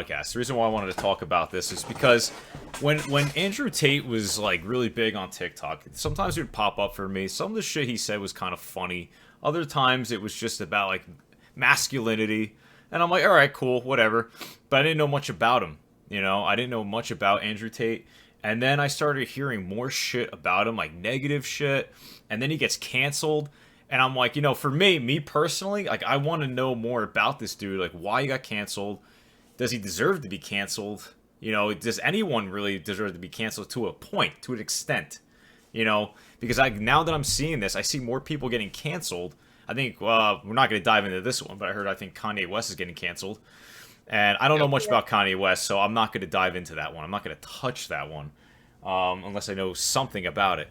podcast. The reason why I wanted to talk about this is because when Andrew Tate was like really big on TikTok, sometimes it would pop up for me. Some of the shit he said was kind of funny. Other times it was just about like masculinity, and I'm like, all right, cool, whatever. But I didn't know much about him. I didn't know much about Andrew Tate. And then I started hearing more shit about him, like negative shit. And then he gets canceled. And I'm like, for me personally, like I want to know more about this dude, like why he got canceled. Does he deserve to be canceled? Does anyone really deserve to be canceled to a point, to an extent? Because now that I'm seeing this, I see more people getting canceled. I think we're not going to dive into this one, but I think Kanye West is getting canceled. And I don't know much about Kanye West, so I'm not going to dive into that one. I'm not going to touch that one unless I know something about it,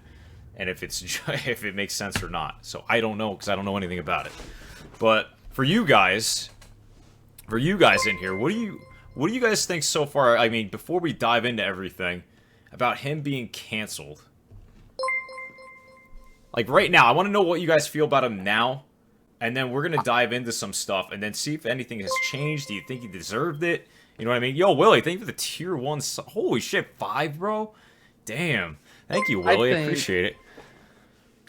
and if it makes sense or not. So I don't know because I don't know anything about it. But for you guys in here, what do you guys think so far? I mean, before we dive into everything about him being canceled, like right now, I want to know what you guys feel about him now. And then we're going to dive into some stuff and then see if anything has changed. Do you think he deserved it? You know what I mean? Yo, Willie, thank you for the tier 1. Holy shit, 5, bro? Damn. Thank you, Willie. I appreciate it.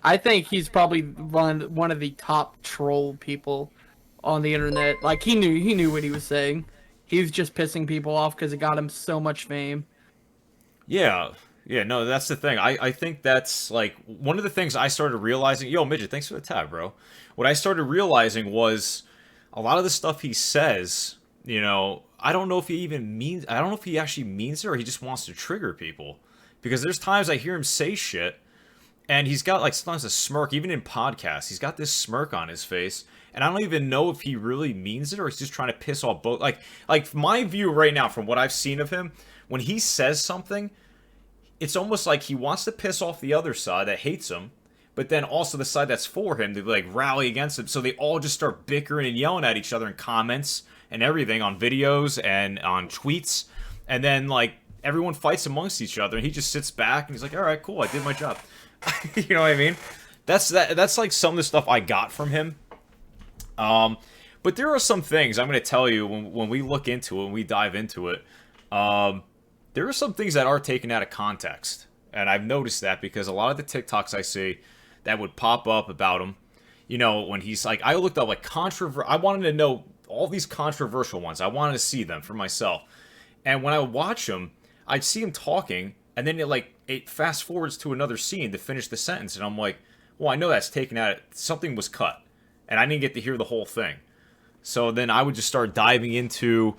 I think he's probably one of the top troll people on the internet. Like, he knew what he was saying. He was just pissing people off because it got him so much fame. Yeah. Yeah, no, that's the thing. I think that's, like, one of the things I started realizing... Yo, Midget, thanks for the tab, bro. What I started realizing was a lot of the stuff he says, I don't know if he actually means it or he just wants to trigger people. Because there's times I hear him say shit, and he's got, like, sometimes a smirk, even in podcasts. He's got this smirk on his face, and I don't even know if he really means it or he's just trying to piss off both... Like my view right now, from what I've seen of him, when he says something... It's almost like he wants to piss off the other side that hates him, but then also the side that's for him to like rally against him. So they all just start bickering and yelling at each other in comments and everything on videos and on tweets. And then like everyone fights amongst each other and he just sits back and he's like, all right, cool, I did my job. You know what I mean? That's like some of the stuff I got from him. But there are some things I'm going to tell you when we look into it, when we dive into it. There are some things that are taken out of context. And I've noticed that because a lot of the TikToks I see that would pop up about him, when he's like, I looked up like I wanted to know all these controversial ones. I wanted to see them for myself. And when I would watch him, I'd see him talking, and then it fast forwards to another scene to finish the sentence. And I'm like, well, I know that's taken out. Something was cut. And I didn't get to hear the whole thing. So then I would just start diving into...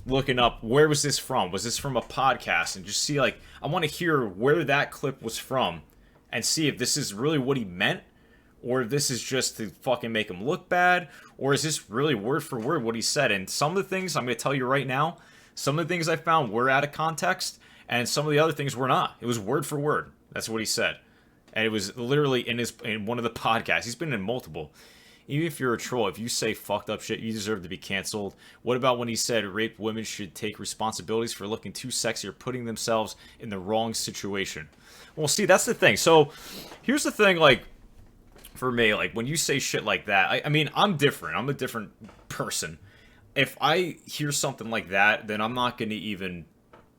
looking up, where was this from? Was this from a podcast? And just see, like, I want to hear where that clip was from and see if this is really what he meant or if this is just to fucking make him look bad or is this really word for word what he said. And some of the things, I'm going to tell you right now, some of the things I found were out of context and some of the other things were not. It was word for word. That's what he said. And it was literally in one of the podcasts. He's been in multiple. Even if you're a troll, if you say fucked up shit, you deserve to be canceled. What about when he said raped women should take responsibilities for looking too sexy or putting themselves in the wrong situation? Well, see, that's the thing. So, here's the thing, like, for me, like, when you say shit like that, I mean, I'm different. I'm a different person. If I hear something like that, then I'm not going to even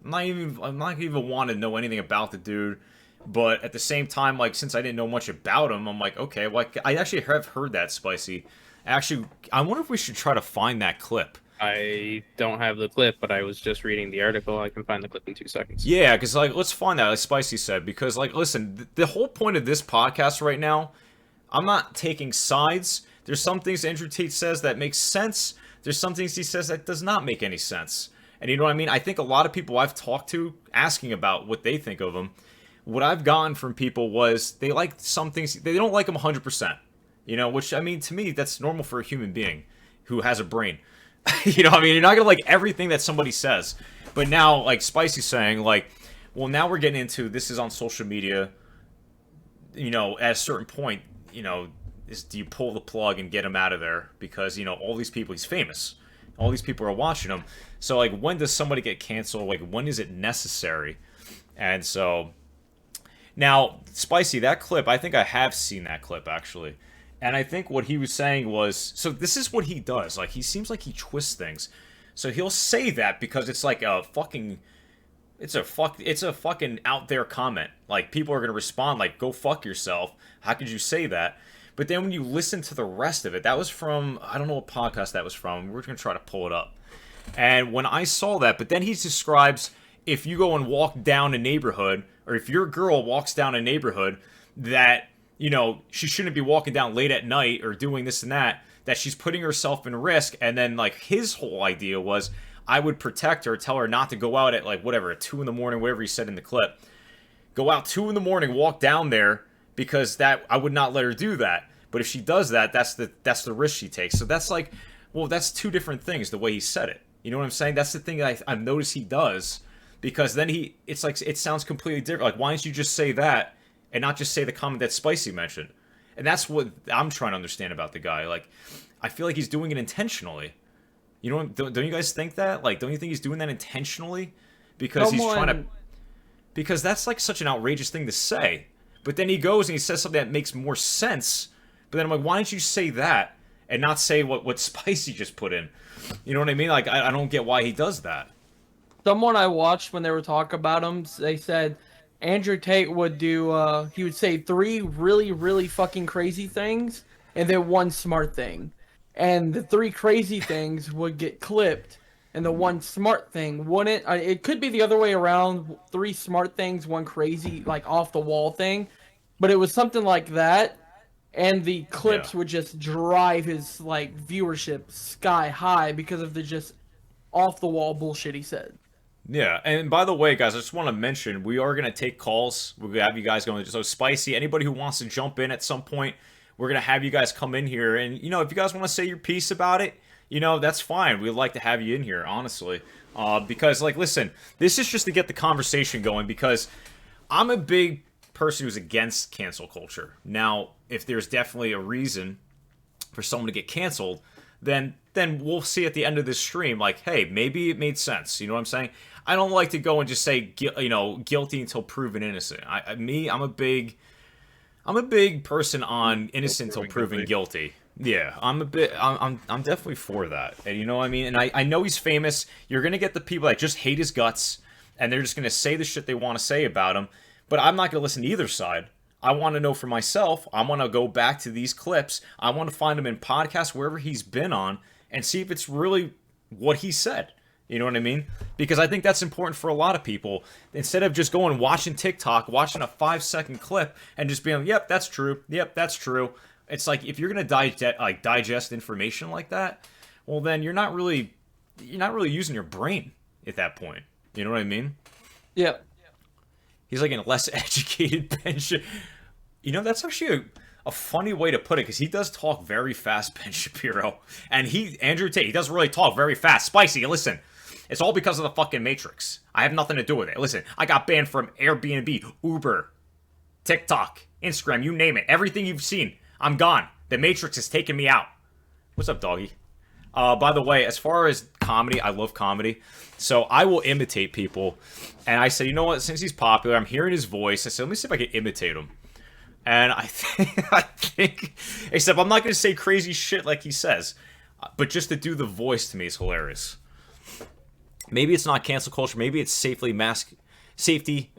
want to know anything about the dude. But at the same time, like, since I didn't know much about him, I'm like, okay, well, I actually have heard that, Spicy. Actually, I wonder if we should try to find that clip. I don't have the clip, but I was just reading the article. I can find the clip in 2 seconds. Yeah, because, like, let's find that, like Spicy said. Because, like, listen, the whole point of this podcast right now, I'm not taking sides. There's some things Andrew Tate says that makes sense. There's some things he says that does not make any sense. And you know what I mean? I think a lot of people I've talked to asking about what they think of him, what I've gotten from people was they like some things, they don't like him 100%. Which, I mean, to me, that's normal for a human being who has a brain. I mean, you're not going to like everything that somebody says. But now, like Spicy's saying, like, well, now we're getting into, this is on social media, at a certain point, do you pull the plug and get him out of there? Because, all these people, he's famous. All these people are watching him. So, like, when does somebody get canceled? Like, when is it necessary? And so... Now, Spicy, that clip, I think I have seen that clip, actually. And I think what he was saying was... So this is what he does. Like, he seems like he twists things. So he'll say that because it's like a fucking it's a fucking out there comment. Like people are gonna respond like, "Go fuck yourself." How could you say that? But then when you listen to the rest of it, that was from I don't know what podcast that was from. We're gonna try to pull it up. And when I saw that, but then he describes if you go and walk down a neighborhood, or if your girl walks down a neighborhood, that she shouldn't be walking down late at night or doing this and that. That she's putting herself in risk. And then like his whole idea was, I would protect her, tell her not to go out at like whatever, at 2 in the morning, whatever he said in the clip. Go out 2 in the morning, walk down there, because that I would not let her do that. But if she does that, that's the risk she takes. So that's like, well, that's two different things, the way he said it. You know what I'm saying? That's the thing I've noticed he does, because then it's like, it sounds completely different. Like, why don't you just say that and not just say the comment that Spicy mentioned? And that's what I'm trying to understand about the guy. Like, I feel like he's doing it intentionally. You know, don't you guys think that? Like, don't you think he's doing that intentionally? Because he's trying to... Because that's, like, such an outrageous thing to say. But then he goes and he says something that makes more sense. But then I'm like, why don't you say that and not say what Spicy just put in? You know what I mean? Like, I don't get why he does that. Someone I watched when they were talking about him, they said Andrew Tate would do, he would say 3 really, really fucking crazy things and then 1 smart thing. And the 3 crazy things would get clipped and the 1 smart thing wouldn't. It could be the other way around, 3 smart things, 1 crazy, like off the wall thing. But it was something like that. And the clips would just drive his like viewership sky high because of the just off the wall bullshit he said. Yeah, and by the way, guys, I just want to mention, we are going to take calls. We're going to have you guys going. So, Spicy, anybody who wants to jump in at some point, we're going to have you guys come in here. And, if you guys want to say your piece about it, that's fine. We'd like to have you in here, honestly. Because, like, listen, this is just to get the conversation going, because I'm a big person who's against cancel culture. Now, if there's definitely a reason for someone to get canceled, then we'll see at the end of this stream, like, hey, maybe it made sense. You know what I'm saying? I don't like to go and just say, guilty until proven innocent. I'm a big person on innocent until proven guilty. Yeah, I'm definitely for that. And you know what I mean? And I know he's famous. You're gonna get the people that just hate his guts, and they're just gonna say the shit they want to say about him. But I'm not gonna listen to either side. I want to know for myself. I want to go back to these clips. I want to find him in podcasts, wherever he's been on, and see if it's really what he said. You know what I mean? Because I think that's important for a lot of people. Instead of just going watching TikTok, watching a 5-second clip, and just being, yep, that's true. Yep, that's true. It's like, if you're gonna digest information like that, well, then you're not really using your brain at that point. You know what I mean? Yeah. He's like a less educated Ben that's actually a funny way to put it, because he does talk very fast, Ben Shapiro. And Andrew Tate, he doesn't really talk very fast. Spicy, listen, it's all because of the fucking Matrix. I have nothing to do with it. Listen, I got banned from Airbnb, Uber, TikTok, Instagram, you name it. Everything you've seen, I'm gone. The Matrix has taken me out. What's up, doggy? By the way, as far as comedy, I love comedy. So I will imitate people. And I said, you know what? Since he's popular, I'm hearing his voice. I said, let me see if I can imitate him. And I think, except I'm not going to say crazy shit like he says. But just to do the voice to me is hilarious. Maybe it's not cancel culture. Maybe it's masculinity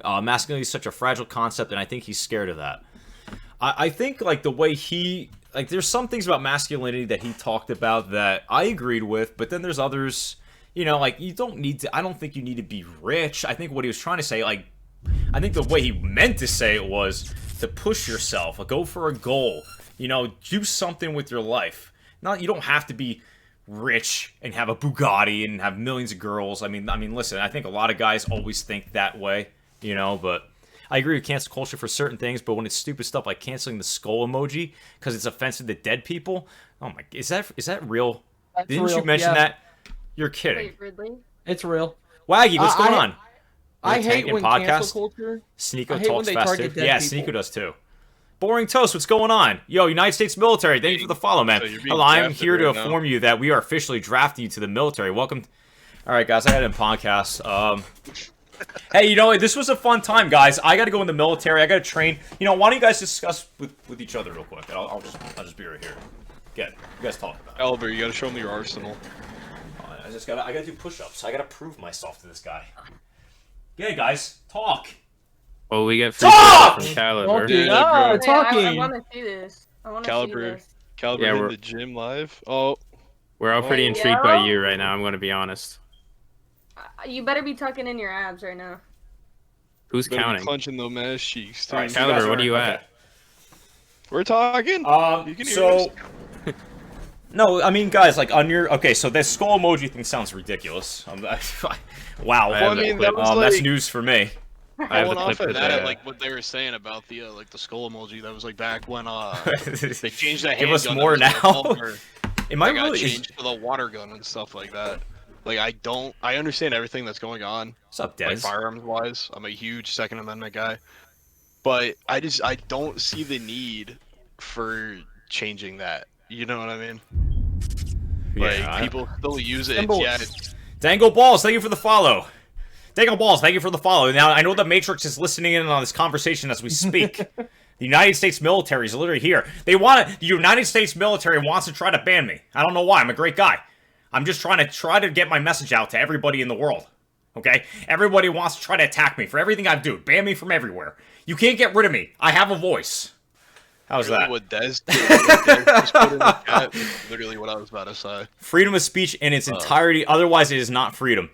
is such a fragile concept, and I think he's scared of that. I think, like, the way there's some things about masculinity that he talked about that I agreed with, but then there's others, like, I don't think you need to be rich. I think what he was trying to say, like, I think the way he meant to say it was to push yourself, go for a goal, do something with your life. You don't have to be rich and have a Bugatti and have millions of girls. I mean, listen, I think a lot of guys always think that way, but I agree with cancel culture for certain things, but when it's stupid stuff like canceling the skull emoji because it's offensive to dead people, oh my, is that real? Didn't you mention that? You're kidding. Wait, Ridley? It's real. Waggy, what's going on? I hate when cancel culture. Sneeko talks fast too. Yeah, Sneeko does too. Boring Toast, what's going on? Yo, United States military, thank you for the follow, man. Hello, I'm here to inform you that we are officially drafting you to the military. Welcome. All right, guys, I had a podcast. Hey, this was a fun time, guys. I got to go in the military. I got to train. Why don't you guys discuss with each other real quick? I'll just be right here. You guys talk about it. Oliver, you got to show me your arsenal. I gotta do push-ups. I gotta prove myself to this guy. Yeah, guys, talk. Well, we get free Talk! from Caliber. Talking. Yeah, Ah, bro. talking. I want to see this. I want to see Caliber, this. Caliber Yeah, in we're- the gym live. Oh, We're all pretty Oh. intrigued by Yo. you right now. I'm going to be honest. You better be tucking in your abs right now. Who's better be counting? clenching those ass cheeks. All right, too. so you guys Caliber, what are- are you okay. at? We're talking. You can hear So, us. no, I mean, guys, like on your so this skull emoji thing sounds ridiculous. Wow, I have the clip. that's like- news for me. I have the Going clip off of to that, the- like what they were saying about the skull emoji, that was like back when they changed that Give us handgun more that was, now. revolver, Am I that got really? changed to the water gun and stuff like that. Like I understand everything that's going on, What's up, like Des? firearms wise. I'm a huge Second Amendment guy, but I don't see the need for changing that. You know what I mean? Like Yeah, people still use it. Symbols. Yeah, it's, Dango Balls, thank you for the follow. Dango Balls, thank you for the follow. Now, I know the Matrix is listening in on this conversation as we speak. The United States military is literally here. The United States military wants to try to ban me. I don't know why. I'm a great guy. I'm just trying to get my message out to everybody in the world. Okay? Everybody wants to try to attack me for everything I do. Ban me from everywhere. You can't get rid of me. I have a voice. How's really that? what Des just put in the chat is literally what I was about to say. Freedom of speech in its entirety. Otherwise, it is not freedom.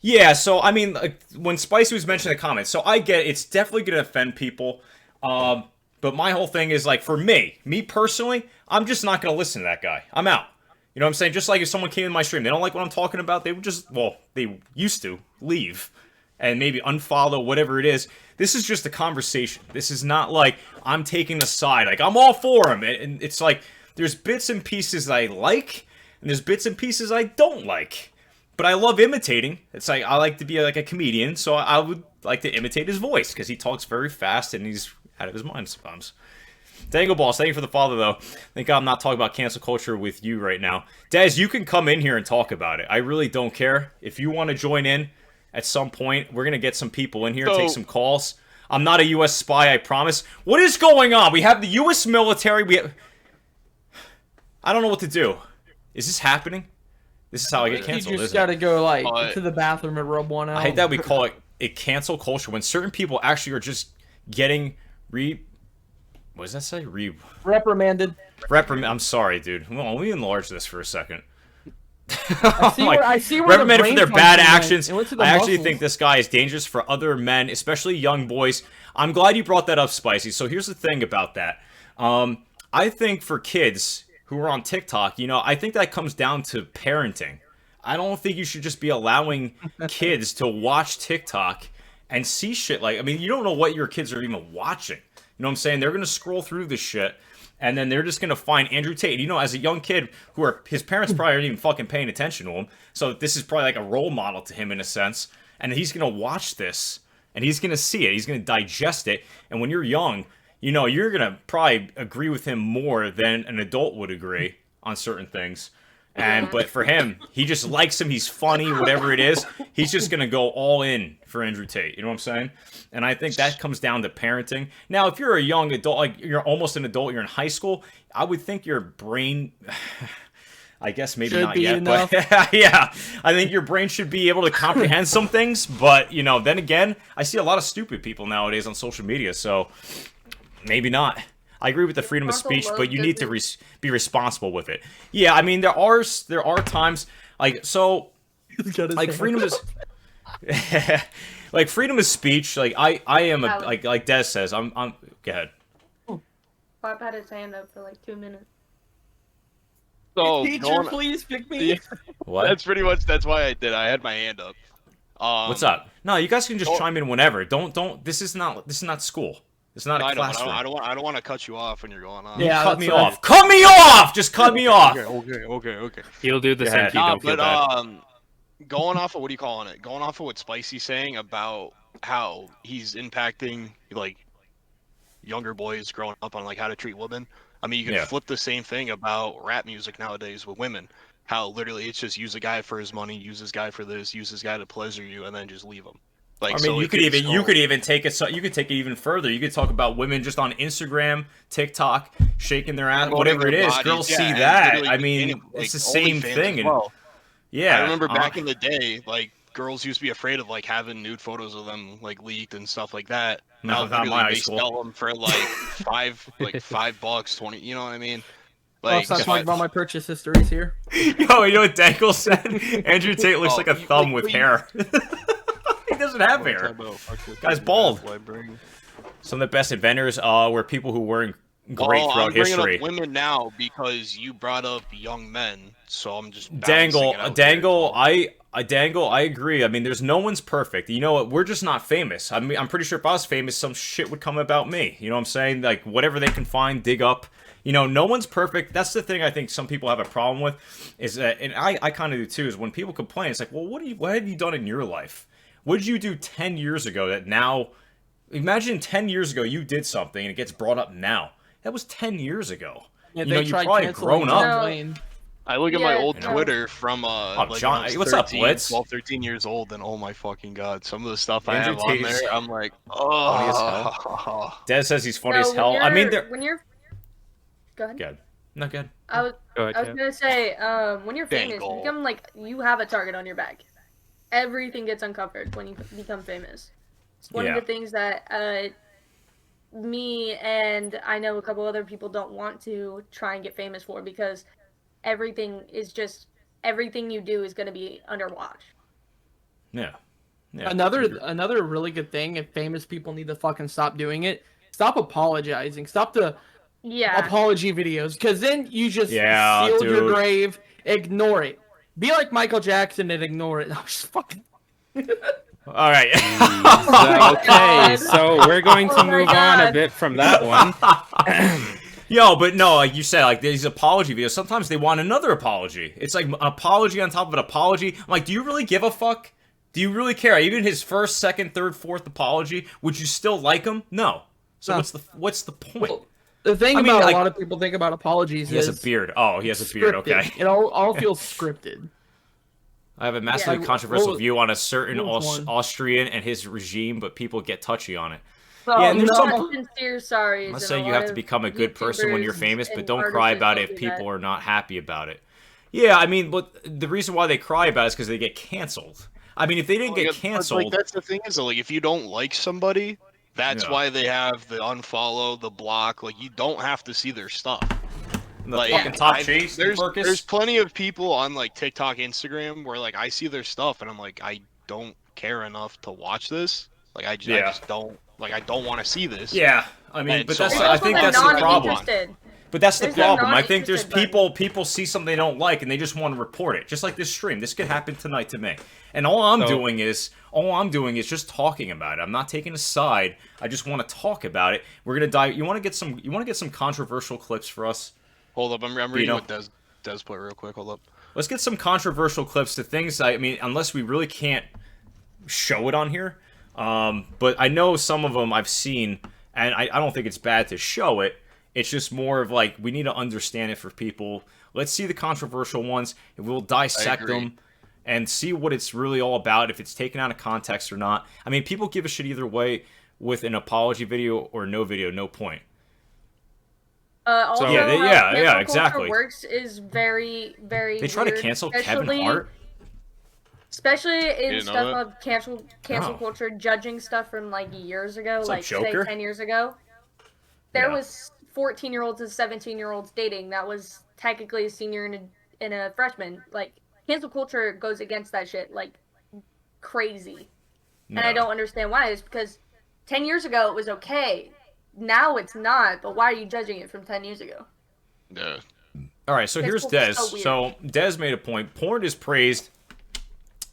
Yeah, so, I mean, when Spicy was mentioning the comments, so I get it, it's definitely going to offend people. But my whole thing is, like, for me personally, I'm just not going to listen to that guy. I'm out. You know what I'm saying? Just like if someone came in my stream, they don't like what I'm talking about, they would just, well, they used to leave and maybe unfollow, whatever it is. This is just a conversation. This is not like I'm taking a side. Like, I'm all for him. And it's like, there's bits and pieces I like, and there's bits and pieces I don't like. But I love imitating. It's like, I like to be like a comedian, so I would like to imitate his voice, because he talks very fast, and he's out of his mind sometimes. Dango Balls, thank you for the follow, though. Thank God I'm not talking about cancel culture with you right now. Des, you can come in here and talk about it. I really don't care. If you want to join in at some point, we're going to get some people in here, take some calls. I'm not a U.S. spy, I promise. What is going on? We have the U.S. military. I don't know what to do. Is this happening? This is how I get canceled, You just isn't gotta it? go like But- to the bathroom and rub one out. I hate that we call it cancel culture when certain people actually are just getting what does that say? Reprimanded. I'm sorry, dude. Well, let me enlarge this for a second. I see where the reprimanded for brain their bad function went. actions. It went to the I actually muscles. think this guy is dangerous for other men, especially young boys. I'm glad you brought that up, Spicy. So here's the thing about that. I think for kids who are on TikTok, I think that comes down to parenting. I don't think you should just be allowing kids to watch TikTok and see shit like, I mean, you don't know what your kids are even watching. You know what I'm saying? They're going to scroll through this shit, and then they're just going to find Andrew Tate. As a young kid, his parents probably aren't even fucking paying attention to him, so this is probably like a role model to him in a sense, and he's going to watch this, and he's going to see it. He's going to digest it, and when you're young, you're going to probably agree with him more than an adult would agree on certain things. But for him, he just likes him. He's funny, whatever it is. He's just going to go all in for Andrew Tate. You know what I'm saying? And I think that comes down to parenting. Now, if you're a young adult, like you're almost an adult, you're in high school, I would think your brain, I guess maybe Should not be yet, enough. but yeah, I think your brain should be able to comprehend some things. But, then again, I see a lot of stupid people nowadays on social media, so maybe not. I agree with the freedom of speech, but you need to be responsible with it. Yeah, I mean, there are times, like, so, like, freedom is, like, freedom of speech, like, I am, like Des says, I'm, go ahead. Bob had his hand up for like 2 minutes. So Teacher, please pick me. What? That's why I did. I had my hand up. What's up? No, you guys can just chime in whenever. Don't, this is not school. It's not a classroom. I don't want to cut you off when you're going on. Yeah, cut me that's right. off. Cut me off! Just cut me off! Okay. He'll do the Go same ahead. to you, don't feel But bad. going off of what are you calling it? Going off of what Spicy's saying about how he's impacting like younger boys growing up on like how to treat women. I mean, you can flip the same thing about rap music nowadays with women. How literally it's just use a guy for his money, use this guy for this, use this guy to pleasure you, and then just leave him. Like, I mean, you could even take it. You could take it even further. You could talk about women just on Instagram, TikTok, shaking their ass, whatever it is. Girls see that. I mean, it's the same thing. Yeah, I remember back in the day, like girls used to be afraid of like having nude photos of them like leaked and stuff like that. Now no, not literally my high they school. sell them for like $5, 20. You know what I mean? Well, Like, let's not so talk about my purchase histories here. Yo, you know what Dangle said? Andrew Tate looks like a thumb with hair. He doesn't have hair. Guy's bald. Some of the best inventors were people who weren't great well, throughout I'm bringing history. up women now because you brought up young men, so I'm just Dangle, balancing it out Dangle, here, Dangle, I agree. I mean, there's no one's perfect. You know what? We're just not famous. I mean, I'm pretty sure if I was famous, some shit would come about me. You know what I'm saying? Like, whatever they can find, dig up. You know, no one's perfect. That's the thing I think some people have a problem with, is that, and I kind of do too, is when people complain, it's like, well, what have you done in your life? What did you do 10 years ago that now, imagine 10 years ago you did something and it gets brought up now. That was 10 years ago. Yeah, You know, they you've tried probably canceling grown John up. Wayne. I look at my Yeah, old no. Twitter from like John, when I was what's up, 13, Blitz? 12, 13 years old, and oh my fucking god, some of the stuff I Andrew have on Tate is there, I'm like, funny as oh. Des says he's funny So as hell. I mean, they're when you're go ahead. good. Not good. I was Go ahead, I was Kev. gonna say, when you're famous, you Dangle. become like you have a target on your back. Everything gets uncovered when you become famous. It's one Yeah. of the things that me and I know a couple other people don't want to try and get famous for, because everything you do is gonna be under watch. Yeah. Yeah. Another really good thing, if famous people need to fucking stop doing it, stop apologizing. Stop the Yeah. apology videos, because then you just Yeah, sealed your dude. grave. Ignore it. Be like Michael Jackson and ignore it. I'm just fucking. All right. Okay, so we're going to Oh my move on a God. bit from that one. Yo, but no, like you said, like these apology videos, sometimes they want another apology. It's like an apology on top of an apology. I'm like, do you really give a fuck? Do you really care? Even his first, second, third, fourth apology, would you still like him? No. So No. what's the point? Well, the thing I mean, about like, a lot of people think about apologies he is has a beard. Oh, he has a beard. scripted. Okay. It all feels scripted. I have a massively Like, controversial what was- view on a certain what was one? Austrian and his regime, but people get touchy on it. So, Yeah, and there's not some- sincere sorries. I'm not and saying a you lot have to of become a good person when you're YouTubers famous, but and don't cry artists about don't it if do that. people are not happy about it. Yeah, I mean, but the reason why they cry about it is because they get canceled. I mean, if they didn't get But, canceled, like, that's the thing is, like, if you don't like somebody, that's Yeah. why they have the unfollow, the block. Like, you don't have to see their stuff. the Like, fucking top I- chase, there's plenty of people on like TikTok, Instagram where like I see their stuff and I'm like, I don't care enough to watch this. Like I just don't like, I don't want to see this. yeah. I mean, And but so that's There's I also think the that's the problem. non-interested. But that's the There's the problem. I think there's non-interested people see something they don't like and they just want to report it. Just like this stream. This could happen tonight to me. And all I'm doing is just talking about it. I'm not taking a side. I just want to talk about it. We're gonna dive. You want to get some controversial clips for us? Hold up, I'm reading know- what Des put real quick. Hold up. Let's get some controversial clips to things. I mean, unless we really can't show it on here. But I know some of them I've seen, and I don't think it's bad to show it. It's just more of like, we need to understand it for people. Let's see the controversial ones, and we'll dissect agree. them and see what it's really all about, if it's taken out of context or not. I mean, people give a shit either way with an apology video or no video, no point. Also, Yeah, how yeah, cancel culture exactly. works is very, very. They try to weird, cancel Kevin especially- Hart? Especially in didn't know stuff that? of cancel Oh. culture, judging stuff from like years ago, What's up, like say Joker? 10 years ago. There Yeah. was 14-year-olds and 17-year-olds dating. That was technically a senior and a freshman. Like, cancel culture goes against that shit like crazy. And I No. don't understand why. It's because 10 years ago it was okay. Now it's not, but why are you judging it from 10 years ago? Yeah. All right, so This here's book Des. is so weird. So Des made a point. Porn is praised,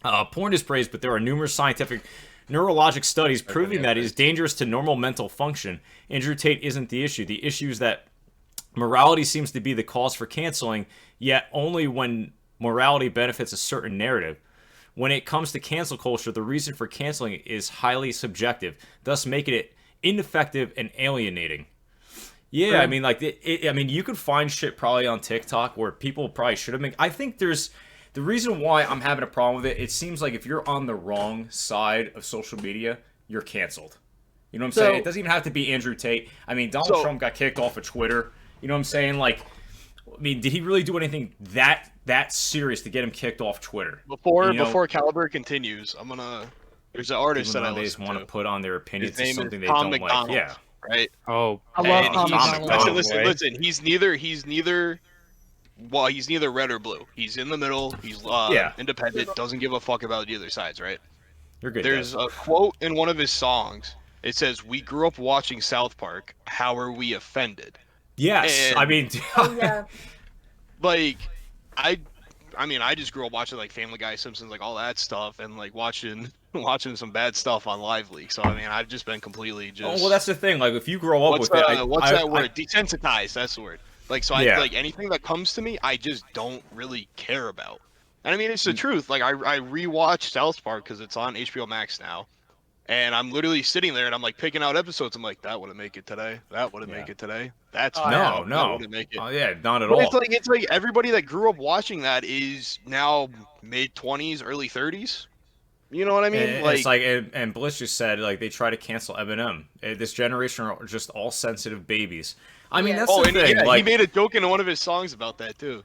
but there are numerous scientific neurologic studies proving that it is dangerous to normal mental function. Andrew Tate isn't the issue. The issue is that morality seems to be the cause for canceling, yet only when morality benefits a certain narrative. When it comes to cancel culture, the reason for canceling is highly subjective, thus making it ineffective and alienating. Yeah, I mean, like, I mean, you could find shit probably on TikTok where people probably should have been. I think there's the reason why I'm having a problem with it. It seems like if you're on the wrong side of social media, you're canceled. You know what I'm saying? It doesn't even have to be Andrew Tate. I mean, Donald Trump got kicked off of Twitter. You know what I'm saying? Like, I mean, did he really do anything that serious to get him kicked off Twitter? Before Caliber continues, there's an artist People that I nowadays listen want to. to put on their His opinions to name is something they Tom don't like. McDonald, Yeah. right? Oh, I love And Tom he's McDonald. listen. He's neither red or blue. He's in the middle. He's Yeah. independent. Doesn't give a fuck about either sides, right? You're good, There's Des. a quote in one of his songs. It says, "We grew up watching South Park. How are we offended?" Yes. I And mean, Oh yeah. like, I mean, I just grew up watching like Family Guy, Simpsons, like all that stuff, and like watching some bad stuff on Live Leak. So I mean, I've just been completely just. oh, well, that's the thing. Like, if you grow up with it, what's that word? Desensitized. That's the word. Like, so Yeah. I like anything that comes to me, I just don't really care about. And I mean, it's the Mm. truth. Like, I rewatched South Park because it's on HBO Max now, and I'm literally sitting there and I'm like picking out episodes. I'm like, that wouldn't make it today. That wouldn't Yeah. make it today. That's Oh, No, that no. wouldn't make it. Oh, yeah, not at But all. it's like everybody that grew up watching that is now mid-20s, early 30s. You know what I mean? And it's like, and Bliss just said, like, they try to cancel Eminem. This generation are just all sensitive babies. I mean, Yeah. that's the and thing. yeah, Like, he made a joke in one of his songs about that too.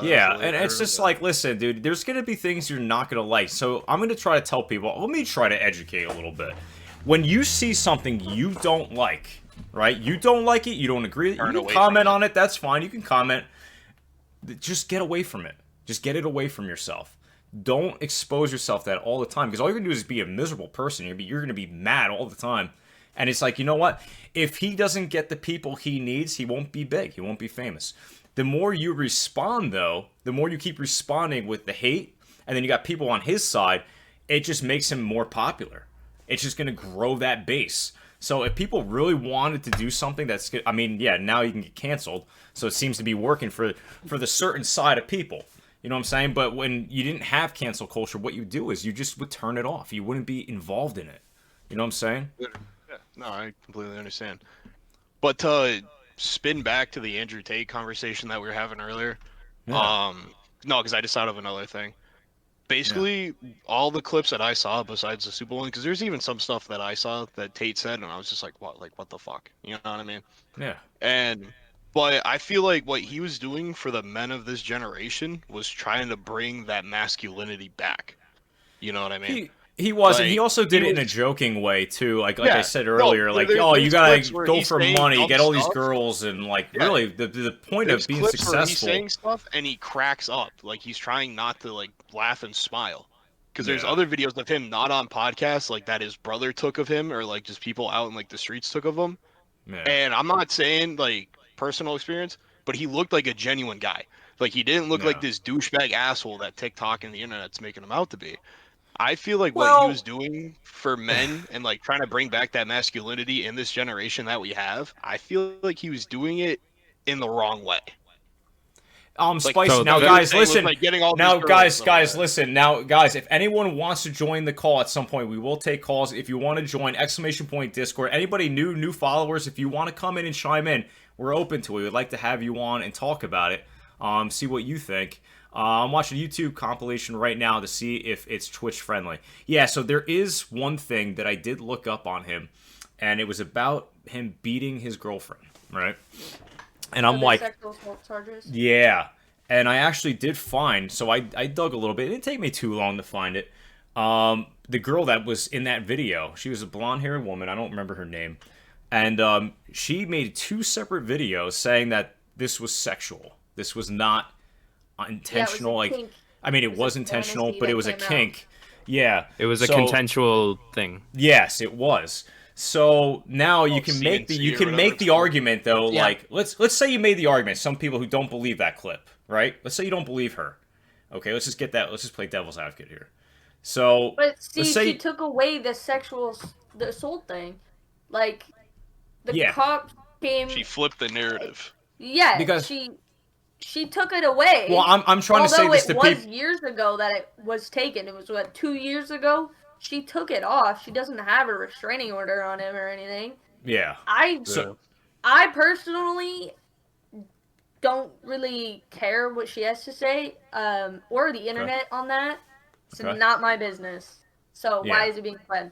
yeah, and it's just like, listen, dude, there's going to be things you're not going to like. So I'm going to try to tell people, let me try to educate a little bit. When you see something you don't like, right? You don't like it, you don't agree, you can comment on it, that's fine. You can comment. Just get away from it. Just get it away from yourself. Don't expose yourself to that all the time, because all you're going to do is be a miserable person. You're going to be mad all the time. And it's like, you know what? If he doesn't get the people he needs, he won't be big. He won't be famous. The more you respond, though, the more you keep responding with the hate, and then you got people on his side, it just makes him more popular. It's just going to grow that base. So if people really wanted to do something that's good, I mean, yeah, now you can get canceled. So it seems to be working for the certain side of people. You know what I'm saying? But when you didn't have cancel culture, what you do is you just would turn it off. You wouldn't be involved in it. You know what I'm saying? Yeah, no, I completely understand. But to spin back to the Andrew Tate conversation that we were having earlier, Yeah. no, because I just thought of another thing. Basically, all the clips that I saw besides the Super Bowl, because there's even some stuff that I saw that Tate said, and I was just like, what the fuck? You know what I mean? Yeah. But I feel like what he was doing for the men of this generation was trying to bring that masculinity back. You know what I mean? He was, and Like, he also did he it in a was- joking way too. Like I Yeah. said No, earlier, like, there's oh, you gotta clips where go he's for saying money, dumb get all these stuff. girls, and like, Yeah. really, the point There's of being clips where he's successful. saying stuff and he cracks up, like he's trying not to like laugh and smile. Because there's Yeah. other videos of him not on podcasts, like that his brother took of him, or like just people out in like the streets took of him. Yeah. And I'm not saying like personal experience, but he looked like a genuine guy. Like he didn't look Yeah. like this douchebag asshole that TikTok and the internet's making him out to be. I feel like what Well- he was doing for men and like trying to bring back that masculinity in this generation that we have, I feel like he was doing it in the wrong way. Spicy. so Now, that- guys, Saying was, listen. like, getting all Now, these girls and all guys, that. listen. Now, guys, if anyone wants to join the call at some point, we will take calls. If you want to join, exclamation point Discord. Anybody new followers, if you want to come in and chime in, we're open to it. We'd like to have you on and talk about it. See what you think. I'm watching a YouTube compilation right now to see if it's Twitch friendly. Yeah, so there is one thing that I did look up on him, and it was about him beating his girlfriend, right? And I'm For the like, sexual assault charges. yeah. And I actually did find, so I dug a little bit. It didn't take me too long to find it. The girl that was in that video, she was a blonde-haired woman. I don't remember her name. And she made 2 separate videos saying that this was sexual. This was not intentional. Yeah, it was a kink. I mean, it It was was a intentional, fantasy but it that was a came out. kink. Yeah. It was a So- consensual thing. Yes, it was. So now you can make the CNC you or can whatever make it's the called. argument though, Yeah. like let's say you made the argument. Some people who don't believe that clip, right? Let's say you don't believe her. Okay, let's just play devil's advocate here. So But see, let's say she took away the the assault thing. Like, the Yeah. cops came. She flipped the narrative. Yeah, Because- she took it away. well, I'm trying to say Although this to it was people. years ago that it was taken. It was what, 2 years ago. She took it off. She doesn't have a restraining order on him or anything. Yeah. I So personally don't really care what she has to say, or the internet on that. It's Okay. not my business. So Yeah. why is it being pled?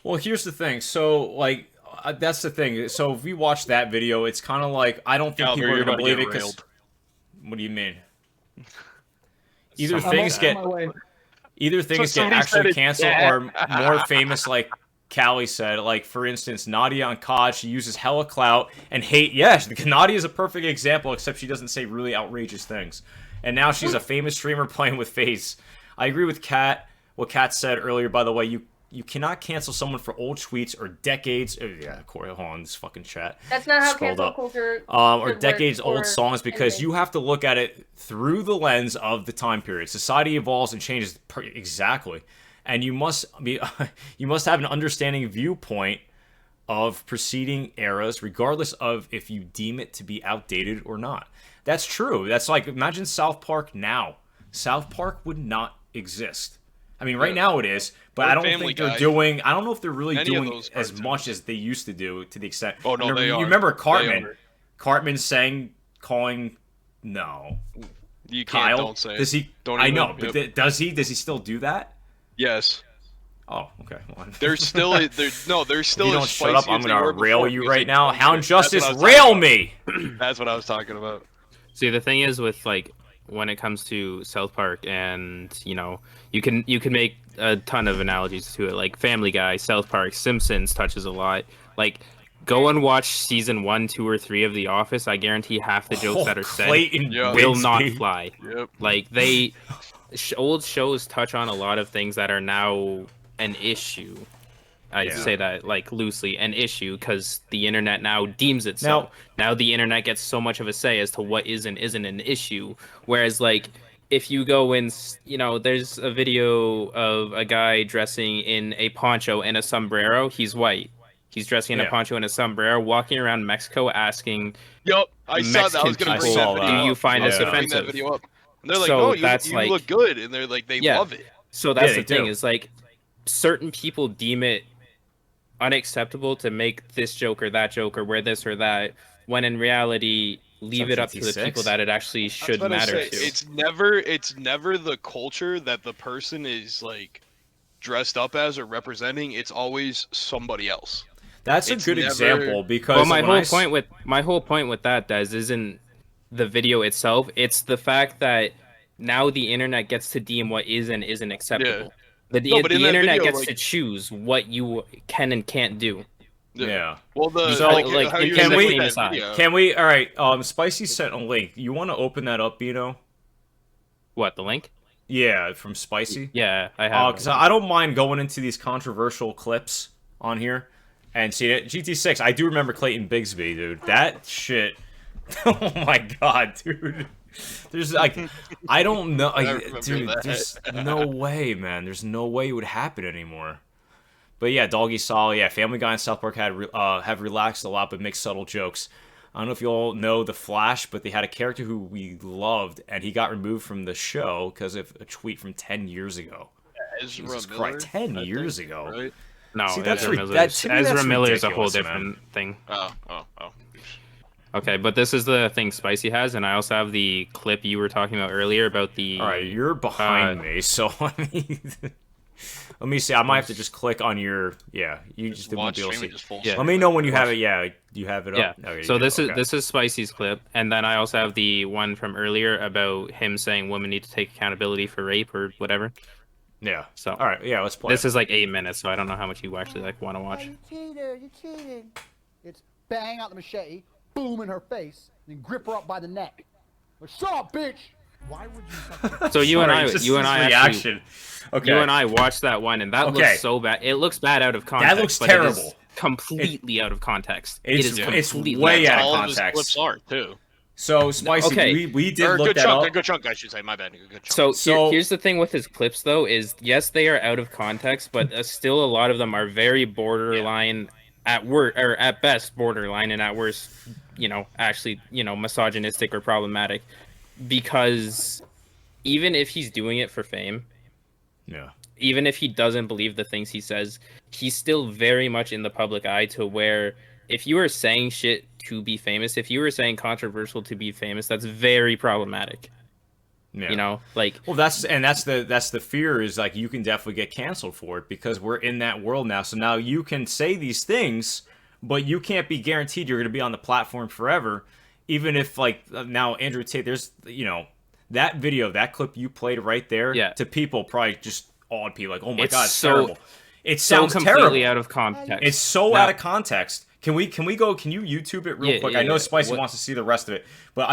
well, here's the thing. So like that's the thing. So if we watch that video, it's kind of like I don't think Albert, people are you're gonna about to believe get it. 'Cause railed. what do you mean? Either Something things like get my way. either things get somebody said actually it, canceled yeah. or more famous, like Callie said. Like for instance, Nadia on COD, she uses hella clout and hate. Yes, Nadia is a perfect example, except she doesn't say really outrageous things. And now she's a famous streamer playing with FaZe. I agree with Kat. What Kat said earlier, by the way, you cannot cancel someone for old tweets or decades. Yeah, Corey, hold on, this fucking chat. That's not how Scrolled cancel up. culture Or should decades work old or songs, because anything. you have to look at it through the lens of the time period. Society evolves and changes exactly, and you must be you must have an understanding viewpoint of preceding eras, regardless of if you deem it to be outdated or not. That's true. That's like, imagine South Park now. South Park would not exist. I mean, right now it is, but Or I don't Family think they're Guy. doing. I don't know if they're really Any of doing those as cartoons. much as they used to do, to the extent. Oh, no, they you are. remember They Cartman? are. Cartman calling. No, You can't. Kyle. Don't say it. Does he? Don't I even- know, but yep. does he? Does he still do that? Yes. Oh, okay. Well, There's still a, there's no. There's if still. you as don't shut up, spicy I'm as they gonna were rail before, you because right they now. don't do Hound it. Justice, That's what I was rail talking me. about. That's what I was talking about. See, the thing is with like when it comes to South Park, and you can make a ton of analogies to it, like Family Guy, South Park, Simpsons touches a lot. Like, go and watch season 1, 2, or 3 of The Office. I guarantee half the jokes that are said Clayton Yeah. will not Bigsby. fly. Yep. Like old shows touch on a lot of things that are now an issue. I Yeah. say that like loosely, an issue, because the internet now deems it so. Now the internet gets so much of a say as to what is and isn't an issue. Whereas like if you go in, there's a video of a guy dressing in a poncho and a sombrero. He's white. He's dressing in a Yeah. poncho and a sombrero, walking around Mexico asking, Yep. I saw that. I was Mexican gonna bring people, that video do you up. find I was this gonna bring that offensive? video up. And they're like, So no, you that's like- look good, and they're like, they Yeah. love it. So that's Yeah, the they thing, do. is like certain people deem it unacceptable to make this joke or that joke or wear this or that, when in reality, leave that it up to the GT6? people that it actually I was should about to matter say, to. It's never the culture that the person is like dressed up as or representing. It's always somebody else. That's a It's good never- example, because Well, my when whole point with that, Des, isn't the video itself. It's the fact that now the internet gets to deem what is and isn't acceptable. The No, but in that internet video, gets like- to choose what you can and can't do. Yeah. Well, So, like, how in you can explain we- that aside. video- Can we? All right. Spicy sent a link. You want to open that up, Bino? What, the link? Yeah, from Spicy. Yeah, I have. Because I don't mind going into these controversial clips on here and see it. GT6. I do remember Clayton Bigsby, dude. That shit. Oh my god, dude. There's like, I don't know, I remember dude. that. There's no way, man. There's no way it would happen anymore. But yeah, Doggy Saw, yeah, Family Guy and South Park have relaxed a lot, but make subtle jokes. I don't know if you all know The Flash, but they had a character who we loved, and he got removed from the show because of a tweet from 10 years ago. Ezra Jesus Miller, Christ, 10 I years think, ago. right? No, See, that's Ezra ri- Miller's, that- to me, Ezra that's Miller is a whole ridiculous, man. different thing. Oh. Okay, but this is the thing Spicy has, and I also have the clip you were talking about earlier about the. All right, you're behind me, so I mean, let me see. I might have to just click on your. Yeah, you just Watch won't be able to streaming see. just full Yeah. Let screen. me know when you have it. Yeah, you have it Yeah. up. Okay, So you do. this Okay. is Spicy's clip, and then I also have the one from earlier about him saying women need to take accountability for rape or whatever. Yeah. So All right. Yeah. Let's play. this is like 8 minutes, so I don't know how much you actually like want to watch. You cheater, you cheated. It's bang out the machete, boom in her face, then grip her up by the neck. Like, shut up, bitch! Why would you So you and Sorry, I, just you and this I reaction. actually, Okay. you and I watched that one, and that Okay. looks so bad. It looks bad out of context. looks but it is terrible. completely out of context. It's- it is it's completely way out out of of All of his context. clips are too. So Spicy, Okay. we did Or a look good that chunk. up. A good chunk, I should say. My bad. A good chunk. So, So- here's the thing with his clips, though, is yes, they are out of context, but still a lot of them are very borderline at worst, or at best borderline, and at worst, actually, misogynistic or problematic. Because even if he's doing it for fame, Yeah. even if he doesn't believe the things he says, he's still very much in the public eye, to where if you are saying shit to be famous, if you were saying controversial to be famous, that's very problematic. Yeah. Like, Well, that's the fear, is like you can definitely get canceled for it because we're in that world now. So now you can say these things but you can't be guaranteed you're going to be on the platform forever. Even if, like, now Andrew Tate, there's, you know, that video, that clip you played right there, to people probably just awed people like, oh my god, it's terrible. It sounds completely terrible. out of context. It's so out of context. Can we go? Can you YouTube it real quick? I know Spicy wants to see the rest of it, but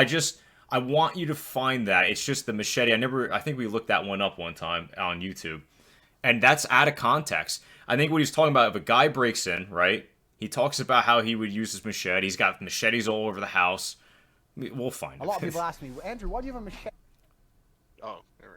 I want you to find that. It's just the machete. I think we looked that one up one time on YouTube, and that's out of context. I think what he's talking about, if a guy breaks in, right? He talks about how he would use his machete. He's got machetes all over the house. We'll find it. A lot of people ask me, Andrew, why do you have a machete? Oh, there we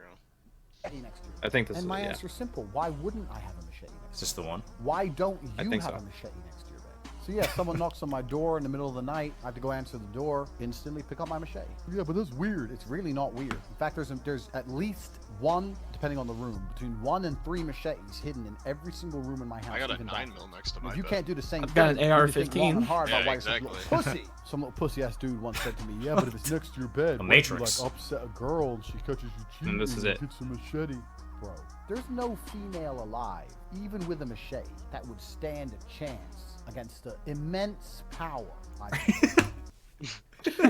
go. Next to you? I think this is, and my answer is simple. Why wouldn't I have a machete next to you? Is this the one? Why don't you have so. a machete next to your bed? So yeah, someone knocks on my door in the middle of the night. I have to go answer the door, instantly pick up my machete. Yeah, but that's weird. It's really not weird. In fact, there's at least one, depending on the room, between 1 and 3 machetes hidden in every single room in my house. I got a 9mm next to my bed. You can't do the same I've got thing. an AR-15. Yeah, exactly. Pussy. Some little pussy-ass dude once said to me, yeah, but if it's next to your bed, A what Matrix. if you, like, upset a girl and she catches you cheating And this is it. gets a machete? Bro, there's no female alive, even with a machete, that would stand a chance against the immense power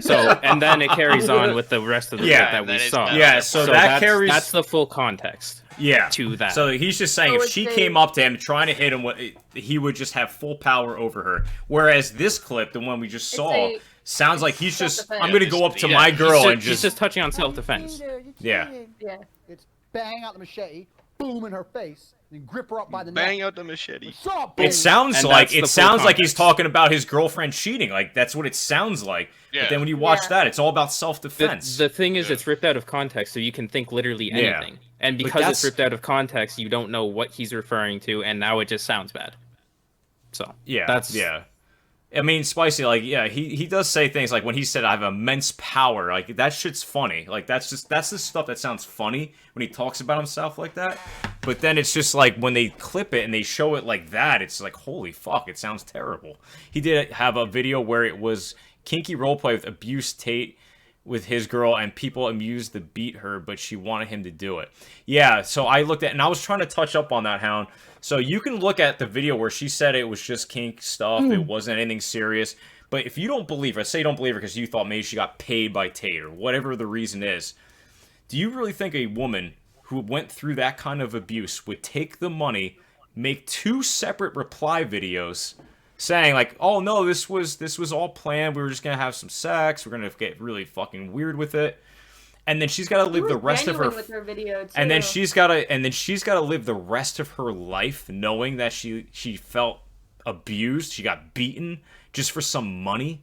So, and then it carries on with the rest of the bit that we saw. Yeah, so that carries... That's the full context. To that. So he's just saying if she came up to him trying to hit him, he would just have full power over her. Whereas this clip, the one we just saw, sounds like he's just, I'm going to go up to my girl and just... He's just touching on self-defense. Yeah. It's bang out the machete, boom in her face, and grip her up by the neck. Bang out the machete. It sounds like he's talking about his girlfriend cheating. Like, that's what it sounds like. Yeah. But then when you watch that, it's all about self-defense. The thing is, it's ripped out of context, so you can think literally anything. And because it's ripped out of context, you don't know what he's referring to, and now it just sounds bad. So, I mean, Spicy, like, he does say things like when he said, I have immense power, like, that shit's funny. Like, that's the stuff that sounds funny when he talks about himself like that. But then it's just like, when they clip it and they show it like that, it's like, holy fuck, it sounds terrible. He did have a video where it was kinky roleplay with Abuse Tate with his girl, and people amused to beat her, but she wanted him to do it. Yeah, so I looked at, and I was trying to touch up on that, Hound. So you can look at the video where she said it was just kink stuff, it wasn't anything serious. But if you don't believe her, say you don't believe her because you thought maybe she got paid by Tate or whatever the reason is, do you really think a woman who went through that kind of abuse would take the money, make 2 separate reply videos saying like, oh no, this was all planned, we were just gonna have some sex, we're gonna get really fucking weird with it, and then she's got to live the rest of her, video too. and then she's got to live the rest of her life knowing that she felt abused, she got beaten just for some money,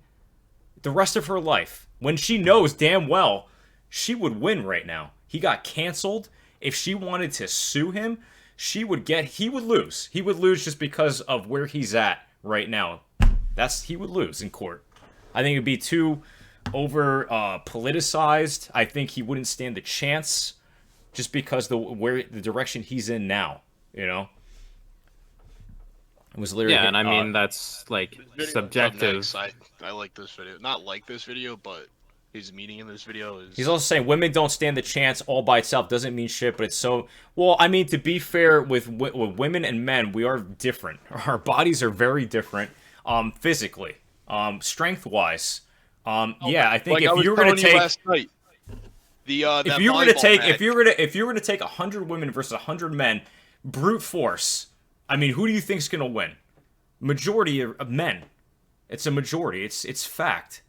the rest of her life, when she knows damn well she would win right now. He got canceled. If she wanted to sue him, he would lose. He would lose just because of where he's at right now. He would lose in court. I think it'd be too over politicized. I think he wouldn't stand a chance just because the direction he's in now, you know. It was literally and I mean that's like subjective. I like this video. Not like this video, but his meaning in this video is... He's also saying women don't stand the chance all by itself. Doesn't mean shit, but it's so... Well, I mean, to be fair, with women and men, we are different. Our bodies are very different, physically, strength-wise. Yeah, I think if you were going to take... if you were to take 100 women versus 100 men, brute force, I mean, who do you think's going to win? Majority of men. It's a majority. It's fact.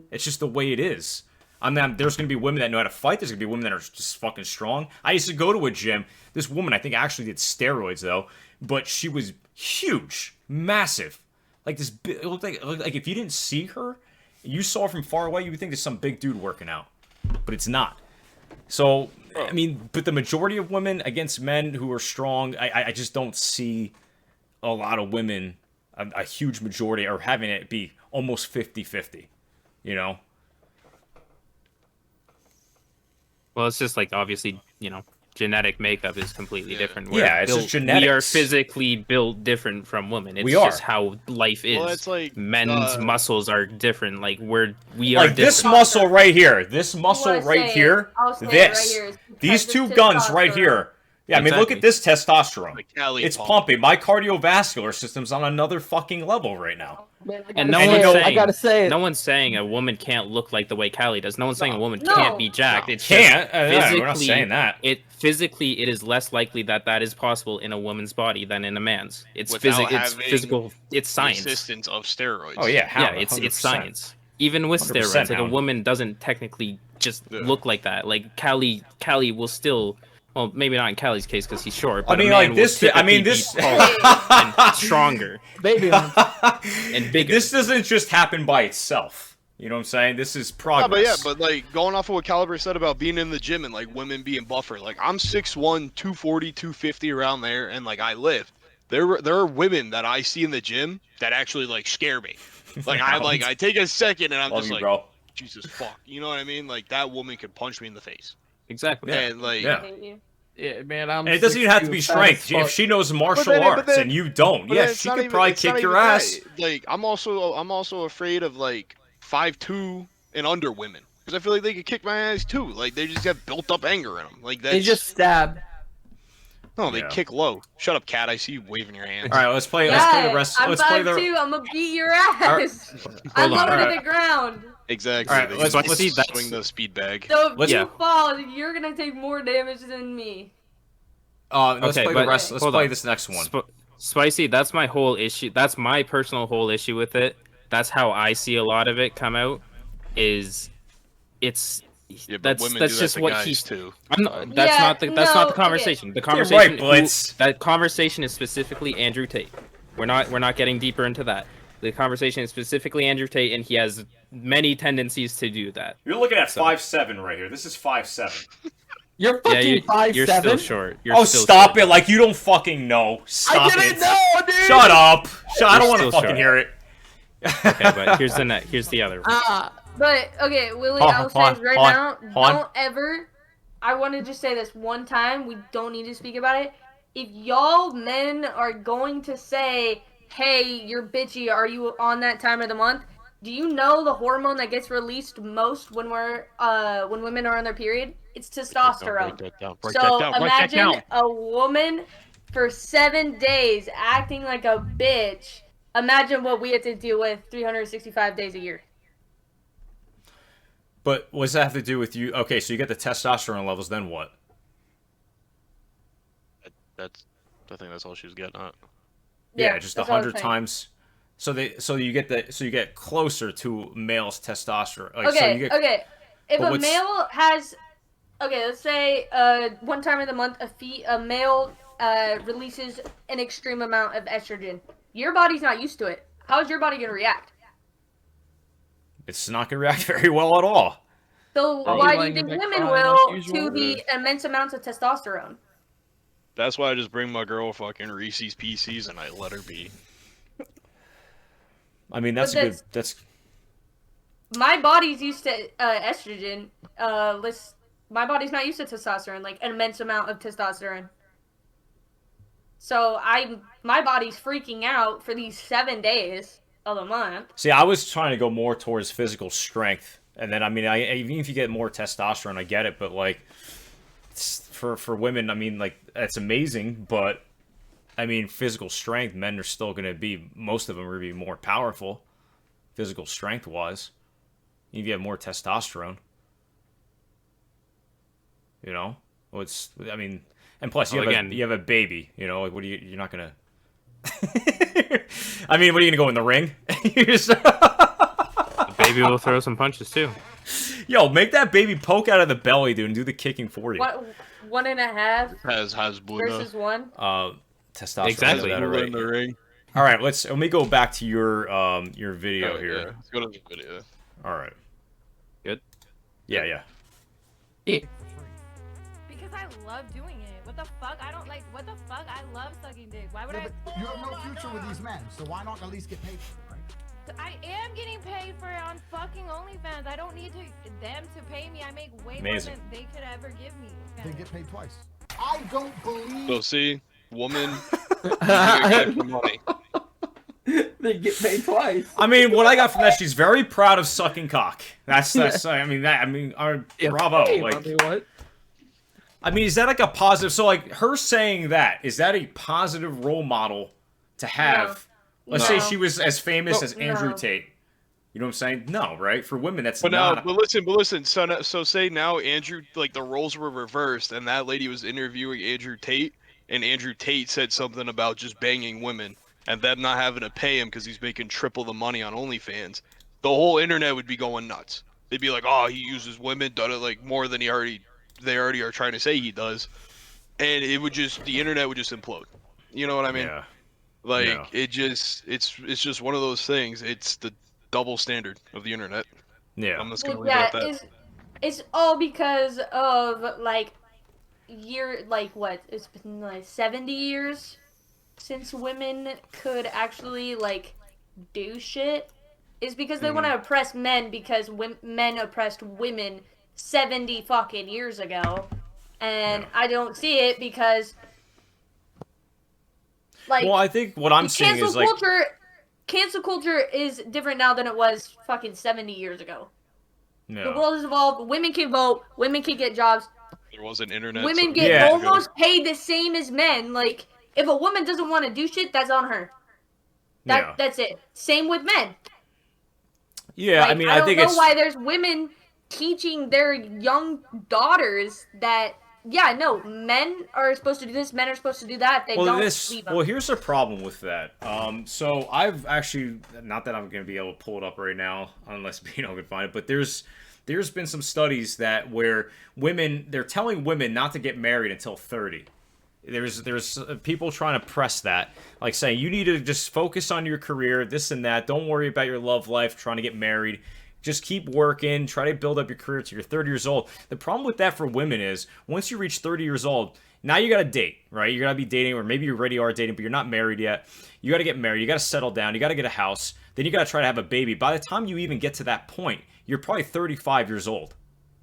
It's just the way it is. I mean, there's going to be women that know how to fight. There's going to be women that are just fucking strong. I used to go to a gym. This woman, I think, actually did steroids, though. But she was huge. Massive. Like, this... It looked like if you didn't see her, you saw her from far away, you would think there's some big dude working out. But it's not. So, I mean, but the majority of women against men who are strong, I just don't see a lot of women, a huge majority, or having it be almost 50-50. You know? Well, it's just like, obviously, you know, genetic makeup is completely different. It's just genetics. We are physically built different from women. It's just how life is. Well, it's like, men's muscles are different. Like, we are like this different. muscle right here. This muscle right here. These 2 guns right here. Yeah, I mean, look at this testosterone. It's pumping. My cardiovascular system's on another fucking level right now. Man, And no one's saying a woman can't look like the way Callie does. No one's saying a woman can't be jacked. It's can't. Physically, we're not saying that. It is less likely that is possible in a woman's body than in a man's. It's physical. It's science. Existence of steroids. Oh yeah, it's science. Even with steroids, like a woman doesn't technically just look like that. Like Callie will still. Well, maybe not in Callie's case because he's short. But this and stronger, baby, and bigger. This doesn't just happen by itself. You know what I'm saying? This is progress. But like going off of what Caliber said about being in the gym and like women being buffer. Like I'm 6'1", 240, 250 around there, and like I lift. There are women that I see in the gym that actually like scare me. Like I take a second and I'm just like, bro. Jesus fuck. You know what I mean? Like that woman could punch me in the face. Exactly. And like, yeah, man. And it doesn't even have to be strength. If she knows martial arts and you don't, she could probably kick your ass. Like, I'm also afraid of like 5'2" and under women because I feel like they could kick my ass too. Like they just have built up anger in them. Like they just stab. No, they kick low. Shut up, cat. I see you waving your hands. All right, let's play. Let's play the rest. I'm let's play the. 5'2". I'm gonna beat your ass. I'm lower to the ground. Exactly. All right, let's swing the speed bag. So if you fall, you're gonna take more damage than me. Let's play the rest. Let's play this next one. Spicy. That's my whole issue. That's my personal whole issue with it. That's how I see a lot of it come out. That's just what he's too. That's not the conversation. The conversation. Right, that conversation is specifically Andrew Tate. We're not getting deeper into that. The conversation is specifically Andrew Tate, and he has many tendencies to do that. You're looking at 5'7" right here. This is 5'7". You're fucking 5'7". You're still short. Stop it! Like you don't fucking know. Stop it! I didn't know, dude. Shut up! I don't want to fucking hear it. Okay, but here's the other one. But okay, Willie, I'll say right now, don't ever. I want to just say this one time. We don't need to speak about it. If y'all men are going to say, "Hey, you're bitchy. Are you on that time of the month?" Do you know the hormone that gets released most when women are on their period? It's testosterone. So imagine a woman for 7 days acting like a bitch. Imagine what we have to deal with 365 days a year. But what does that have to do with you? Okay, so you get the testosterone levels, then what? I think that's all she was getting at. Yeah, just 100 times. So you get closer to male's testosterone. Like, okay. If a male has, let's say one time in the month a male releases an extreme amount of estrogen. Your body's not used to it. How is your body gonna react? It's not gonna react very well at all. So why do you think women will to the immense amounts of testosterone? That's why I just bring my girl fucking Reese's Pieces and I let her be. I mean, that's my body's used to estrogen. My body's not used to testosterone, like an immense amount of testosterone. So my body's freaking out for these 7 days of the month. See, I was trying to go more towards physical strength, and then I mean, even if you get more testosterone, I get it, but like, for women, I mean, like that's amazing, but I mean, physical strength, men are still going to be, most of them are going to be more powerful, physical strength-wise. You get more testosterone. You know? Well, I mean, and plus, you have a baby, you know? Like, you're not going to... I mean, what are you going to go in the ring? The baby will throw some punches, too. Yo, make that baby poke out of the belly, dude, and do the kicking for you. 1.5 has versus 1? Testosterone. Exactly. In the ring. All right, let me go back to your video here. Yeah. Let's go to the video. All right. Good. Yeah. Because I love doing it. What the fuck? What the fuck? I love sucking dick. Why would I? You have no future with these men, so why not at least get paid for it, right? I am getting paid for it on fucking OnlyFans. I don't need them to pay me. I make way more than they could ever give me. They get paid twice. I don't believe. So see. Woman, money. They get paid twice. I mean, what I got from that, she's very proud of sucking cock. That's. Bravo. Hey, like, what? I mean, is that like a positive? So, like, her saying that, is that a positive role model to have? No. Let's say she was as famous No. as Andrew No. Tate. You know what I'm saying? No, right? For women, that's But not. but listen. So say now Andrew, like the roles were reversed, and that lady was interviewing Andrew Tate, and Andrew Tate said something about just banging women and them not having to pay him because he's making triple the money on OnlyFans. The whole internet would be going nuts. They'd be like, "Oh, he uses women, done it like more than they already are trying to say he does," and the internet would just implode. You know what I mean? Yeah. Like Yeah. it's just one of those things. It's the double standard of the internet. Yeah. I'm just gonna Well, leave it yeah, at that. it's all because of like what? It's been like 70 years since women could actually like do shit. Is because they want to oppress men because men oppressed women 70 fucking years ago, and Yeah. I don't see it because like Well, I think what I'm seeing is like. Cancel culture is different now than it was fucking 70 years ago. The Yeah. world has evolved. Women can vote. Women can get jobs. There was an internet. Women 70 get Yeah. years ago. almost paid the same as men. Like, if a woman doesn't want to do shit, that's on her. Yeah. That's it. Same with men. Yeah. Like, I mean, I I don't think know it's. why there's women teaching their young daughters that, yeah, no, men are supposed to do this, men are supposed to do that. They don't leave them. Well, here's the problem with that. So I've actually, not that I'm going to be able to pull it up right now, unless Pino can find it, but there's been some studies that where they're telling women not to get married until 30. There's people trying to press that, like saying you need to just focus on your career, this and that. Don't worry about your love life, trying to get married. Just keep working, try to build up your career till you're 30 years old. The problem with that for women is once you reach 30 years old, now you got to date, right? You got to be dating, or maybe you already are dating, but you're not married yet. You got to get married, you got to settle down, you got to get a house, then you got to try to have a baby. By the time you even get to that point, you're probably 35 years old.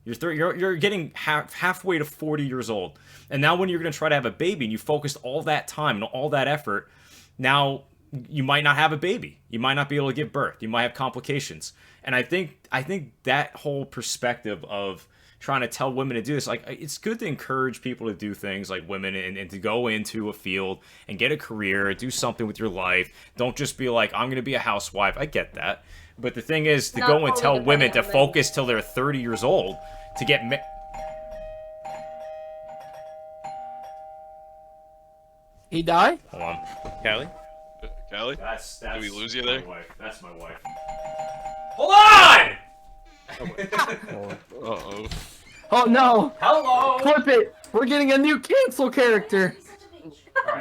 You're getting halfway to 40 years old. And now when you're going to try to have a baby and you focused all that time and all that effort, now you might not have a baby. You might not be able to give birth. You might have complications. And I think that whole perspective of trying to tell women to do this, like, it's good to encourage people to do things like women and to go into a field and get a career, do something with your life. Don't just be like, I'm going to be a housewife. I get that. But the thing is to Not go and fully tell women to dependent on focus till they're 30 years old to get He died? Hold on. Callie? Callie? That's Did we lose you my there? wife. That's my wife. Hold on! Uh-oh. Oh no! Hello! Clip it! We're getting a new cancel character!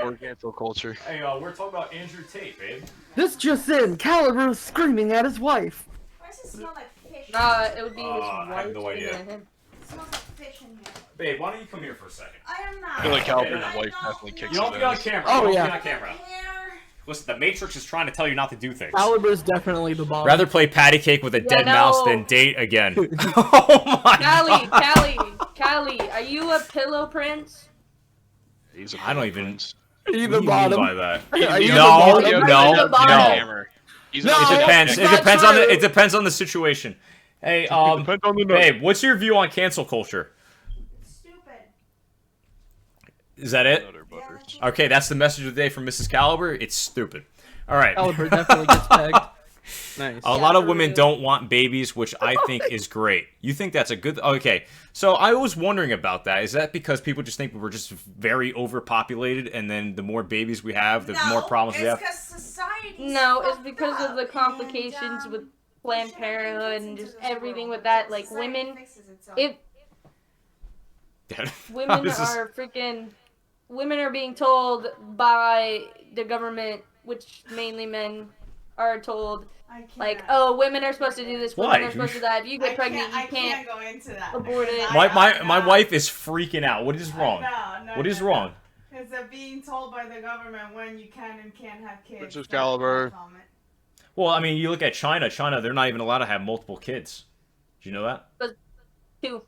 More cancel culture. Hey, we're talking about Andrew Tate, babe. This just in, Caliber is screaming at his wife. Why does it smell like fish? It would be his I wife. have no idea. and him. It smells like fish in here. Babe, why don't you come here for a second? I am not. I feel like Calvin's I wife definitely kicks You don't his be on ass. camera. Oh, You don't yeah. be on camera. Hair. Listen, the Matrix is trying to tell you not to do things. Caliber's definitely the bomb. Rather play patty cake with a dead mouse no. than date again. Oh my Callie, are you a pillow prince? He's a I don't even. prince. Are you What the do you mean bottom? by that? Are you the No, bottom? no, He's the bottom. no. Hammer. He's No, It depends. it's It not depends on true. the. It depends on the situation. Hey, depends on the nut. babe, what's your view on cancel culture? Stupid. Is that it? Nutter butters. Okay, that's the message of the day from Mrs. Caliber. It's stupid. All right. Caliber definitely gets pegged. Nice. A lot of for women real. don't want babies, which I think is great. You think that's a good... Okay, so I was wondering about that. Is that because people just think we're just very overpopulated, and then the more babies we have, the more problems we have? because society. No, it's because of the complications with Planned Parenthood and just everything with that. Like, women, if women This is- are freaking, women are being told by the government, which mainly men are told, I can't. like, oh, women are supposed to do this, women Why? are supposed to do that. If you get pregnant, you I can't. go into that. abort it. My wife is freaking out. What is wrong? No, What is wrong? Because they're being told by the government when you can and can't have kids. Princess They're Caliber. on it. Well, I mean, you look at China. China, they're not even allowed to have multiple kids. Do you know that? Two.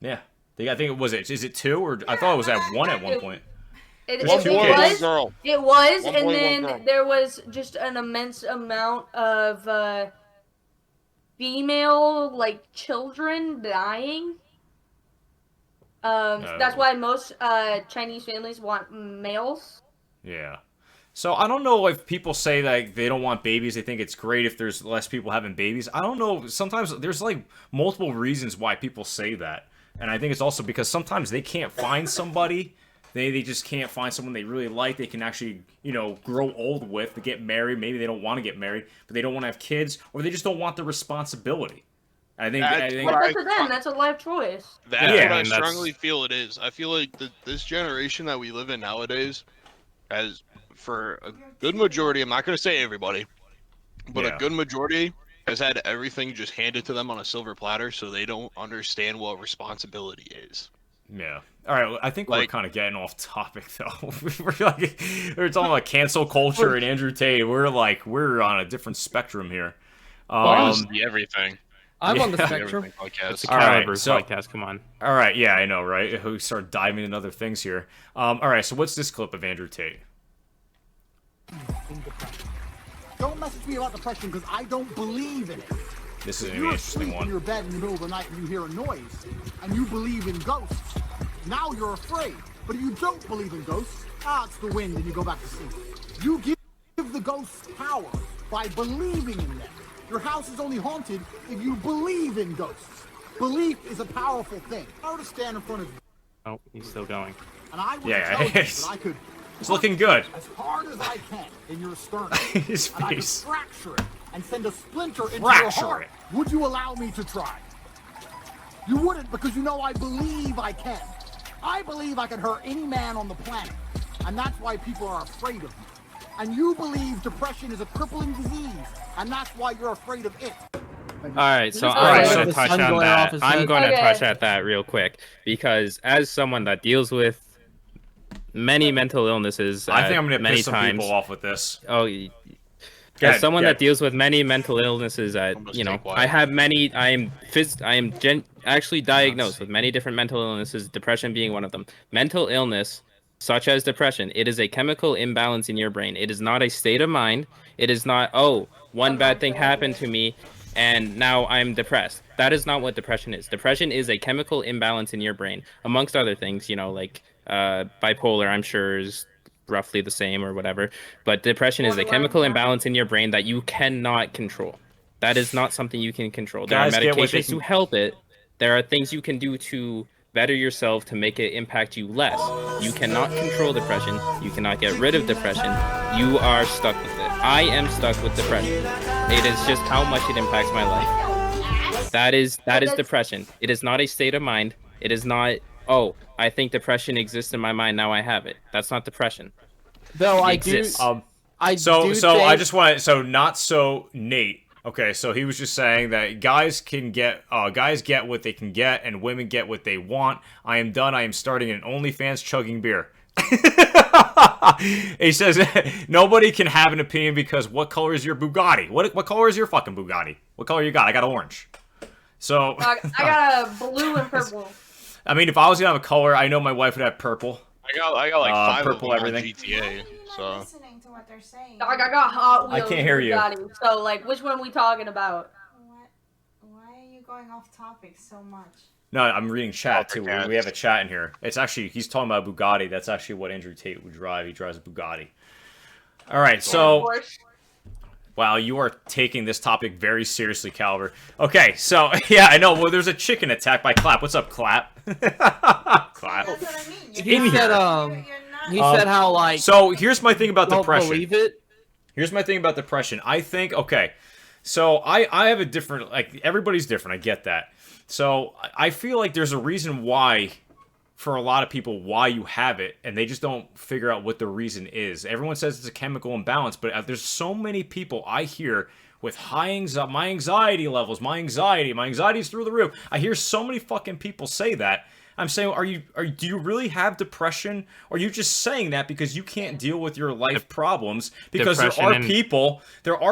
Yeah. I think it was it. Is it two or I thought it was at one at one point. It, There's it, two it kids. was. girl. It was, One and boy, one then girl. there was just an immense amount of female like children dying. That's why most Chinese families want males. Yeah. So I don't know if people say that they don't want babies, they think it's great if there's less people having babies. I don't know. Sometimes there's like multiple reasons why people say that. And I think it's also because sometimes they can't find somebody. They just can't find someone they really like. They can actually, grow old with, to get married. Maybe they don't want to get married, but they don't want to have kids, or they just don't want the responsibility. I think That's for them. That's a life choice. That's what I strongly feel it is. I feel like this generation that we live in nowadays, as for a good majority, I'm not going to say everybody, but a good majority has had everything just handed to them on a silver platter, so they don't understand what responsibility is. Yeah. All right. I think we're kind of getting off topic though. we're talking about cancel culture and Andrew Tate. We're on a different spectrum here. Everything. I'm on the spectrum. It's a Caliber podcast. Come on. All right. Yeah, I know, right? We start diving into other things here. All right. So what's this clip of Andrew Tate? Don't message me about depression because I don't believe in it. This is an interesting one. In your bed in the middle of the night and you hear a noise, and you believe in ghosts. Now you're afraid. But if you don't believe in ghosts, it's the wind, and you go back to sleep. You give the ghosts power by believing in them. Your house is only haunted if you believe in ghosts. Belief is a powerful thing. I were to stand in front of you. Oh, he's still going. And I would tell you that I could. It's looking good. As hard as I can in your sternum. His and face. I could fracture it and send a splinter into your heart. Would you allow me to try? You wouldn't, because you know I believe I can. I believe I can hurt any man on the planet. And that's why people are afraid of me. And you believe depression is a crippling disease. And that's why you're afraid of it. All right, so I'm going to touch on that. I'm going to touch at that real quick. Because as someone that deals with many mental illnesses, I think I'm going to piss some people off with this. Oh, as someone that deals with many mental illnesses, I have many. I am actually diagnosed with many different mental illnesses. Depression being one of them. Mental illness, such as depression, it is a chemical imbalance in your brain. It is not a state of mind. It is not, one bad thing happened to me, and now I'm depressed. That is not what depression is. Depression is a chemical imbalance in your brain, amongst other things. Like bipolar, I'm sure is roughly the same or whatever, but depression is a chemical imbalance in your brain that you cannot control. That is not something you can control. There are medications to help it. There are things you can do to better yourself to make it impact you less. You cannot control depression. You cannot get rid of depression. You are stuck with it. I am stuck with depression. It is just how much it impacts my life. That is depression. It is not a state of mind. It is not, I think depression exists in my mind, now I have it. That's not depression. Though I exists. Nate. Okay, so he was just saying that guys get what they can get, and women get what they want. I am done. I am starting an OnlyFans chugging beer. He says nobody can have an opinion because what color is your Bugatti? What color is your fucking Bugatti? What color you got? I got orange. So I got a blue and purple. I mean, if I was gonna have a color, I know my wife would have purple. I got like 5 purple of them everything. On GTA. So Listening to what they're saying. I got Hot Wheels. I can't hear you. Bugatti. So like, which one are we talking about? Why are you going off topic so much? No, I'm reading chat too. We have a chat in here. It's actually, he's talking about Bugatti. That's actually what Andrew Tate would drive. He drives a Bugatti. All right, so wow, you are taking this topic very seriously, Caliber. Okay, so yeah, I know. Well, there's a chicken attack by Clap. What's up, Clap? Clap. That's what I mean. He said how like. So here's my thing about depression. Believe it. Here's my thing about depression. I think so I have a different, like, everybody's different. I get that. So I feel like there's a reason why, for a lot of people, why you have it, and they just don't figure out what the reason is. Everyone says it's a chemical imbalance, but there's so many people I hear with high anxiety, my anxiety levels, my anxiety's through the roof. I hear so many fucking people say that. I'm saying, do you really have depression? Or are you just saying that because you can't deal with your life problems? Because there are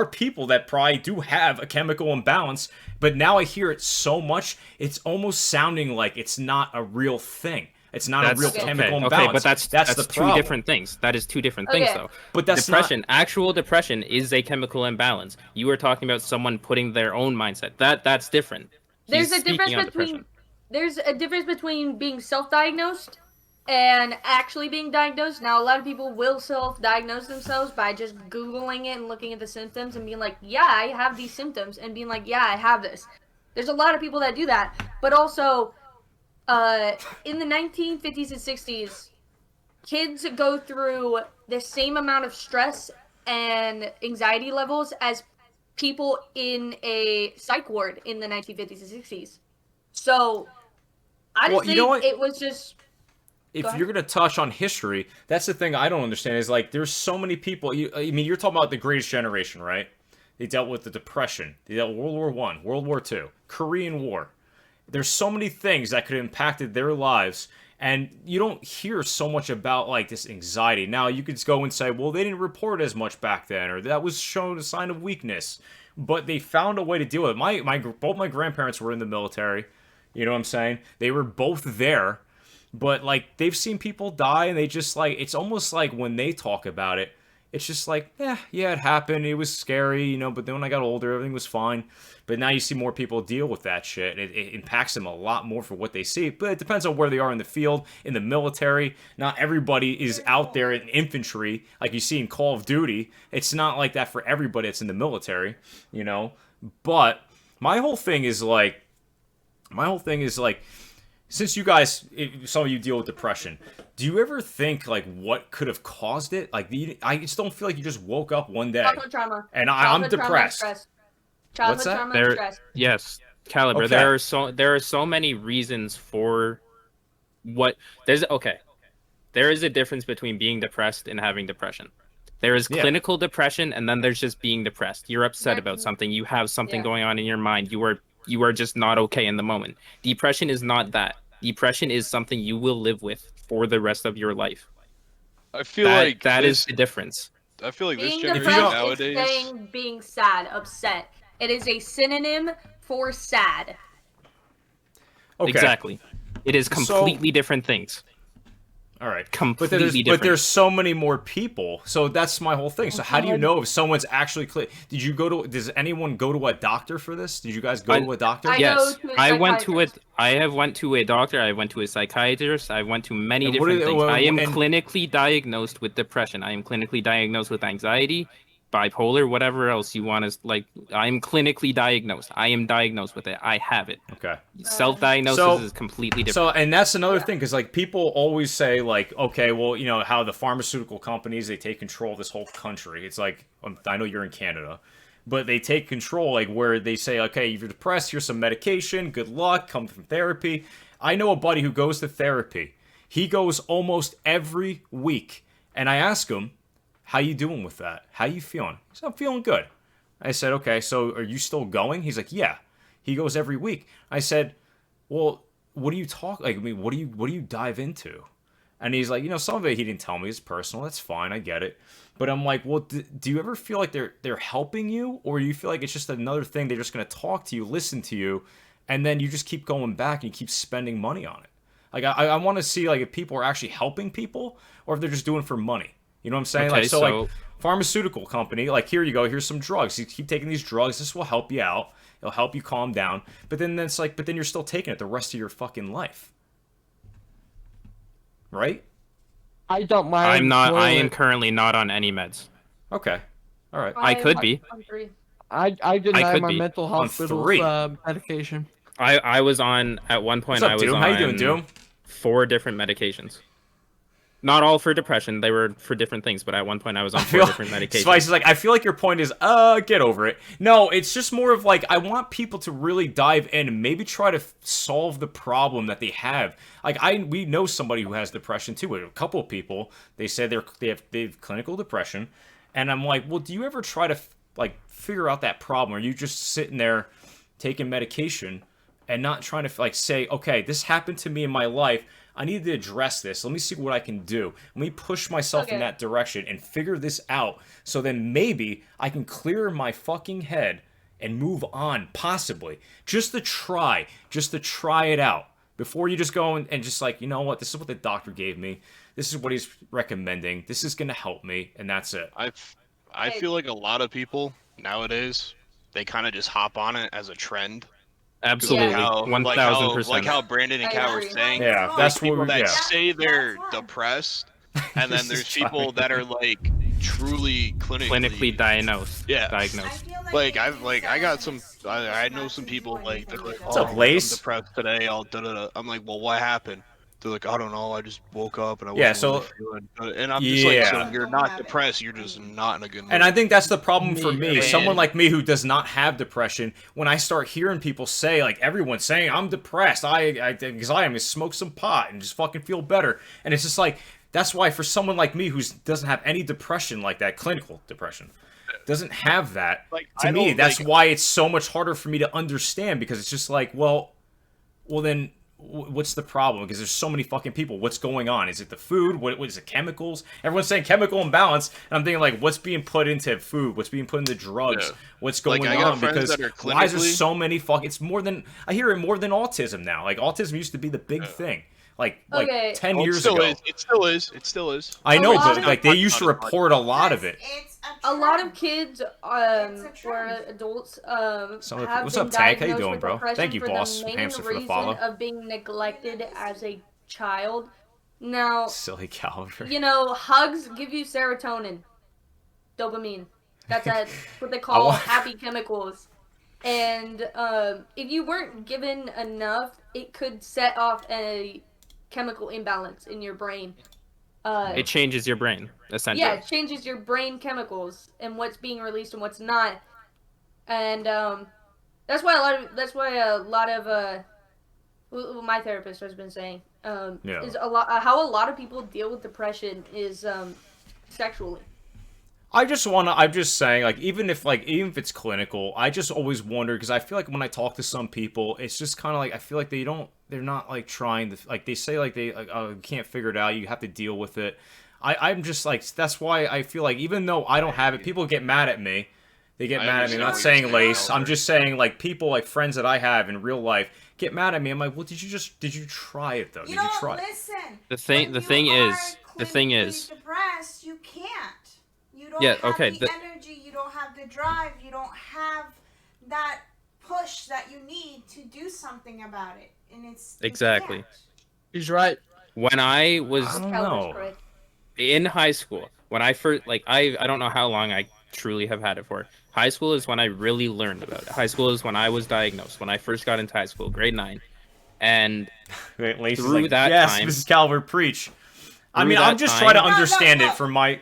people that probably do have a chemical imbalance, but now I hear it so much, it's almost sounding like it's not a real thing. It's not a real chemical imbalance. Okay, but that's two different things. That is two different things, though. But that's depression. Actual depression is a chemical imbalance. You are talking about someone putting their own mindset. That's different. There's a difference between there's a difference between being self-diagnosed and actually being diagnosed. Now, a lot of people will self-diagnose themselves by just Googling it and looking at the symptoms and being like, yeah, I have these symptoms, and being like, yeah, I have this. There's a lot of people that do that. But also, in the 1950s and 60s, kids go through the same amount of stress and anxiety levels as people in a psych ward in the 1950s and 60s. So, I just think it was just... If you're going to touch on history, that's the thing I don't understand is like there's so many people. I mean, you're talking about the greatest generation, right? They dealt with the Depression. They dealt with World War I, World War II, Korean War. There's so many things that could have impacted their lives, and you don't hear so much about like this anxiety. Now you could go and say, well, they didn't report as much back then, or that was shown a sign of weakness, but they found a way to deal with it. Both my grandparents were in the military. You know what I'm saying? They were both there. But, like, they've seen people die, and they just, like, it's almost like when they talk about it, it's just like, yeah, it happened, it was scary, you know, but then when I got older, everything was fine. But now you see more people deal with that shit. It impacts them a lot more for what they see. But it depends on where they are in the field, in the military. Not everybody is out there in infantry, like you see in Call of Duty. It's not like that for everybody that's in the military, you know? But my whole thing is, like, since you guys, some of you deal with depression, do you ever think like what could have caused it? Like I just don't feel like you just woke up one day Childhood trauma. and I'm depressed. Childhood trauma and stress. Yes, Caliber. Okay. There are so many reasons for what there is a difference between being depressed and having depression. There is clinical depression, and then there's just being depressed. You're upset about something. You have something going on in your mind. You are just not okay in the moment. Depression is not that. Depression is something you will live with for the rest of your life. I feel like that is the difference. I feel like being this generation nowadays is saying being sad, upset. It is a synonym for sad. Okay. Exactly. It is completely different things. All right. Completely different. But there's so many more people. So that's my whole thing. So how do you know if someone's actually does anyone go to a doctor for this? Did you guys go to a doctor? Yes. I have went to a doctor, I went to a psychiatrist, I went to many different things. I am clinically diagnosed with depression. I am clinically diagnosed with anxiety, bipolar, whatever else you want to, like, I'm clinically diagnosed. I am diagnosed with it. I have it. Okay. Self-diagnosis is completely different. So, and that's another thing, because, like, people always say, like, okay, well, you know, how the pharmaceutical companies, they take control of this whole country. It's like, I know you're in Canada, but they take control, like, where they say, okay, if you're depressed, here's some medication, good luck, come from therapy. I know a buddy who goes to therapy. He goes almost every week, and I ask him, how you doing with that? How you feeling? He said, I'm feeling good. I said, okay, so are you still going? He's like, yeah. He goes every week. I said, well, what do you talk? Like, I mean, what do you dive into? And he's like, you know, some of it he didn't tell me. It's personal. That's fine. I get it. But I'm like, well, do you ever feel like they're helping you, or you feel like it's just another thing? They're just gonna talk to you, listen to you, and then you just keep going back and you keep spending money on it. Like, I want to see like if people are actually helping people, or if they're just doing it for money. You know what I'm saying? Okay, like, so like pharmaceutical company, like, here you go, here's some drugs. You keep taking these drugs, this will help you out. It'll help you calm down. But then it's like, but then you're still taking it the rest of your fucking life. Right? I don't mind. I am currently not on any meds. Okay. All right. I could be. I deny my be. mental hospital's medication. I was on, at one point, What's up, I was Doom? on How you doing, Doom? 4 different medications. Not all for depression. They were for different things, but at one point I was on 4 different medications. Spice is like, I feel like your point is, get over it. No, it's just more of like, I want people to really dive in and maybe try to solve the problem that they have. Like, we know somebody who has depression too. A couple of people, they say they have clinical depression, and I'm like, well, do you ever try to like figure out that problem? Or are you just sitting there taking medication and not trying to like say, okay, this happened to me in my life. I need to address this. Let me see what I can do. Let me push myself in that direction and figure this out. So then maybe I can clear my fucking head and move on, possibly. Just to try it out. Before you just go and just like, you know what, this is what the doctor gave me. This is what he's recommending. This is going to help me, and that's it. I feel like a lot of people nowadays, they kind of just hop on it as a trend. Absolutely, Yeah. 1000%. Like how Brandon and I Cal were agree. saying. Yeah, There's that's what people we- that yeah. say they're That's why. depressed, and then This there's is people that are like truly Clinically diagnosed. Yeah. I Diagnosed. feel Like they I've use like that I as got an some excuse I know not some to people do like they're anything like, they What's don't up, oh, like. I'm Lace? depressed today. I'll da da da. I'm like, well, what happened? They're like, I don't know. I just woke up and I Yeah, wasn't so- really feeling. And I'm just like, Yeah. so Some you're people not have it. depressed. You're just not in a good mood. And I think that's the problem for Me, me. right. Someone like me who does not have depression, when I start hearing people say, like everyone's saying, I'm depressed, because I am, smoke some pot and just fucking feel better. And it's just like, that's why for someone like me who doesn't have any depression like that, clinical depression, doesn't have that, Like, to I me, don't, that's like- why it's so much harder for me to understand, because it's just like, well then what's the problem? Because there's so many fucking people. What's going on? Is it the food? What is it? Chemicals? Everyone's saying chemical imbalance, and I'm thinking like, what's being put into food? What's being put into drugs? Yeah. What's going I got on? friends Because that are why is there clinically- so many fucking? It's more than I hear it more than autism now. Like autism used to be the big thing. Like Okay. 10 Oh, it years still ago. is. It still is. It still is. I A know, lot but of- like they used to report a lot of it. It's A lot of trend. kids, It's a or trend. adults, Some of the- have what's been up, Tank? How you diagnosed doing, with bro? depression Thank you, for boss. the main Hamster for the reason follow. of being neglected as a child. Now, Silly caliber. you know, hugs give you serotonin, dopamine. That's what they I call want- happy chemicals. And if you weren't given enough, it could set off a chemical imbalance in your brain. It changes your brain, essentially. Yeah, it changes your brain chemicals and what's being released and what's not. And that's why a lot of what my therapist has been saying Yeah. is how a lot of people deal with depression is sexually. I'm just saying, like, even if it's clinical, I just always wonder, because I feel like when I talk to some people, it's just kind of like, I feel like they're not, like, trying to, like, they say, like, they, like, oh, you can't figure it out, you have to deal with it. I'm just, like, that's why I feel like, even though I don't have it, people get mad at me. They get I mad at me. I'm not understand what saying you're saying, Lace. I'm Oliver. just saying, like, people, like, friends that I have in real life get mad at me. I'm like, well, did you try it, though? Did you try it? Listen. The thing when is, you are clinically depressed, you can't. You don't Yeah, have okay, the energy. You don't have the drive. You don't have that push that you need to do something about it, and it's you Exactly. can't. He's right. when I was I don't Caliber's know. correct. in high school, when I first, like, I don't know how long I truly have had it for. High school is when I really learned about it. High school is when I was diagnosed, when I first got into high school, grade 9. And Wait, Lace is Through like, that yes, time- Mrs. Calvert, preach. I Through mean, that I'm just time- trying to No, no, understand no. it from my...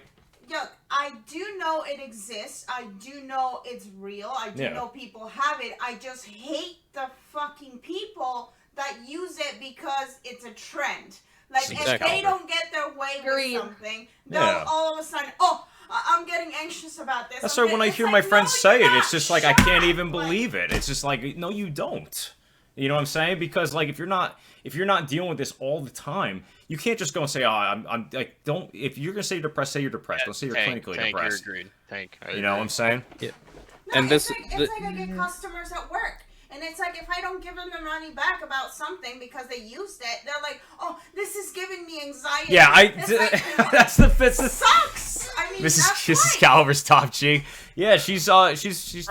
Look, I do know it exists. I do know it's real. I do Yeah. know people have it. I just hate the fucking people that use it because it's a trend. Like, if Exactly. they don't get their way Agreed. with something, they'll Yeah. all of a sudden, oh, I'm getting anxious about this. That's I'm why when I getting-" hear It's my like, friends no, say you're it, it's not. just like, I Shut can't up. even Like, believe it. It's just like, no, you don't. You know what I'm saying? Because, like, if you're not dealing with this all the time, you can't just go and say, oh, I'm like, don't, if you're going to say you're depressed, say you're depressed. Don't say you're Tank, clinically Tank, depressed. You're agreed. Tank. I You know what agree. I'm saying? No, And it's this- like I get customers at work. And it's like, if I don't give them the money back about something because they used it, they're like, oh, this is giving me anxiety. Yeah, It's like, that's the fits. sucks. I mean, Mrs. that's Mrs. life. Calver's top G. Yeah, she's Bro,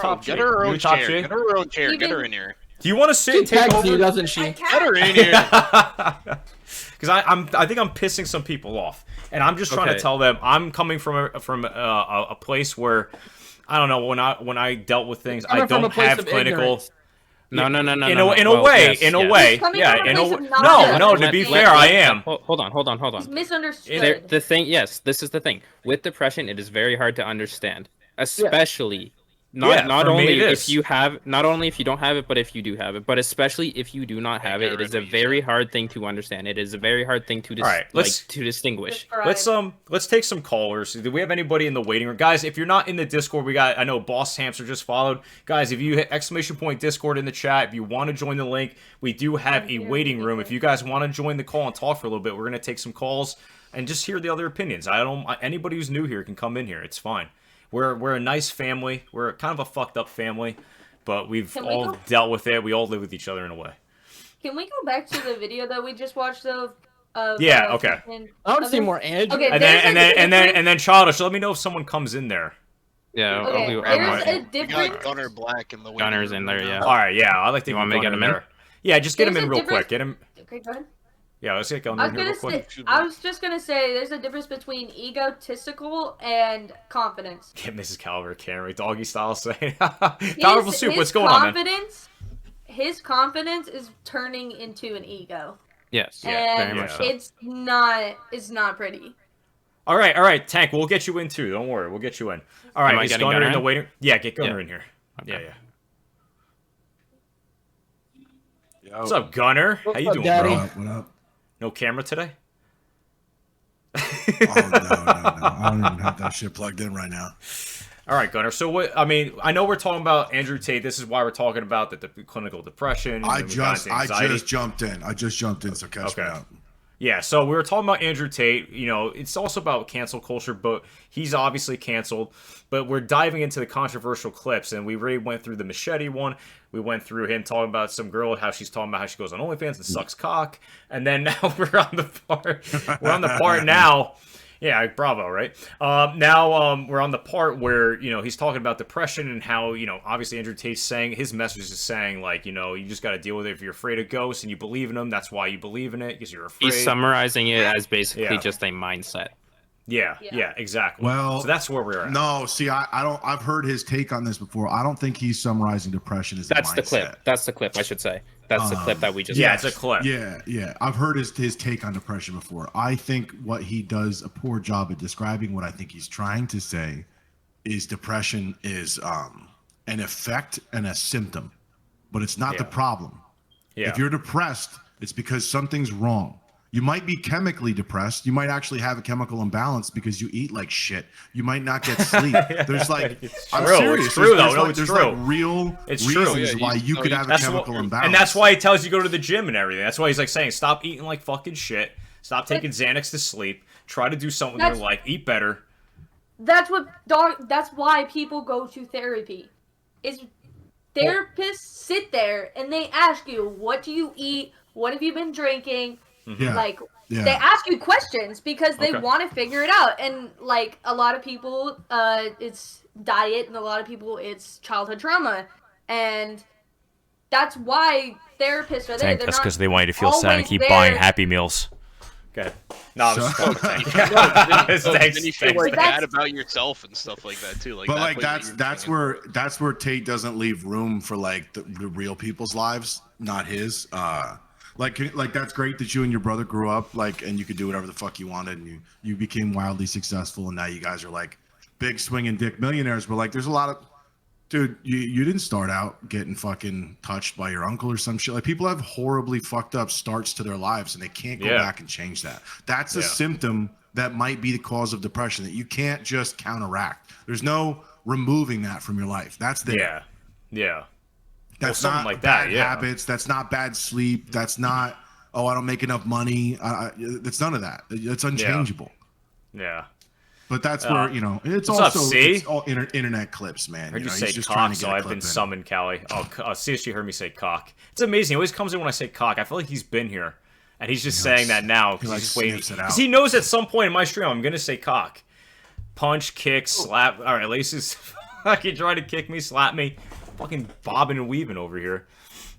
top G. get her You own top chair. G? Get her own chair. Get Even- her in here. Do you want to sit She and take tags you, over? doesn't I she? can't. Get her in here. Because I think I'm pissing some people off, and I'm just trying to Okay. tell them I'm coming from a place where I don't know when I dealt with things I Coming from a don't place have of clinical. ignorance. No. In no, a Well, way, yes, in a yes. way, He's coming yeah. from a In a place w- of knowledge. no. To be fair, I am. Hold on. He's There, misunderstood. the thing, yes, this is the thing. With depression, it is very hard to understand, especially Yeah, not for me only it if is. you have, not only if you don't have it, but if you do have it, but especially if you do not have it. It is a very hard thing to understand. It is a very hard thing to Alright, let's- to distinguish. Describe. Let's take some callers. Do we have anybody in the waiting room, guys? If you're not in the Discord, I know Boss Hamster just followed, guys. If you hit !! Discord in the chat, if you want to join the link, we do have a waiting room. If you guys want to join the call and talk for a little bit, we're gonna take some calls and just hear the other opinions. Anybody who's new here can come in here. It's fine. We're a nice family. We're kind of a fucked up family, but we've Can we all go- dealt with it. We all live with each other in a way. Can we go back to the video that we just watched of? Yeah, okay. I want to see more Andrew. Okay, And then Childish, let me know if someone comes in there. Yeah. Okay, I there's want- a We got difference. Gunner Black in the waiting Gunner's room in there, right yeah. now. All right, yeah, I like to You get want me to get Gunner him in? there. Yeah, just get him There's in a real difference- quick. Get him. Okay, go ahead. Yeah, let's get Gunner I in was here real gonna quick. say, I was just gonna say, there's a difference between egotistical and confidence. Get Mrs. Calver camera doggy style saying, "Powerful soup, what's going on, man?" His confidence is turning into an ego, Yes. Yeah, and very much so. it's not pretty. All right, Tank, we'll get you in too. Don't worry, we'll get you in. All right, Am I is getting Gunner in Gunner the in? waiting? Yeah, get Gunner Yeah. in here. Okay. Yeah. What's up, Gunner? How you up, doing, Daddy? bro? What up? No camera today? Oh, no. I don't even have that shit plugged in right now. All right, Gunner. So what? I mean, I know we're talking about Andrew Tate. This is why we're talking about the clinical depression. I and guys' just anxiety. jumped in. So catch me Okay. up. Yeah, so we were talking about Andrew Tate. You know, it's also about cancel culture, but he's obviously canceled. But we're diving into the controversial clips, and we already went through the machete one. We went through him talking about some girl, how she's talking about how she goes on OnlyFans and sucks cock. And then now we're on the part now. Yeah, bravo, right? Now we're on the part where, you know, he's talking about depression and how, you know, obviously Andrew Tate's saying, his message is saying, like, you know, you just got to deal with it. If you're afraid of ghosts and you believe in them, that's why you believe in it, because you're afraid. He's summarizing it as basically Yeah. just a mindset. Yeah, exactly. Well, so that's where we're at. No, see, I don't. I've heard his take on this before. I don't think he's summarizing depression as That's a mindset. the clip. That's the clip, I should say. That's the clip that we just Yeah, watched. it's a clip. Yeah. I've heard his take on depression before. I think what he does a poor job at describing what I think he's trying to say is depression is an effect and a symptom, but it's not the problem. Yeah. If you're depressed, it's because something's wrong. You might be chemically depressed. You might actually have a chemical imbalance because you eat like shit. You might not get sleep. There's like, I'm true. serious. It's true, though. There's No, like, it's there's true. like real It's true. reasons why you could have a That's chemical what, imbalance. and that's why he tells you to go to the gym and everything. That's why he's like saying, stop eating like fucking shit. Stop taking Xanax to sleep. Try to do something in your life. Eat better. That's why people go to therapy. Is therapists sit there and they ask you, what do you eat? What have you been drinking? Yeah. Like, Yeah. they ask you questions because they Okay. want to figure it out. And like a lot of people, it's diet, and a lot of people, it's childhood trauma, and that's why therapists are there. Tank, They're that's not because they want you to feel sad and always keep there. buying Happy Meals. Okay. No, I'm just So- talking. Then you feel Like, bad about yourself and stuff like that too. Like, But that like plays that's where Tate doesn't leave room for like the real people's lives, not his. Like that's great that you and your brother grew up like, and you could do whatever the fuck you wanted, and you became wildly successful, and now you guys are like big swinging dick millionaires. But like, there's a lot of dude, you didn't start out getting fucking touched by your uncle or some shit. Like, people have horribly fucked up starts to their lives, and they can't go back and change that. That's a symptom that might be the cause of depression that you can't just counteract. There's no removing that from your life. That's there. Yeah. That's something not like bad that, yeah. habits. That's not bad sleep. That's not, oh, I don't make enough money. That's none of that. It's unchangeable. Yeah. But that's where, you know, it's what's also up, C? it's all internet clips, man. I heard you know, say he's just trying cock, to so get a I've clip been in. summoned, Callie. Oh, see if she heard me say cock. It's amazing. He always comes in when I say cock. I feel like he's been here. And he's just saying that now because he's just waiting. Because he knows at some point in my stream I'm going to say cock. Punch, kick, slap. All right, Lace's fucking trying to kick me, slap me. Fucking bobbing and weaving over here.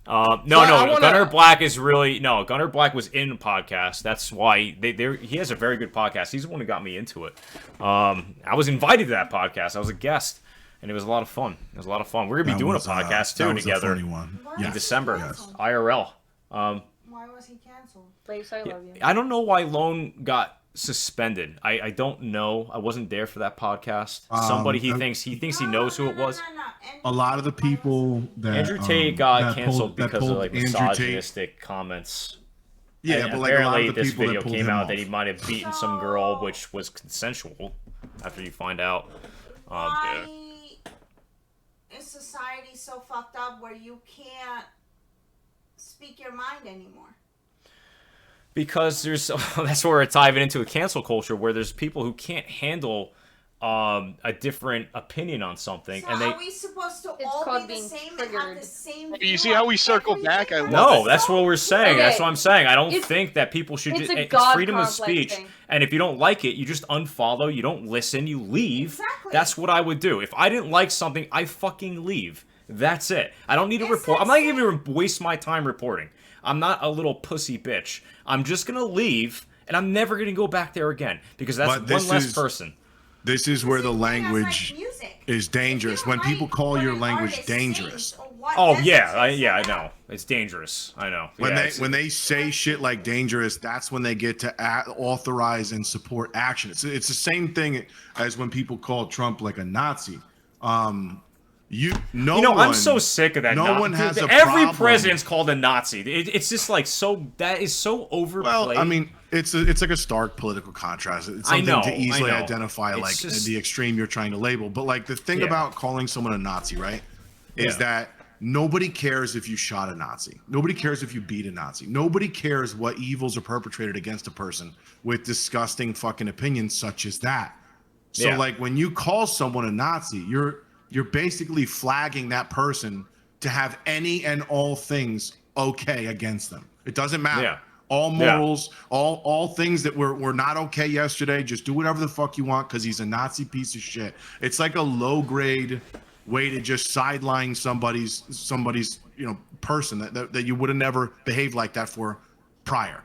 Gunner Black is really Gunner Black was in a podcast. That's why he has a very good podcast. He's the one who got me into it. I was invited to that podcast. I was a guest, and it was a lot of fun. We're gonna be doing a podcast too together in December, IRL. Why was he canceled? Lace, I love you. I don't know why Lone got suspended. I don't know. I wasn't there for that podcast. Somebody he thinks he knows who it was. A lot of the people that Andrew Tate got canceled that because of pulled like Andrew Tate- misogynistic comments. Yeah, And but like a lot apparently of the this people video that pulled came him out off. that he might have beaten some girl, which was consensual. After you find out, Why is society so fucked up where you can't speak your mind anymore? because there's that's where it's diving into a cancel culture where there's people who can't handle a different opinion on something, So and they. are we supposed to It's all called be the being same and have the same? You see how we circle back? I love No, it. that's what we're saying. Okay. That's what I'm saying. I don't It's- think that people should. it's a It's God freedom of complex speech, thing. and if you don't like it, you just unfollow. You don't listen. You leave. Exactly. That's what I would do. If I didn't like something, I fucking leave. That's it. I don't need to report. I'm not even gonna waste my time reporting. I'm not a little pussy bitch. I'm just gonna leave, and I'm never gonna go back there again because that's But one this less is- person. This is where the Same thing as, like, language music. is dangerous. If you When people like call what your an language artist dangerous. sings or what Oh message yeah, they yeah, I send out. know. It's dangerous. I know. When Yeah, when they say shit like dangerous, that's when they get to authorize and support action. It's the same thing as when people call Trump like a Nazi. I'm so sick of that. No one has a every problem. president's called a Nazi. It's just like so. That is so overplayed. Well, I mean, it's like a stark political contrast. It's something I know, to easily I know. identify, It's like just- the extreme you're trying to label. But like the thing Yeah. about calling someone a Nazi, right, is Yeah. that nobody cares if you shot a Nazi. Nobody cares if you beat a Nazi. Nobody cares what evils are perpetrated against a person with disgusting fucking opinions such as that. So Yeah. like when you call someone a Nazi, you're basically flagging that person to have any and all things okay against them. It doesn't matter. Yeah. All Yeah. morals, all things that were not okay yesterday, just do whatever the fuck you want because he's a Nazi piece of shit. It's like a low grade way to just sideline somebody's person that you would have never behaved like that for prior.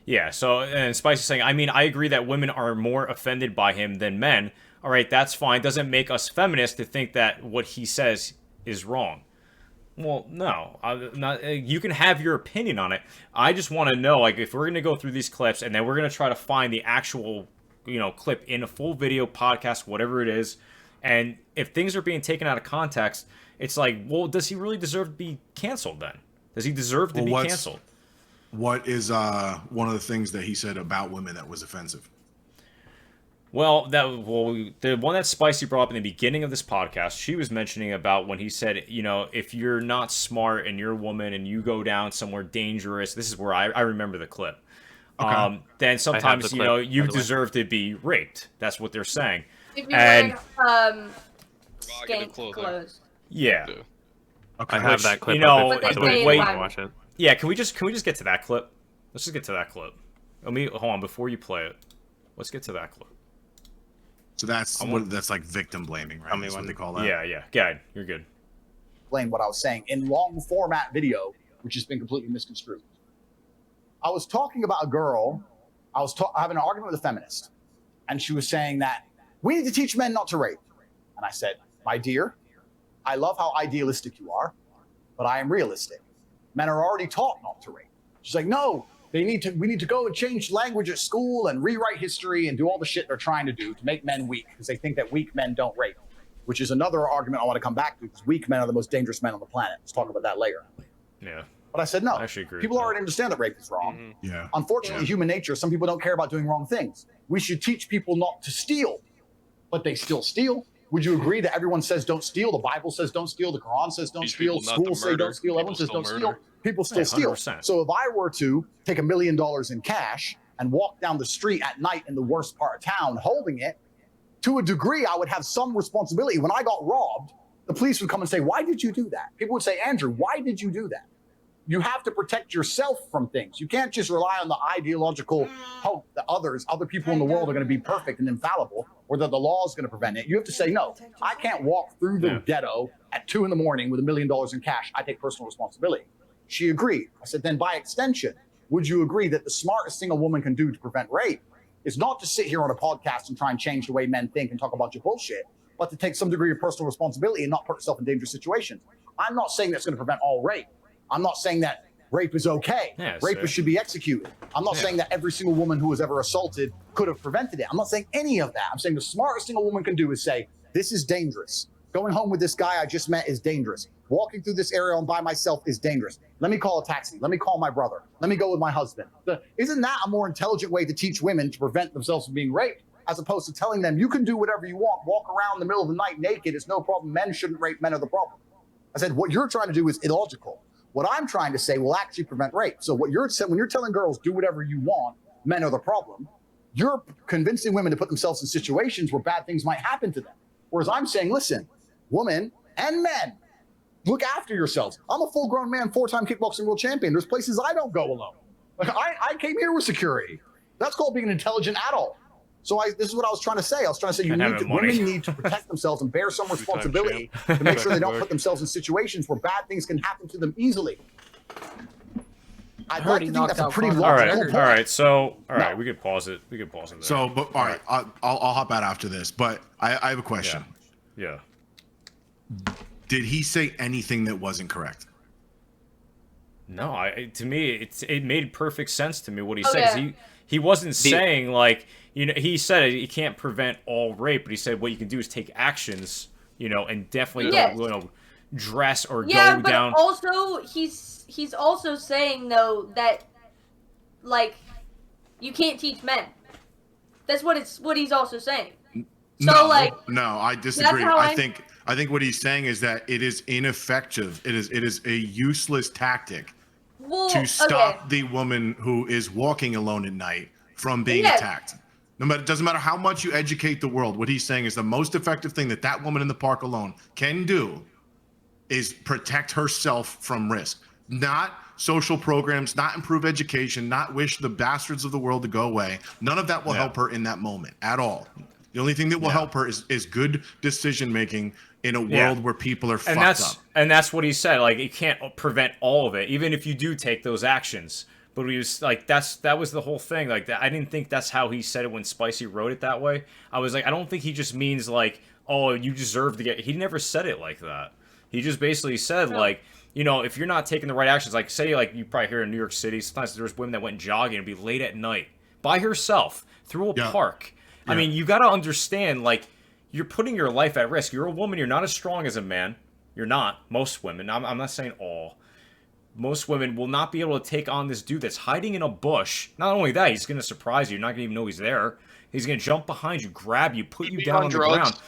Yeah, so, and Spice is saying, I mean, I agree that women are more offended by him than men. All right, that's fine. Doesn't make us feminists to think that what he says is wrong. Well, no. You can have your opinion on it. I just want to know, like, if we're going to go through these clips and then we're going to try to find the actual, clip in a full video, podcast, whatever it is, and if things are being taken out of context, it's like, well, does he really deserve to be canceled then? Does he deserve to be canceled? What is one of the things that he said about women that was offensive? Well, the one that Spicy brought up in the beginning of this podcast, she was mentioning about when he said, if you're not smart and you're a woman and you go down somewhere dangerous, this is where I remember the clip. Okay. Then sometimes, the clip, you by the way. deserve to be raped. That's what they're saying. If you're And wearing Provocative skank clothing. clothes. yeah. Okay. I have that clip. you know, up, by the but way, they if you wait- want to watch it. Yeah, can we just get to that clip? Let's just get to that clip. Hold on, before you play it. Let's get to that clip. So that's like victim blaming, right? Tell me That's what when. they call that. Yeah. Go ahead. You're good. Explain what I was saying in long format video, which has been completely misconstrued. I was talking about a girl. I was having an argument with a feminist, and she was saying that we need to teach men not to rape. And I said, my dear, I love how idealistic you are, but I am realistic. Men are already taught not to rape. She's like, no, we need to go and change language at school and rewrite history and do all the shit they're trying to do to make men weak because they think that weak men don't rape, which is another argument I want to come back to because weak men are the most dangerous men on the planet. Let's talk about that later. Yeah. But I said, no, I actually agree people with that. already understand that rape is wrong. Yeah. Unfortunately, human nature, some people don't care about doing wrong things. We should teach people not to steal, but they still steal. Would you agree that everyone says don't steal? The Bible says don't steal. The Quran says don't Teach steal. people not to Schools say murder. don't steal. Everyone says People don't still steal. murder. People still Yeah, steal. 100%. So if I were to take $1 million in cash and walk down the street at night in the worst part of town holding it, to a degree, I would have some responsibility. When I got robbed, the police would come and say, why did you do that? People would say, Andrew, why did you do that? You have to protect yourself from things. You can't just rely on the ideological hope that other people in the world are going to be perfect and infallible, or that the law is going to prevent it. You have to say, no, I can't walk through the ghetto at 2 a.m. with $1 million in cash. I take personal responsibility. She agreed. I said, then by extension, would you agree that the smartest thing a woman can do to prevent rape is not to sit here on a podcast and try and change the way men think and talk about your bullshit, but to take some degree of personal responsibility and not put yourself in dangerous situations? I'm not saying that's going to prevent all rape. I'm not saying that rape is okay. Yeah, Rapists should be executed. I'm not saying that every single woman who was ever assaulted could have prevented it. I'm not saying any of that. I'm saying the smartest thing a woman can do is say, this is dangerous. Going home with this guy I just met is dangerous. Walking through this area by myself is dangerous. Let me call a taxi. Let me call my brother. Let me go with my husband. Isn't that a more intelligent way to teach women to prevent themselves from being raped, as opposed to telling them you can do whatever you want, walk around in the middle of the night naked, it's no problem. Men shouldn't rape, men are the problem. I said, what you're trying to do is illogical. What I'm trying to say will actually prevent rape. So what you're saying, when you're telling girls do whatever you want, men are the problem, You're convincing women to put themselves in situations where bad things might happen to them. Whereas I'm saying, listen, women and men, look after yourselves. I'm a full-grown man, 4-time kickboxing world champion. There's places I don't go alone. Like I came here with security. That's called being an intelligent adult. So this is what I was trying to say. I was trying to say women need to protect themselves and bear some responsibility to make sure they don't put themselves in situations where bad things can happen to them easily. I'd like to think that's a pretty logical point. All right, we could pause it. We could pause it there. So, but all right, I'll hop out after this. But I have a question. Yeah. Did he say anything that wasn't correct? No, to me, it made perfect sense to me what he said. Yeah. He wasn't saying like, he said he can't prevent all rape, but he said what you can do is take actions, and definitely don't, dress or go down. Yeah, but also he's also saying though that like you can't teach men. That's what he's also saying. So no, I disagree. I think what he's saying is that it is ineffective. It is a useless tactic to stop the woman who is walking alone at night from being attacked. It doesn't matter how much you educate the world. What he's saying is the most effective thing that woman in the park alone can do is protect herself from risk. Not social programs, not improve education, not wish the bastards of the world to go away. None of that will help her in that moment at all. The only thing that will help her is good decision making in a world where people are fucked up. And that's what he said. Like, you can't prevent all of it, even if you do take those actions. But he was like, that was the whole thing. Like, I didn't think that's how he said it when Spicy wrote it that way. I was like, I don't think he just means like, oh, you deserve to get. He never said it like that. He just basically said like, if you're not taking the right actions, like say like you probably hear in New York City, sometimes there's women that went jogging and be late at night by herself through a park. I mean, you got to understand, like, you're putting your life at risk. You're a woman. You're not as strong as a man. You're not. Most women. I'm not saying all. Most women will not be able to take on this dude that's hiding in a bush. Not only that, he's going to surprise you. You're not going to even know he's there. He's going to jump behind you, grab you, put you down on the ground.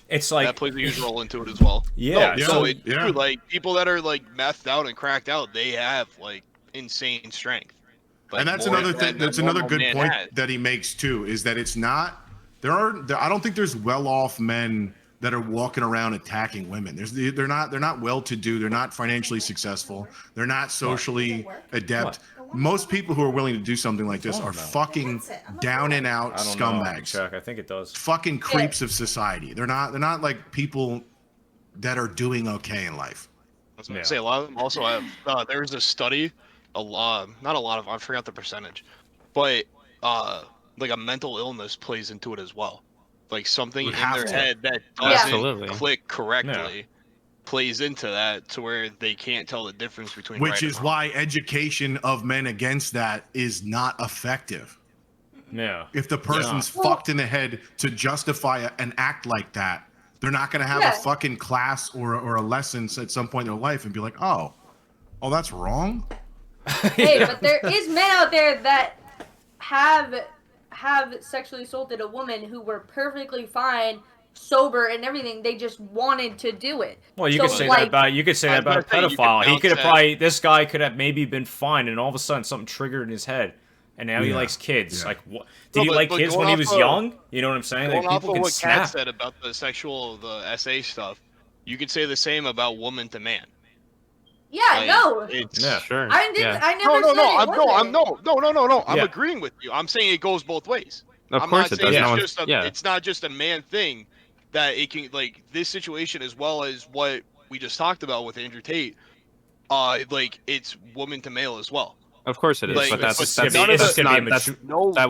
It's like... That plays a huge role into it as well. Yeah. Dude, like, people that are, like, methed out and cracked out, they have, like, insane strength. Like, and that's another thing. That's another good point that he makes, too, is that it's not... I don't think there's well-off men that are walking around attacking women. They're not well-to-do. They're not financially successful. They're not socially adept. Most people who are willing to do something like this are fucking down and out scumbags. Chuck, I think it does. Fucking creeps of society. They're not like people that are doing okay in life. I was gonna say a lot of them also have. There's a study, not a lot of. I forgot the percentage, but like a mental illness plays into it as well. Like something in their head that doesn't click correctly plays into that to where they can't tell the difference between which is why education of men against that is not effective. Yeah. If the person's fucked in the head to justify an act like that, they're not going to have a fucking class or a lesson at some point in their life and be like, oh, that's wrong. Hey, but there is men out there that have sexually assaulted a woman who were perfectly fine, sober, and everything. They just wanted to do it. Well, you could say that about a pedophile. This guy could have maybe been fine, and all of a sudden something triggered in his head, and now he likes kids. Like, what? Did he like kids when he was young? You know what I'm saying? Going like, off people of can what snap. Kat said about the SA stuff, you could say the same about woman to man. Yeah, no. Sure. I never said I'm agreeing with you. I'm saying it goes both ways. Of course it does. It's not just a man thing that it can, like, this situation as well as what we just talked about with Andrew Tate, like, it's woman to male as well. Of course it is, like, but that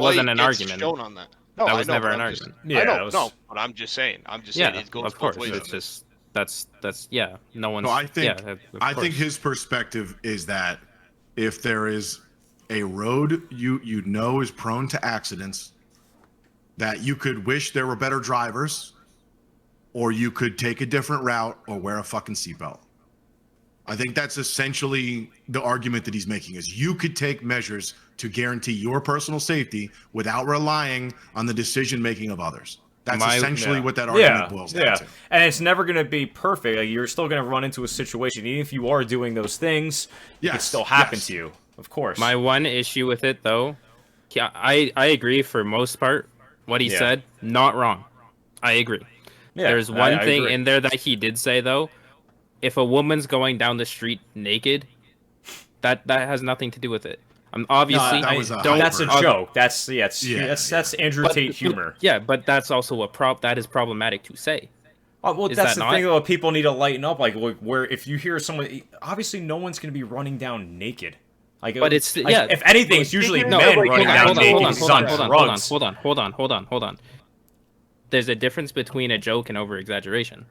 wasn't an argument. Shown on that. No, that was never an argument. No, but I'm just saying it goes both ways. It's just that's no one's. No, I think his perspective is that if there is a road you know is prone to accidents, that you could wish there were better drivers, or you could take a different route or wear a fucking seatbelt. I think that's essentially the argument that he's making, is you could take measures to guarantee your personal safety without relying on the decision-making of others. That's essentially what that argument boils down to. And it's never going to be perfect. Like, you're still going to run into a situation, even if you are doing those things, it could still happen to you, of course. My one issue with it, though, Yeah, I agree for most part. What he said, not wrong. I agree. Yeah, There's one I thing agree. in there that he did say though. If a woman's going down the street naked, that has nothing to do with it. Obviously, that's a joke. That's Andrew Tate humor. Yeah, but that's also that is problematic to say. Well, that's the thing though. People need to lighten up. Like, where if you hear someone, obviously, no one's going to be running down naked. Like, but it's if anything, it's usually men running down naked. Hold on. There's a difference between a joke and over-exaggeration.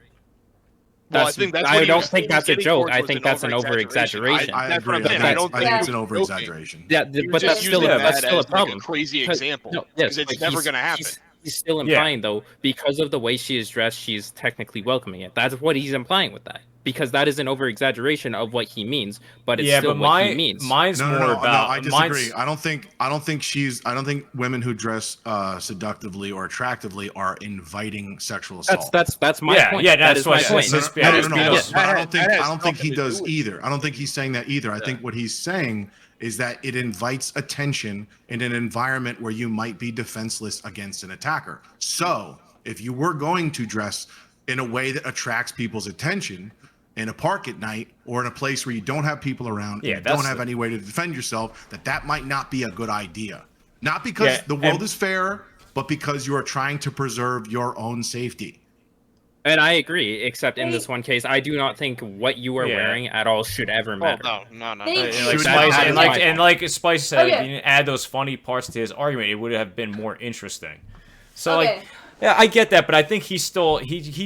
Well, I don't think that's a joke. I think that's an over-exaggeration. I agree. I think it's an over-exaggeration. Yeah, but that's still a problem. Like a crazy example. Because it's never going to happen. He's still implying, though, because of the way she is dressed, she's technically welcoming it. That's what he's implying with that. Because that is an over-exaggeration of what he means, but it's still what he means. Mine's more about. I disagree. I don't think women who dress seductively or attractively are inviting sexual assault. That's my point. Yeah, that's my point. I don't think he does either. I don't think he's saying that either. I think what he's saying is that it invites attention in an environment where you might be defenseless against an attacker. So if you were going to dress in a way that attracts people's attention in a park at night or in a place where you don't have people around, and you don't have any way to defend yourself, that might not be a good idea. Not because the world is fair, but because you are trying to preserve your own safety. And I agree, except in this one case, I do not think what you are wearing at all should ever matter. Oh, no. Like Spice said, if you didn't add those funny parts to his argument, it would have been more interesting. So, yeah, I get that, but I think he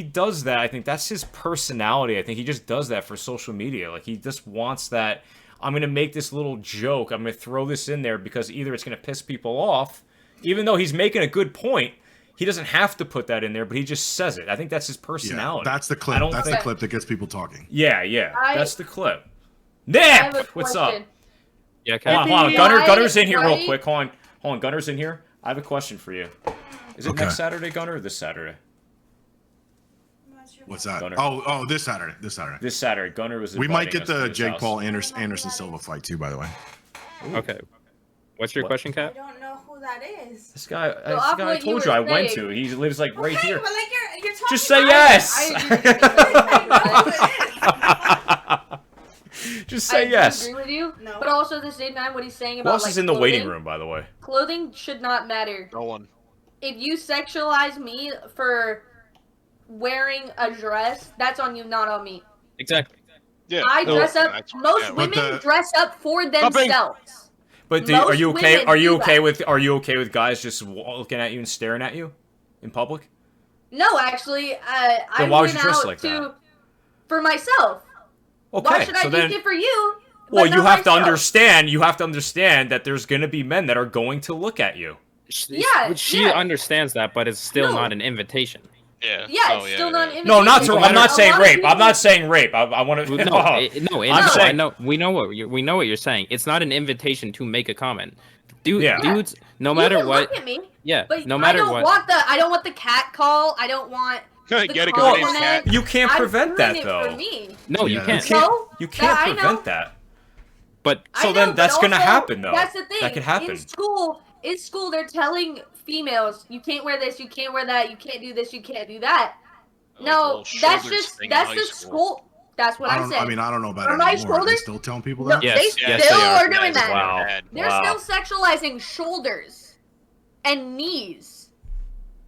does that. I think that's his personality. I think he just does that for social media. Like, he just wants that, I'm going to make this little joke. I'm going to throw this in there because either it's going to piss people off, even though he's making a good point. He doesn't have to put that in there, but he just says it. I think that's his personality. Yeah, that's the clip. That's the clip that gets people talking. Yeah. That's the clip. Nip! What's up? Yeah, hold on. Gunner's in here real quick. Hold on. Gunner's in here. I have a question for you. Is it next Saturday, Gunner, or this Saturday? What's that? Gunner. Oh, this Saturday. This Saturday. Gunner was. We might get the Jake Paul Anderson Silva fight too, by the way. Okay. What's your question, Kat? I don't know who that is. This guy I told you I went to. He lives like right here. But like you're talking just say yes. Just say yes. I agree with you. No. But also at the same time, what he's saying about Who else is in the waiting room, by the way? Clothing should not matter. No one. If you sexualize me for wearing a dress, that's on you, not on me. Exactly. Yeah. I dress up. Most women dress up for themselves. But are you okay? Are you okay with guys just looking at you and staring at you in public? No, actually, I why would went you dress out like that? for myself. Okay, why should I do it for you? Well, you have to understand. You have to understand that there's going to be men that are going to look at you. She understands that, but it's still not an invitation. Yeah. Yeah, it's still not an invitation. No, I'm not saying rape. I'm not saying rape. I want to. I know. We know what you're saying. It's not an invitation to make a comment. Dudes, no matter what. Look at me. Yeah. But no matter what. I don't want the cat call. I don't want. Get a good name, cat. You can't prevent that though. No, you can't. You can't prevent that. But then that's gonna happen though. That's the thing. That could happen. In school, they're telling females, you can't wear this, you can't wear that, you can't do this, you can't do that. No, that's the school. That's what I said. I mean, I don't know about it anymore. Are they still telling people that? They still are doing that. Wow. They're still sexualizing shoulders and knees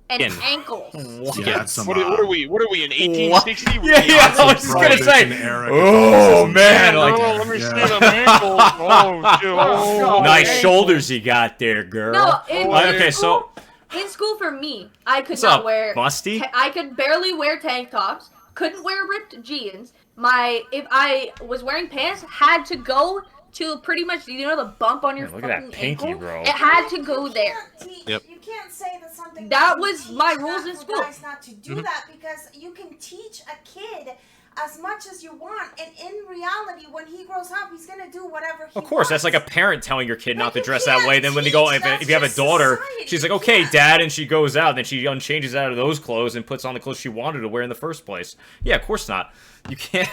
and ankles. Yeah, what are we in 1860? Yeah, I was just gonna say. Oh man, let me see the ankles. Oh, shit. Nice shoulders you got there, girl. No, in school for me, I could not wear busty. I could barely wear tank tops. Couldn't wear ripped jeans. If I was wearing pants, had to go to pretty much the bump on your fucking look at that pinky, ankle. bro. It had to go there. You can't say that something. That was my rules in school. Guys not to do that because you can teach a kid as much as you want, and in reality, when he grows up, he's gonna do whatever he Of course, that's like a parent telling your kid not to dress that way. Then when they go, if you have a daughter, she's like, okay, dad, and she goes out, then she unchanges out of those clothes and puts on the clothes she wanted to wear in the first place. Yeah, of course not. You can't,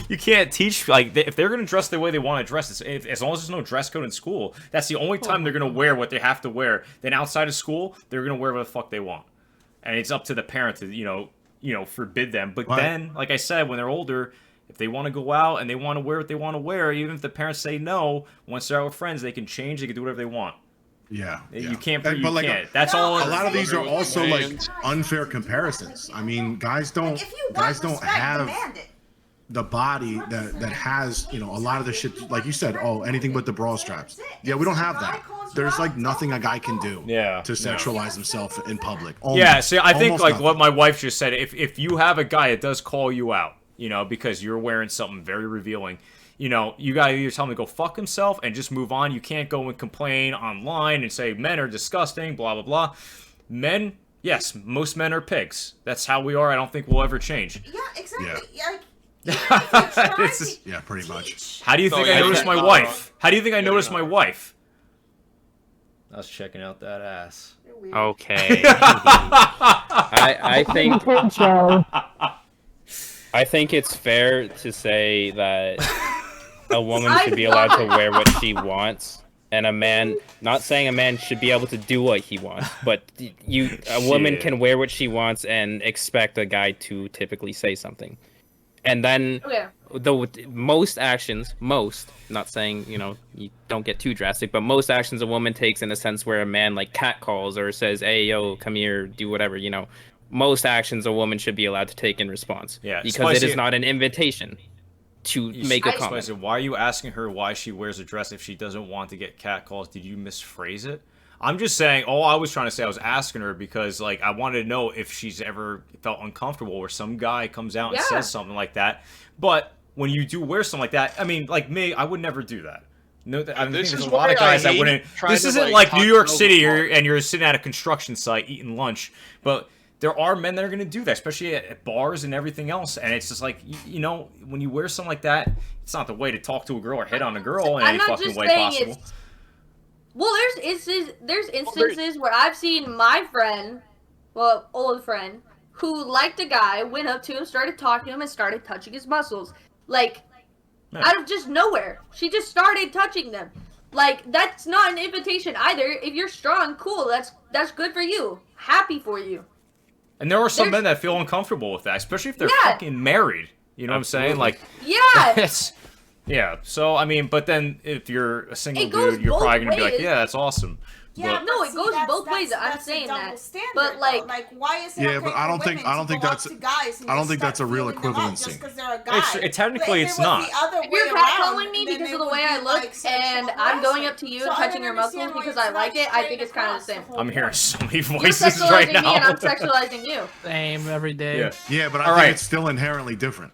you can't teach, like, if they're gonna dress the way they want to dress, as long as there's no dress code in school, that's the only time they're gonna wear what they have to wear. Then outside of school, they're gonna wear whatever the fuck they want. And it's up to the parent to, you know, forbid them. But then, like I said, when they're older, if they want to go out and they want to wear what they want to wear, even if the parents say no, once they're out with friends, they can change, they can do whatever they want. Yeah. You can't, but like, can't. That's all. A lot of these are also like unfair comparisons. I mean, guys don't have the body that has, you know, a lot of the shit, like you said, anything but the bra straps. Yeah, we don't have that. There's like nothing a guy can do to sexualize himself in public. Yeah, see, I think like what my wife just said, if you have a guy that does call you out, you know, because you're wearing something very revealing, you know, you gotta either tell him to go fuck himself and just move on. You can't go and complain online and say men are disgusting, blah, blah, blah. Men, yes, most men are pigs. That's how we are. I don't think we'll ever change. Yeah, exactly. Yeah. Yeah, pretty much. How do you think I noticed my wife? How do you think I noticed my wife? I was checking out that ass. Okay. I think it's fair to say that a woman should be allowed to wear what she wants, and a man, not saying a man should be able to do what he wants, but a woman can wear what she wants and expect a guy to typically say something. And then most actions, not saying, you know, you don't get too drastic, but most actions a woman takes in a sense where a man like catcalls or says, hey, yo, come here, do whatever, you know, most actions a woman should be allowed to take in response. Yeah, because it is not an invitation to make a comment. Why are you asking her why she wears a dress if she doesn't want to get catcalls? Did you misphrase it? I'm just saying, all I was trying to say, I was asking her because, like, I wanted to know if she's ever felt uncomfortable where some guy comes out and says something like that. But when you do wear something like that, I mean, like me, I would never do that. No, I mean, there's a lot of guys that wouldn't. This isn't like New York City and you're sitting at a construction site eating lunch, but there are men that are going to do that, especially at bars and everything else. And it's just like, you know, when you wear something like that, it's not the way to talk to a girl or hit on a girl in any fucking way possible. Well, there's instances where I've seen my friend, old friend, who liked a guy, went up to him, started talking to him, and started touching his muscles. Like, out of just nowhere. She just started touching them. Like, that's not an invitation either. If you're strong, cool, that's good for you. Happy for you. And there are some men that feel uncomfortable with that, especially if they're fucking married. You know what I'm saying? Like, yeah, so, I mean, but then if you're a single dude, you're probably going to be like, yeah, that's awesome. Yeah, but, no, it goes both ways. I'm saying that. But like why is it but I don't think that's a real equivalency. Technically, it's not. If you're catcalling me because of the way I look, and I'm going up to you and touching your muscles because I like it, I think it's kind of the same. I'm hearing so many voices right now. Me and I'm sexualizing you. Same every day. Yeah, but I think it's still inherently different.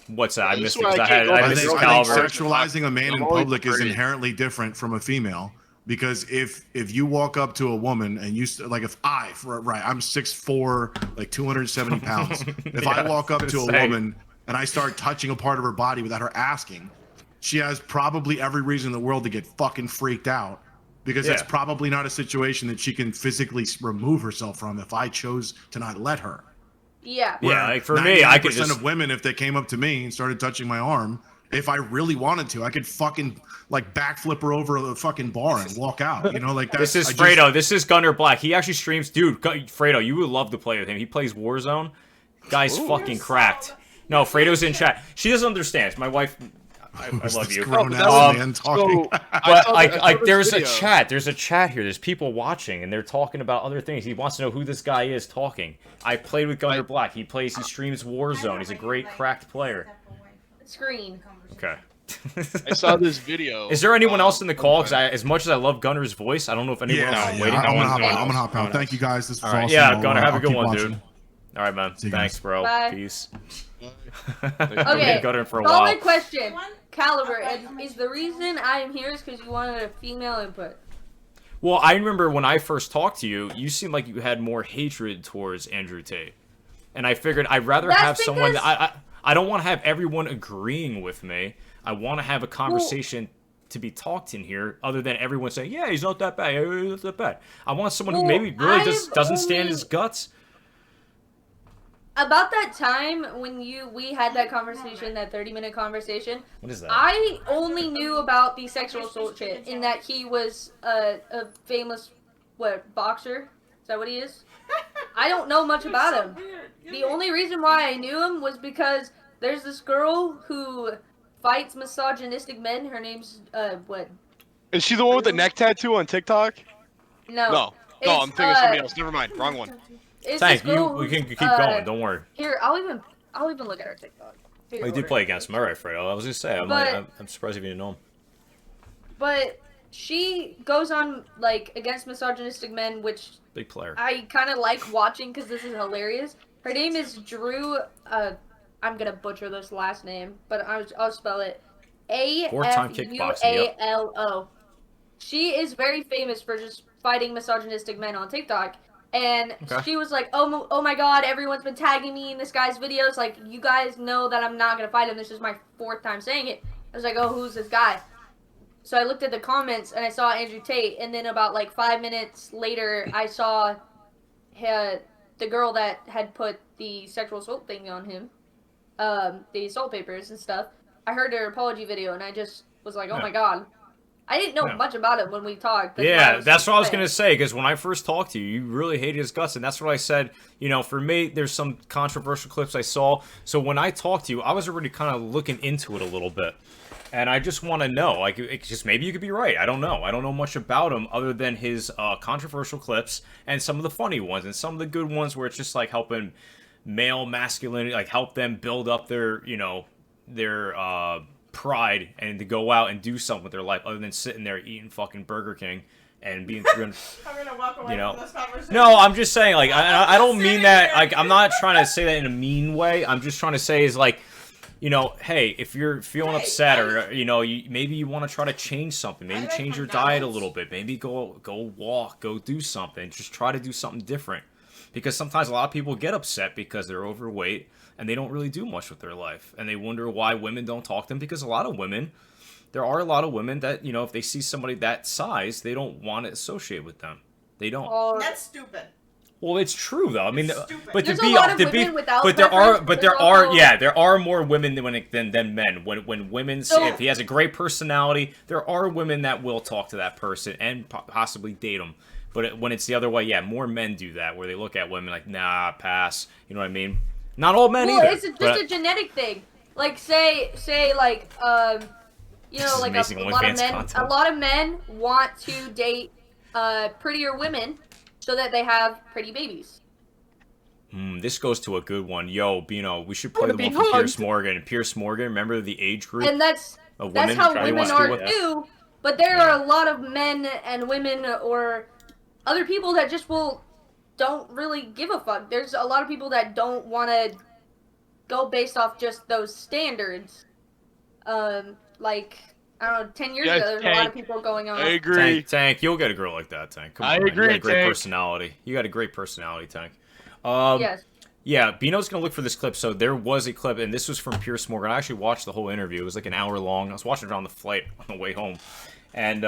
What's that? I missed it because I missed think sexualizing a man in public is inherently different from a female. Because if you walk up to a woman and you like I'm 6'4", like 270 pounds. If I walk up to a woman and I start touching a part of her body without her asking, she has probably every reason in the world to get fucking freaked out. Because that's probably not a situation that she can physically remove herself from if I chose to not let her. Yeah. Yeah, like for me, I could just... of women, if they came up to me and started touching my arm, if I really wanted to, I could fucking like backflip her over the fucking bar and walk out. You know, like that's. This is Fredo. This is Gunner Black. He actually streams, dude. Fredo, you would love to play with him. He plays Warzone. Guy's fucking cracked. No, Fredo's in chat. She doesn't understand. My wife. I love you. Man talking. But there's a chat. There's a chat here. There's people watching, and they're talking about other things. He wants to know who this guy is talking. I played with Gunner Black. He streams Warzone. He's a great cracked player. Screen. Okay. I saw this video. Is there anyone else in the call? Because as much as I love Gunner's voice, I don't know if anyone else is waiting. I'm gonna hop out. Thank you guys. This was awesome. Yeah, Gunner, have a good one, dude. All right, man. Thanks, bro. Bye. Peace. Okay. Gunner for a while. while. Question. Caliber, is the reason I am here is because you wanted a female input? Well, I remember when I first talked to you, you seemed like you had more hatred towards Andrew Tate. And I figured I'd rather have someone... I don't want to have everyone agreeing with me. I want to have a conversation to be talked in here, other than everyone saying, yeah, he's not that bad, he's not that bad. I want someone who maybe really just doesn't stand his guts. About that time when we had that conversation, that 30-minute conversation. What is that? I only knew about the sexual assault shit, in that he was a famous, boxer? Is that what he is? I don't know much about him. The only reason why I knew him was because there's this girl who fights misogynistic men. Her name's, Is she the one with the neck tattoo on TikTok? No. No, I'm thinking of somebody else. Never mind. Wrong one. Tank, we can keep going. Don't worry. Here, I'll even look at her TikTok. Oh, you did play against him, alright, Fredo. I was gonna say, I'm surprised if you didn't know him. But she goes on against misogynistic men, which big player. I kind of like watching because this is hilarious. Her name is Drew. I'm gonna butcher this last name, but I'll spell it AFUALO. She is very famous for just fighting misogynistic men on TikTok. And she was like, oh my god, everyone's been tagging me in this guy's videos. Like, you guys know that I'm not going to fight him. This is my 4th time saying it. I was like, oh, who's this guy? So I looked at the comments, and I saw Andrew Tate. And then about, 5 minutes later, I saw the girl that had put the sexual assault thing on him. The assault papers and stuff. I heard her apology video, and I just was like, oh my god. I didn't know much about him when we talked. That's what I was going to say, because when I first talked to you, you really hated his guts, and that's what I said. You know, for me, there's some controversial clips I saw, so when I talked to you, I was already kind of looking into it a little bit, and I just want to know, just maybe you could be right. I don't know. I don't know much about him other than his controversial clips and some of the funny ones and some of the good ones where it's just helping male masculinity, help them build up their, their pride and to go out and do something with their life other than sitting there eating fucking Burger King and being I'm gonna walk away from this conversation. No, I'm just saying, I don't mean that, I'm not trying to say that in a mean way. I'm just trying to say is hey, if you're feeling upset or maybe you want to try to change something, maybe change your diet a little bit, maybe go walk, go do something, just try to do something different, because sometimes a lot of people get upset because they're overweight and they don't really do much with their life. And they wonder why women don't talk to them, because there are a lot of women that, if they see somebody that size, they don't want to associate with them. They don't. That's stupid. Well, it's true though. I mean, but there are more women than men. When women say if he has a great personality, there are women that will talk to that person and possibly date him. But when it's the other way, more men do that, where they look at women like, nah, pass. You know what I mean? Not all men either. It's just a genetic thing. Say a lot of men want to date prettier women so that they have pretty babies. This goes to a good one. Yo, Bino, we should play the one from Pierce Morgan. Pierce Morgan, remember the age group? And that's how women are too. But there are a lot of men and women or other people that just don't really give a fuck. There's a lot of people that don't want to go based off just those standards. I don't know, 10 years ago, there's a lot of people going on. I agree. Tank, you'll get a girl like that, Tank. Come on, I agree, you got a great Tank. personality. You got a great personality, Tank. Yes. Yeah, Bino's going to look for this clip. So there was a clip, and this was from Pierce Morgan. I actually watched the whole interview. It was an hour long. I was watching it on the flight on the way home. And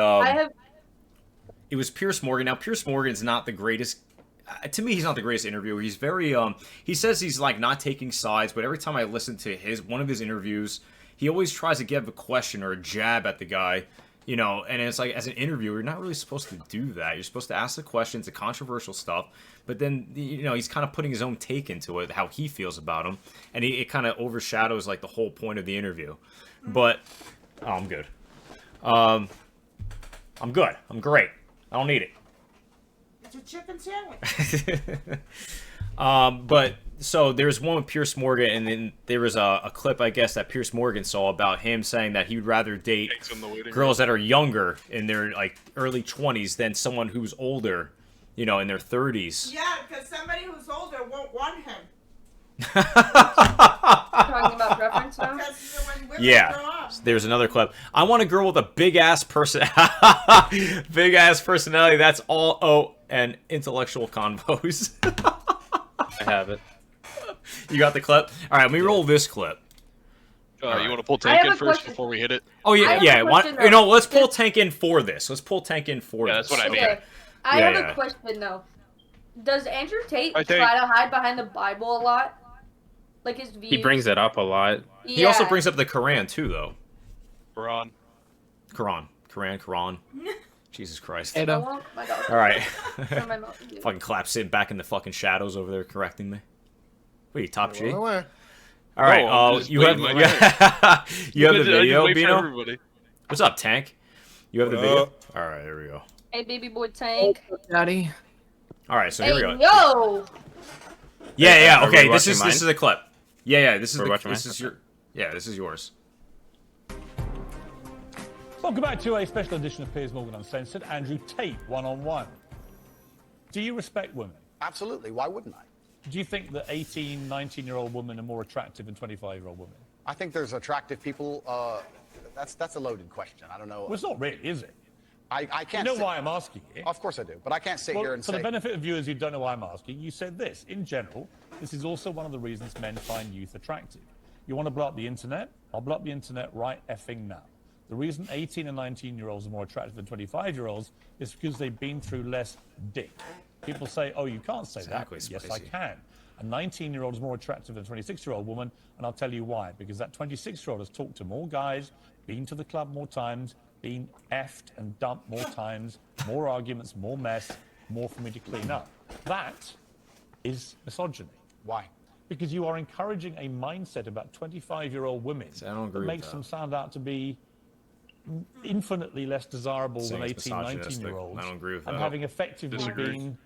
it was Pierce Morgan. Now, Pierce Morgan's not the greatest. To me, he's not the greatest interviewer. He's very, he says he's not taking sides, but every time I listen to one of his interviews, he always tries to give a question or a jab at the guy, and it's as an interviewer, you're not really supposed to do that. You're supposed to ask the questions, the controversial stuff, but then, he's kind of putting his own take into it, how he feels about him, and it kind of overshadows, the whole point of the interview. But, I'm good. I'm good. I'm great. I don't need it. It's a chicken sandwich. But so there's one with Pierce Morgan, and then there was a clip, I guess, that Pierce Morgan saw about him saying that he would rather date girls that are younger in their early 20s than someone who's older, in their 30s. Yeah, because somebody who's older won't want him. Talking about preference now? Yeah. There's another clip. I want a girl with a big ass big ass personality. That's all and intellectual convos. I have it. You got the clip? All right, let me roll this clip. You want to pull Tank in first before we hit it? Oh yeah, yeah. Let's pull Tank in for this. Let's pull Tank in for this. That's what I mean. Okay. I have a question though. Does Andrew Tate try to hide behind the Bible a lot? Like his views? He brings it up a lot. Yeah. He also brings up the Quran too, though. Quran. Jesus Christ. All right. Fucking clap sitting back in the fucking shadows over there correcting me. Wait, Top G? All right, you have the video, Bino? What's up, Tank? You have the video? All right, there we go. Hey, baby boy Tank. Daddy. All right, so here we go. Yo! Yeah, okay, this is the clip. Yeah, this is yours. Welcome back to a special edition of Piers Morgan Uncensored. Andrew Tate, one-on-one. Do you respect women? Absolutely. Why wouldn't I? Do you think that 18, 19-year-old women are more attractive than 25-year-old women? I think there's attractive people. That's a loaded question. I don't know. Well, it's not really, is it? I can't. You know why I'm asking it? Of course I do, but I can't sit here and say. For the benefit of viewers who don't know why I'm asking, you said this. In general, this is also one of the reasons men find youth attractive. You want to blow up the internet? I'll blow up the internet right effing now. The reason 18 and 19-year-olds are more attractive than 25-year-olds is because they've been through less dick. People say, oh, you can't say that. Yes, I can. A 19-year-old is more attractive than a 26-year-old woman, and I'll tell you why. Because that 26-year-old has talked to more guys, been to the club more times, been effed and dumped more times, more arguments, more mess, more for me to clean up. That is misogyny. Why? Because you are encouraging a mindset about 25-year-old women that makes them sound out to be infinitely less desirable than 18, 19-year-olds. I don't agree with that. And having effectively been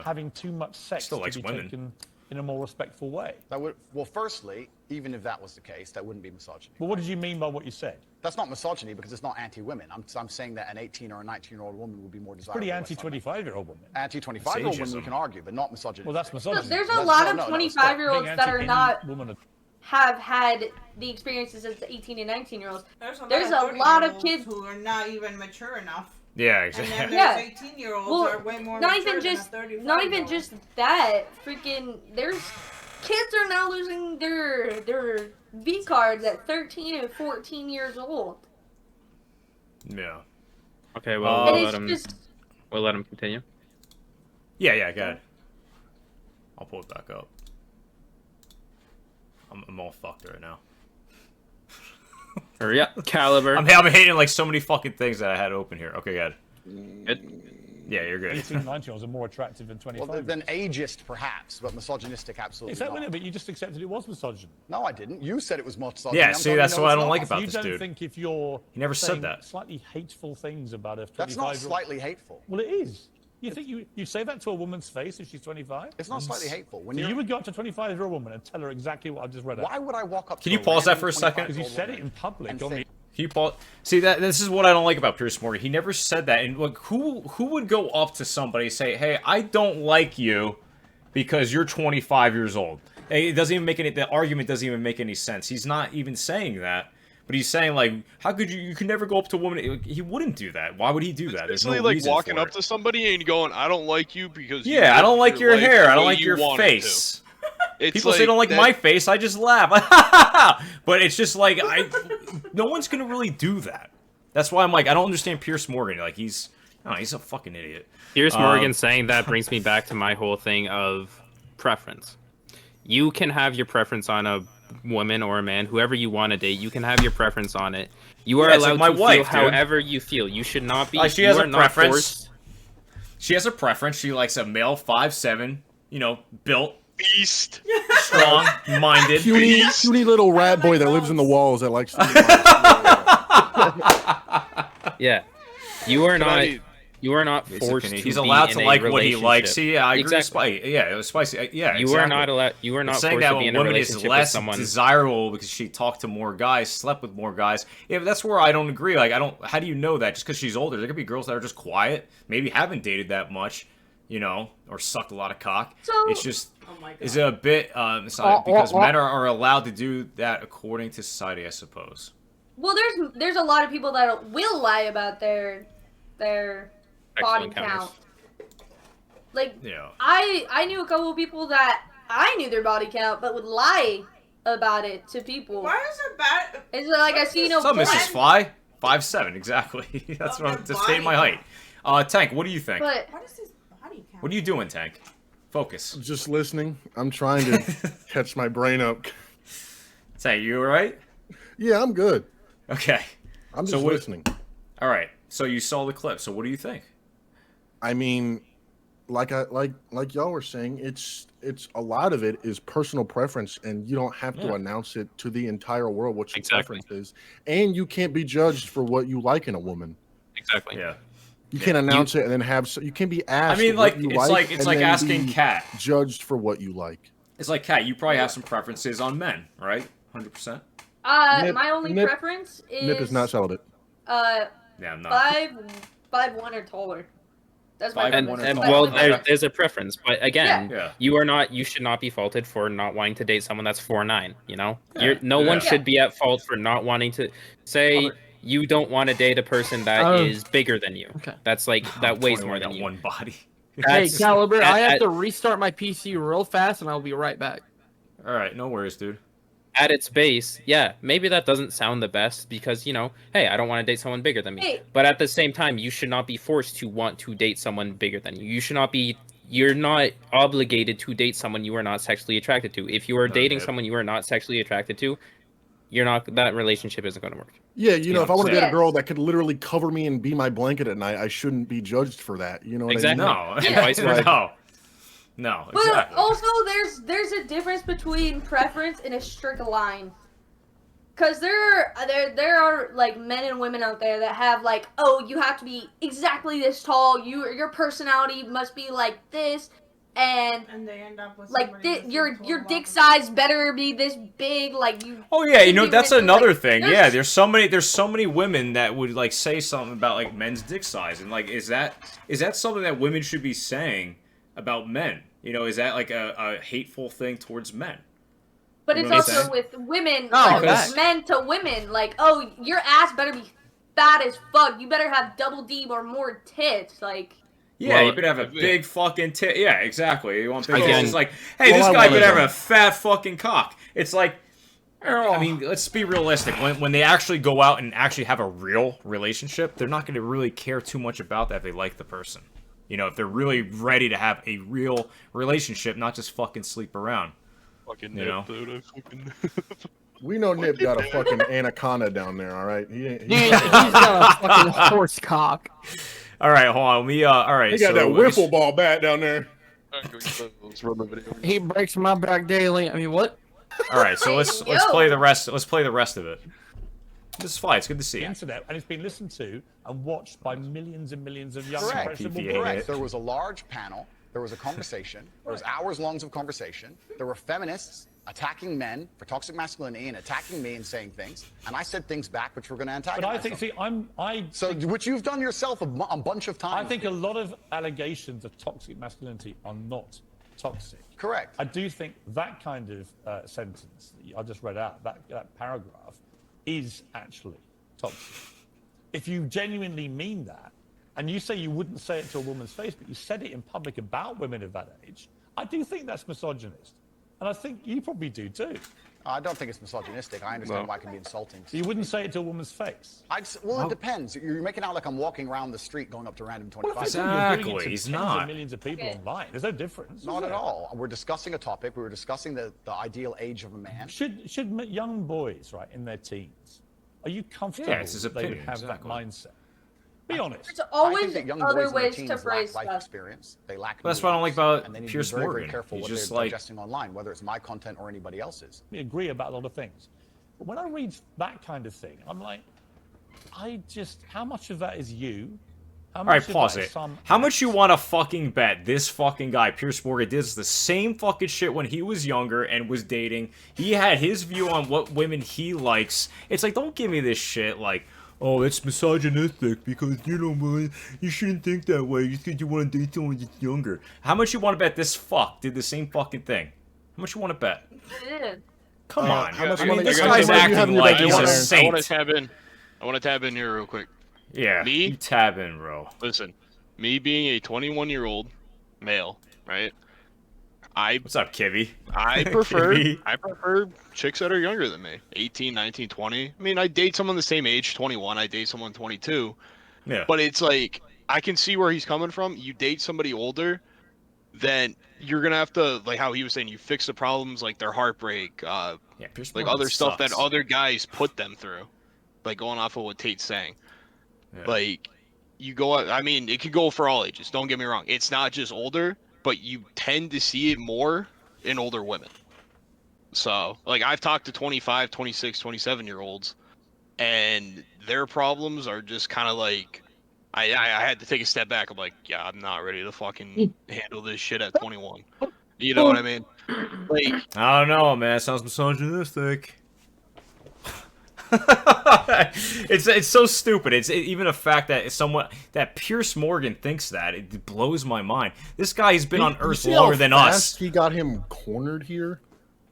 having too much sex to be taken in a more respectful way. Well, firstly, even if that was the case, that wouldn't be misogyny. Well, what did you mean by what you said? That's not misogyny because it's not anti-women. I'm saying that an 18 or a 19-year-old woman would be more desirable. Pretty anti-25-year-old women. Anti-25-year-old women, we can argue, but not misogyny. Well, that's misogyny. There's a lot of 25-year-olds that are not have had the experiences as 18 and 19-year-olds. There's a lot of kids who are not even mature enough. Yeah, exactly. And then there's 18-year-olds are way more not mature even than just a 35-year-old. not even just that. Freaking there's kids are now losing their V cards at 13 and 14 years old. Yeah. Okay, well, we'll let him continue. Yeah, go ahead. I'll pull it back up. I'm all fucked right now. Hurry up, Caliber. I'm hating like so many fucking things that I had open here. Okay, good. Good. Yeah, you're good. 18, 19-year-olds are more attractive than 25. Well, than ageist, perhaps, but misogynistic, absolutely Is that not. but you just accepted it was misogyny. No, I didn't. You said it was misogyny. Yeah, see, that's what I don't like about you this don't dude. think if you're He never said that. Slightly hateful things about a 25-year-old... That's not slightly hateful. Well, it is. You think you say that to a woman's face if she's 25? It's not slightly hateful. So you would go up to a 25-year-old woman and tell her exactly what I just read out. Why would I walk up to Can you pause that for a second? Because you said it in public. Can you pause? See, this is what I don't like about Piers Morgan. He never said that. And like, who would go up to somebody and say, "Hey, I don't like you because you're 25 years old"? It doesn't even make any. The argument doesn't even make any sense. He's not even saying that. But he's saying, like, how could you can never go up to a woman. He wouldn't do that. Why would he do that? There's no like reason walking for up it. to somebody and going, I don't like you because I don't like your hair. I don't like your face. People say they don't like my face. I just laugh. But it's just like, no one's going to really do that. That's why I'm like, I don't understand Piers Morgan. Like, he's a fucking idiot. Piers Morgan saying that brings me back to my whole thing of preference. You can have your preference on a woman or a man, whoever you want to date. You can have your preference on it. You are allowed to feel however you feel. You should not be. She has a preference. She has a preference. She likes a male 5'7", built, beast, strong, minded, puny little rat boy that lives in the walls that likes. Yeah, you are not. You are not forced to. He's allowed to like what he likes. See, yeah, I agree. Exactly. Yeah, it was spicy. Yeah, you are not allowed. You are not forced to be in a relationship with someone. Is less desirable because she talked to more guys, slept with more guys. Yeah, that's where I don't agree. Like, how do you know that? Just because she's older, there could be girls that are just quiet, maybe haven't dated that much, or sucked a lot of cock. So, it's just is a bit because men are allowed to do that according to society, I suppose. Well, there's a lot of people that will lie about their body count. Like, I knew a couple of people that I knew their body count, but would lie about it to people. Why is it bad? It's like I see no. What's up, Mrs. Fly? 5'7", exactly. That's what I'm to state my height. Tank, what do you think? But what is his body count? What are you doing, Tank? Focus. Just listening. I'm trying to catch my brain up. Tank, you alright? Yeah, I'm good. Okay. I'm just listening. All right. So you saw the clip. So what do you think? I mean, like y'all were saying, it's a lot of it is personal preference, and you don't have to announce it to the entire world what your preference is, and you can't be judged for what you like in a woman. Exactly. Yeah. You can't announce it and then you can be asked. I mean, like what you it's like asking Kat. Judged for what you like. It's like Kat. You probably have some preferences on men, right? 100%. My only preference is Nip is not celibate. Yeah, I'm not. 5'1" or taller. That's my preference. And well, there's a preference, but again, you should not be faulted for not wanting to date someone that's 4'9". You know, no one should be at fault for not wanting to say you don't want to date a person that is bigger than you. Okay. That's like that weighs more than you. One body. Hey, Caliber, I have to restart my PC real fast, and I'll be right back. All right, no worries, dude. At its base, yeah, maybe that doesn't sound the best because, you know, hey, I don't want to date someone bigger than me. Hey. But at the same time, you should not be forced to want to date someone bigger than you. You're not obligated to date someone you are not sexually attracted to. If you are dating someone you are not sexually attracted to, that relationship isn't going to work. Yeah, you know, if I want to date a girl that could literally cover me and be my blanket at night, I shouldn't be judged for that. You know what I mean? No, and vice versa. No, exactly. But also, there's a difference between preference and a strict line. Cause there are like men and women out there that have like, oh, you have to be exactly this tall. Your personality must be like this, and they end up with like your dick size better be this big. Like you. Oh yeah, you know that's another thing. Yeah, there's so many women that would like say something about like men's dick size, and like is that something that women should be saying about men? You know, is that like a hateful thing towards men? But it's also with women, like, men to women. Like, oh, your ass better be fat as fuck. You better have double D or more tits. Like, yeah, you better have a big fucking tit. Yeah, exactly. You want big tits. It's like, hey, this guy better have a fat fucking cock. It's like, I mean, let's be realistic. When they actually go out and actually have a real relationship, they're not going to really care too much about that if they like the person. You know, if they're really ready to have a real relationship, not just fucking sleep around. Fucking you know? We know Nip got a fucking anaconda down there, all right? He's got a fucking horse cock. All right, hold on. All right. He got that wiffle ball bat down there. He breaks my back daily. I mean, what? All right, so let's play the rest. Let's play the rest of it. This is fine. It's good to see you. Internet, and it's been listened to and watched by millions and millions of young Correct. There was a large panel. There was a conversation. There was hours long of conversation. There were feminists attacking men for toxic masculinity and attacking me and saying things. And I said things back which were going to antagonize them. Which you've done yourself a bunch of times. I think a lot of allegations of toxic masculinity are not toxic. Correct. I do think that kind of sentence that I just read out, that paragraph, is actually toxic. If you genuinely mean that, and you say you wouldn't say it to a woman's face, but you said it in public about women of that age, I do think that's misogynist. And I think you probably do too. I don't think it's misogynistic. I understand why it can be insulting. You wouldn't say it to a woman's face? It depends. You're making out like I'm walking around the street going up to random 25. Exactly, he's not. Millions of people online. There's no difference. Not at all. We're discussing a topic. We were discussing the ideal age of a man. Should young boys, right, in their teens, are you comfortable that they would have that mindset? Be honest. There's always other ways to phrase life stuff. experience. They lack. That's what I don't like about and they need Pierce to be very, Morgan. very careful He's what just they're like digesting online, whether it's my content or anybody else's. We agree about a lot of things, but when I read that kind of thing, I'm like, how much of that is you? All right, pause it. How much you want to fucking bet this fucking guy, Pierce Morgan, did the same fucking shit when he was younger and was dating? He had his view on what women he likes. It's like, don't give me this shit like, oh, it's misogynistic because, you know, you shouldn't think that way. You think you want to date someone that's younger. How much you want to bet this fuck did the same fucking thing? How much you want to bet? Come on. I mean, this guy's acting like he's a saint. I want to tab in here real quick. Yeah, you tab in, bro. Listen, me being a 21-year-old male, right? What's up, Kibby? I prefer chicks that are younger than me, 18, 19, 20. I mean, I date someone the same age, 21. I date someone 22. Yeah. But it's like I can see where he's coming from. You date somebody older, then you're gonna have to, like how he was saying, you fix the problems like their heartbreak, like other stuff that other guys put them through. Like going off of what Tate's saying, like you go. I mean, it could go for all ages. Don't get me wrong. It's not just older, but you tend to see it more in older women. So, like, I've talked to 25, 26, 27-year-olds, and their problems are just kind of like, I had to take a step back. I'm like, yeah, I'm not ready to fucking handle this shit at 21. You know what I mean? Like, I don't know, man. It sounds misogynistic. It's so stupid. It's even a fact that Pierce Morgan thinks that, it blows my mind. This guy's been on Earth longer than us. He got him cornered here.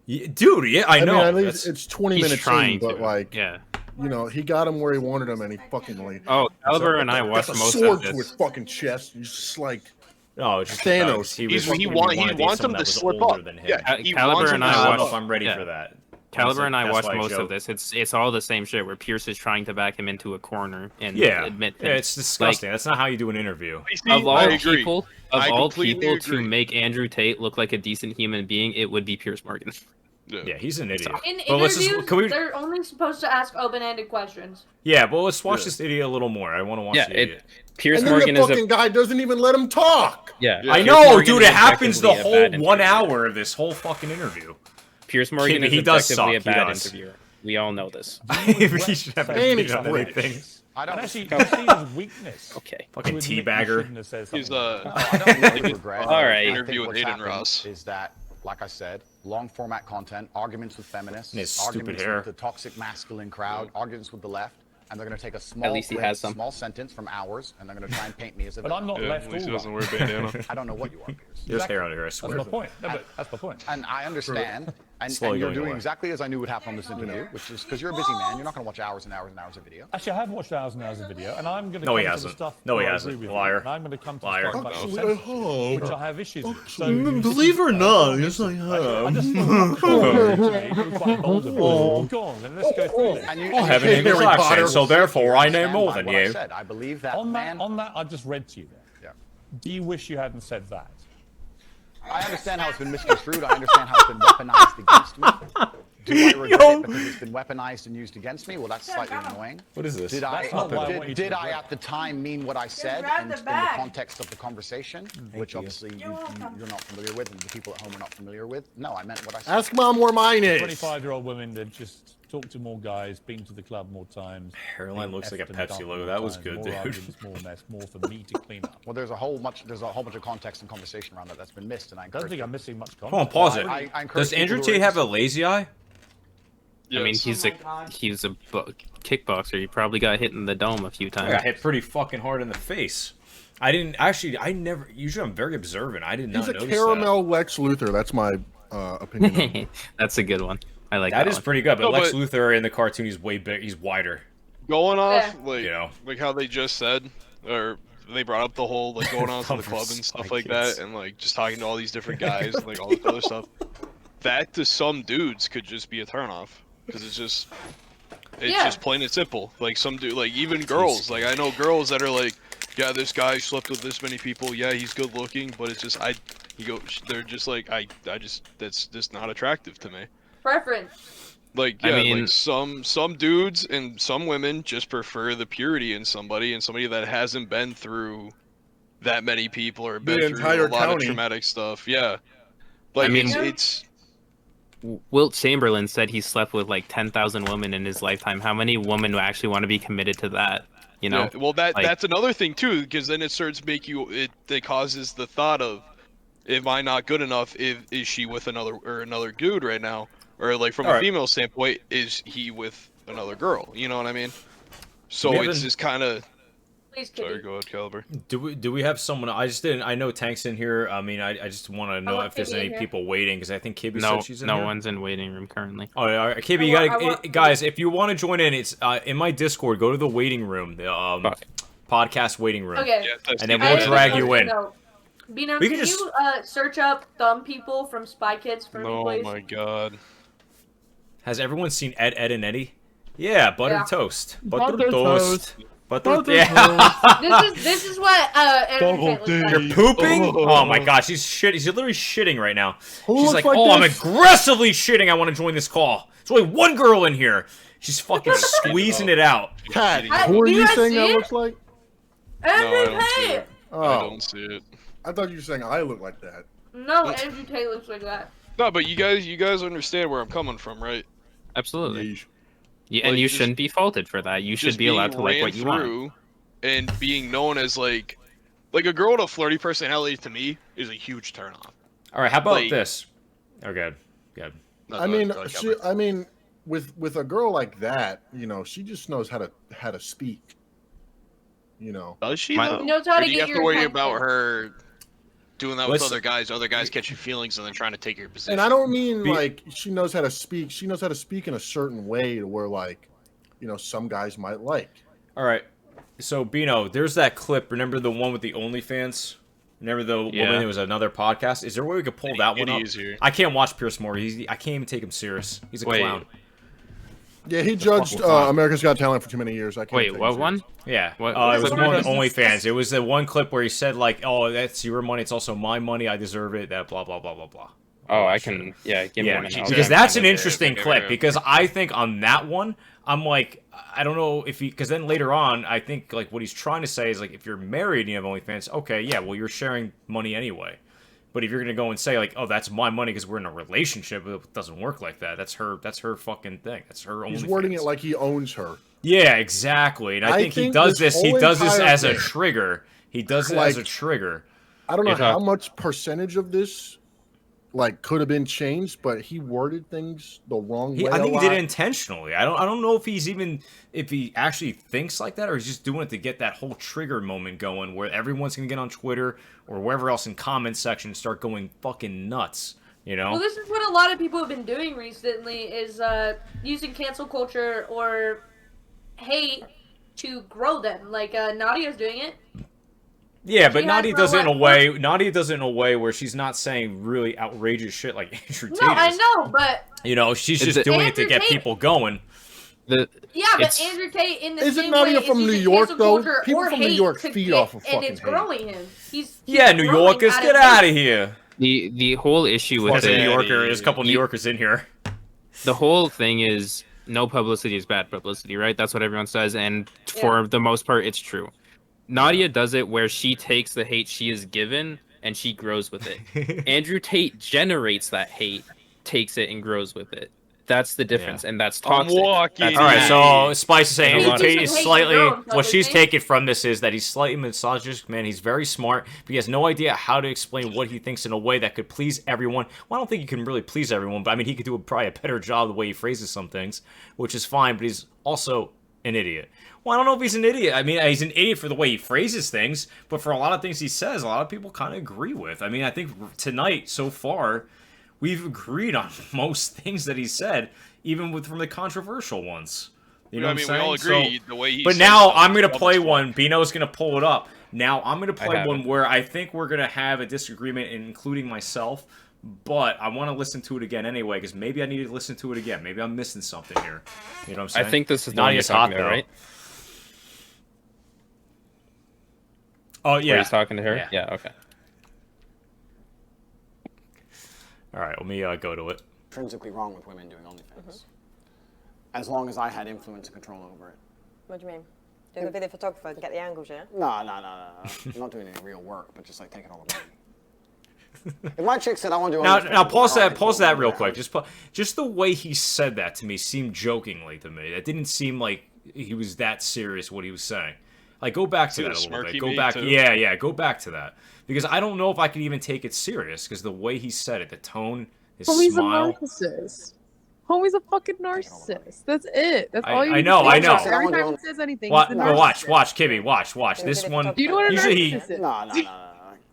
Yeah, dude, yeah, I know. Mean, at least it's 20 minutes in, but like, yeah, you know, he got him where he wanted him, and he fucking like. Oh, Caliber and I watched most of sword this. to his fucking chest. He's just like. Oh, just Thanos. He wants him to slip up. Yeah, Caliber and I watched. If I'm ready for that. Caliber and I That's watched why I most joke. of this. It's all the same shit where Pierce is trying to back him into a corner and admit things. Yeah, it's disgusting. That's not how you do an interview. Of all people to make Andrew Tate look like a decent human being, it would be Pierce Morgan. Yeah, he's an idiot. In But let's interviews, can we? they're only supposed to ask open-ended questions. Yeah, but let's watch this idiot a little more. I want to watch the idiot. Pierce and then Morgan the is fucking guy doesn't even let him talk. Yeah, I Pierce know, Morgan dude. is It happens the effectively a bad whole 1 interviewer. hour of this whole fucking interview. Pierce Morgan is He does effectively suck. a bad He does. interviewer. We all know this. He should have And he's done British. anything. I don't actually you see his weakness. Okay. Fucking To admit you teabagger. shouldn't have said he's something. I don't really regret. All right. I think Interview with what's Aiden happened Ross. is that, like I said, long format content, arguments with feminists, And his stupid arguments hair. with the toxic masculine crowd, arguments with the left, and they're going to take a small, least he has some. small sentence from ours, and they're going to try and paint me as a But I'm villain. not left at least he all doesn't right. wear a bandana. I don't know what you are, Pierce. There's hair under here, I That's swear. my point. No, but that's my point. And I understand, and Slowly you're going doing away. exactly as I knew would happen on this interview, which is because you're a busy man. You're not going to watch hours and hours and hours of video. Actually, I have watched hours and hours of video, and I'm going to No, come he to the hasn't. stuff No, he where I hasn't. agree with Liar. you, and I'm going to come to Liar. stuff about Actually, your I censorship, have. which I have issues with. So Believe it or not, yes, I I have. just you were quite bold of it. Go on, then let's go through this. And you, I and have you an can't English Harry accent, Potter. so therefore I know Stand more by than what I you. said. I believe that On man. that, I just read to you there. Yeah. Do you wish you hadn't said that? I understand how it's been misconstrued. I understand how it's been weaponized against me. Do I regret it because it's been weaponized and used against me? Well, that's slightly annoying. What is this? Did I, That's not what I want you to did I regret. at the time mean what I said grab in the the bag. context of the conversation, which obviously you're not familiar with and the people at home are not familiar with? No, I meant what I said. Ask mom where mine is. 25-year-old women that just talk to more guys, been to the club more times. Hairline been looks like a effed and Pepsi dumped logo. more That was times, good, more dude. arguments, more mess, more for me to clean up. Well, there's a whole bunch of context and conversation around that that's been missed, and I I don't encourage think I'm missing much content. Hold on, pause it. I encourage Does Andrew people who are Tate have a interested- lazy eye? I mean, Yes. he's a kickboxer. He probably got hit in the dome a few I times. got hit pretty fucking hard in the face. I didn't actually. I never. Usually, I'm very observant. I did not He's a notice caramel Lex Luthor. That's my opinion. That's a good one. I like that. that That is one. pretty good. But No, Lex but- Luthor in the cartoon, he's way big. He's wider. Going off Yeah. like You know. like how they just said, or they brought up the whole like going on to the club and stuff like that, and like just talking to all these different guys and like all this other stuff. That to some dudes could just be a turnoff because it's just plain and simple. Like some dude, like even girls. Like I know girls that are like, yeah, this guy slept with this many people. Yeah, he's good looking, but it's just they're just like that's just not attractive to me. Preference. Like I yeah, mean- like some dudes and some women just prefer the purity in somebody and somebody that hasn't been through that many people or been through entire a lot county. of traumatic stuff. Yeah. Like I mean- it's Wilt Chamberlain said he slept with like 10,000 women in his lifetime. How many women actually want to be committed to that? You know? yeah, well like- that's another thing too, because then it starts to make you it causes the thought of, am I not good enough? Is she with another dude right now? Or like from a Alright. female standpoint, is he with another girl? You know what I mean? So We it's haven't- just kind of. Please, Sorry, Kitty. go ahead, Caliber. Do we have someone? I just didn't. I know Tank's in here. I mean, I just want to know want if there's Kibby in any here. people waiting because I think Kibby no, said she's in no here. one's in waiting room currently. Oh, all right. Kibby, you I gotta, want- guys. If you want to join in, it's in my Discord. Go to the waiting room, the Okay. podcast waiting room. Okay. Yeah, that's And then the- we'll I drag just you want in. to know, Bino, We can could just- you search up thumb people from Spy Kids for me, please? Oh my god. Has everyone seen Ed, Ed, and Eddie? Yeah, buttered Yeah. toast. Buttered Buttered toast. toast. Buttered, Buttered yeah. This is what Andrew Tate looks like. You're pooping? Oh my gosh, he's shit. He's literally shitting right now. Who She's looks like, like oh, I'm this? aggressively shitting. I want to join this call. There's only one girl in here. She's fucking squeezing it out. Cat, I- who are do you you guys saying see that it? looks like? Andrew don't see Tate! it. Oh, I don't see it. I thought you were saying I look like that. No, Andrew Tate looks like that. No, but you guys understand where I'm coming from, right? Absolutely. Yeesh. Yeah, and Like, you just- shouldn't be faulted for that. You should Just be allowed being to like ran what you want. through and being known as like a girl with a flirty personality to me is a huge turnoff. All right, how about Like- this? Oh, good. I mean, with a girl like that, you know, she just knows how to speak. You know. Does she My- though? He knows how Or to do you get have to your worry attention. about her doing that with Let's- other guys catching feelings and then trying to take your position? And I don't mean Be- like she knows how to speak. She knows how to speak in a certain way to where like, you know, some guys might like. All right. So, Bino, there's that clip. Remember the one with the OnlyFans? Remember the woman that was another podcast? Is there a way we could pull that one up? Easier. I can't watch Pierce Morgan. I can't even take him serious. He's a clown. Yeah, he judged fucking clown. America's Got Talent for too many years. I can't Wait, take what him one? serious. Yeah. What- it was what one with was OnlyFans. It was the one clip where he said, like, oh, that's your money. It's also my money. I deserve it. That blah, blah, blah, blah, blah. Oh, I can. Yeah, give me Yeah, one. and I'll because try that's and an find it. interesting clip. Because I think on that one, I'm like, I don't know if he, because then later on, I think like what he's trying to say is like, if you're married and you have OnlyFans, okay, yeah, well, you're sharing money anyway. But if you're gonna go and say like, oh, that's my money because we're in a relationship, it doesn't work like that. That's her fucking thing. That's her OnlyFans. He's wording it like he owns her. Yeah, exactly. And I think he think does this this. He whole does this entire as a thing- trigger. He does it Like- as a trigger. I don't know If, how much percentage of this like could have been changed, but he worded things the wrong way. I think a he did lot. it intentionally. I don't know if he actually thinks like that or he's just doing it to get that whole trigger moment going where everyone's gonna get on Twitter or wherever else in comment section and start going fucking nuts. You know? Well, this is what a lot of people have been doing recently is using cancel culture or hate to grow them. Like Nadia's doing it. Yeah, but She Nadia has does it in a what- way. Nadia does it in a way where she's not saying really outrageous shit like Andrew Tate No, I is. know, but You know, she's Is just it- doing it to Andrew get Tate- people going. The yeah, but It's- Andrew Tate in the Isn't same Nadia way from is New using York, cancel though? culture People or from New hate York to feed get- off of and it's fucking hate. growing him. He's Yeah, New growing Yorkers, out get of out hate. of here. the whole issue with There's a it, New Yorker. There's a couple New You- Yorkers in here. the whole thing is no publicity is bad publicity, right? That's what everyone says, and for the most part, it's true. Nadia does it where she takes the hate she is given and she grows with it. Andrew Tate generates that hate, takes it, and grows with it. That's the difference, and that's I'm toxic. walking. That's All right, bad. so Spice is saying He's Andrew Tate is using hate to slightly. grow himself, What she's isn't he? taking from this is that he's slightly misogynist. Man, he's very smart, but he has no idea how to explain what he thinks in a way that could please everyone. Well, I don't think he can really please everyone, but I mean, he could do probably a better job the way he phrases some things, which is fine. But he's also an idiot. Well, I don't know if he's an idiot. I mean, he's an idiot for the way he phrases things, but for a lot of things he says, a lot of people kind of agree with. I mean, I think tonight so far, we've agreed on most things that he said, even from the controversial ones. You know I what mean, I'm we all saying? agree the way he But says now stuff I'm is gonna double play speak. one. Bino's gonna pull it up. Now I'm gonna play have one it. where I think we're gonna have a disagreement, including myself. But I want to listen to it again anyway, because maybe I need to listen to it again. Maybe I'm missing something here. You know what I'm saying? I think this is the one you're Nadia's talking hot, about, though. right? Oh Where yeah. he's talking to her? Yeah. Yeah, okay. All right, let me go to it. Intrinsically wrong with women doing OnlyFans. As long as I had influence and control over it. What do you mean? Do the video photographer and get the angles, yeah? No. I'm not doing any real work, but just like taking all the money. If my chick said I want to do OnlyFans, Now pause all that. right, Pause cool, that real yeah. quick. Just the way he said that to me seemed jokingly to me. That didn't seem like he was that serious what he was saying. Like go back to See that the a little smirk bit. he Go made, back. too? Yeah. Go back to that because I don't know if I could even take it serious because the way he said it, the tone, his Homie's smile. a narcissist. Homie's a fucking narcissist. That's it. That's all you I know. Every time he says anything, Watch, he's a narcissist. watch, Kimmy, watch. This one. Do you know what a usually he- narcissist is? No.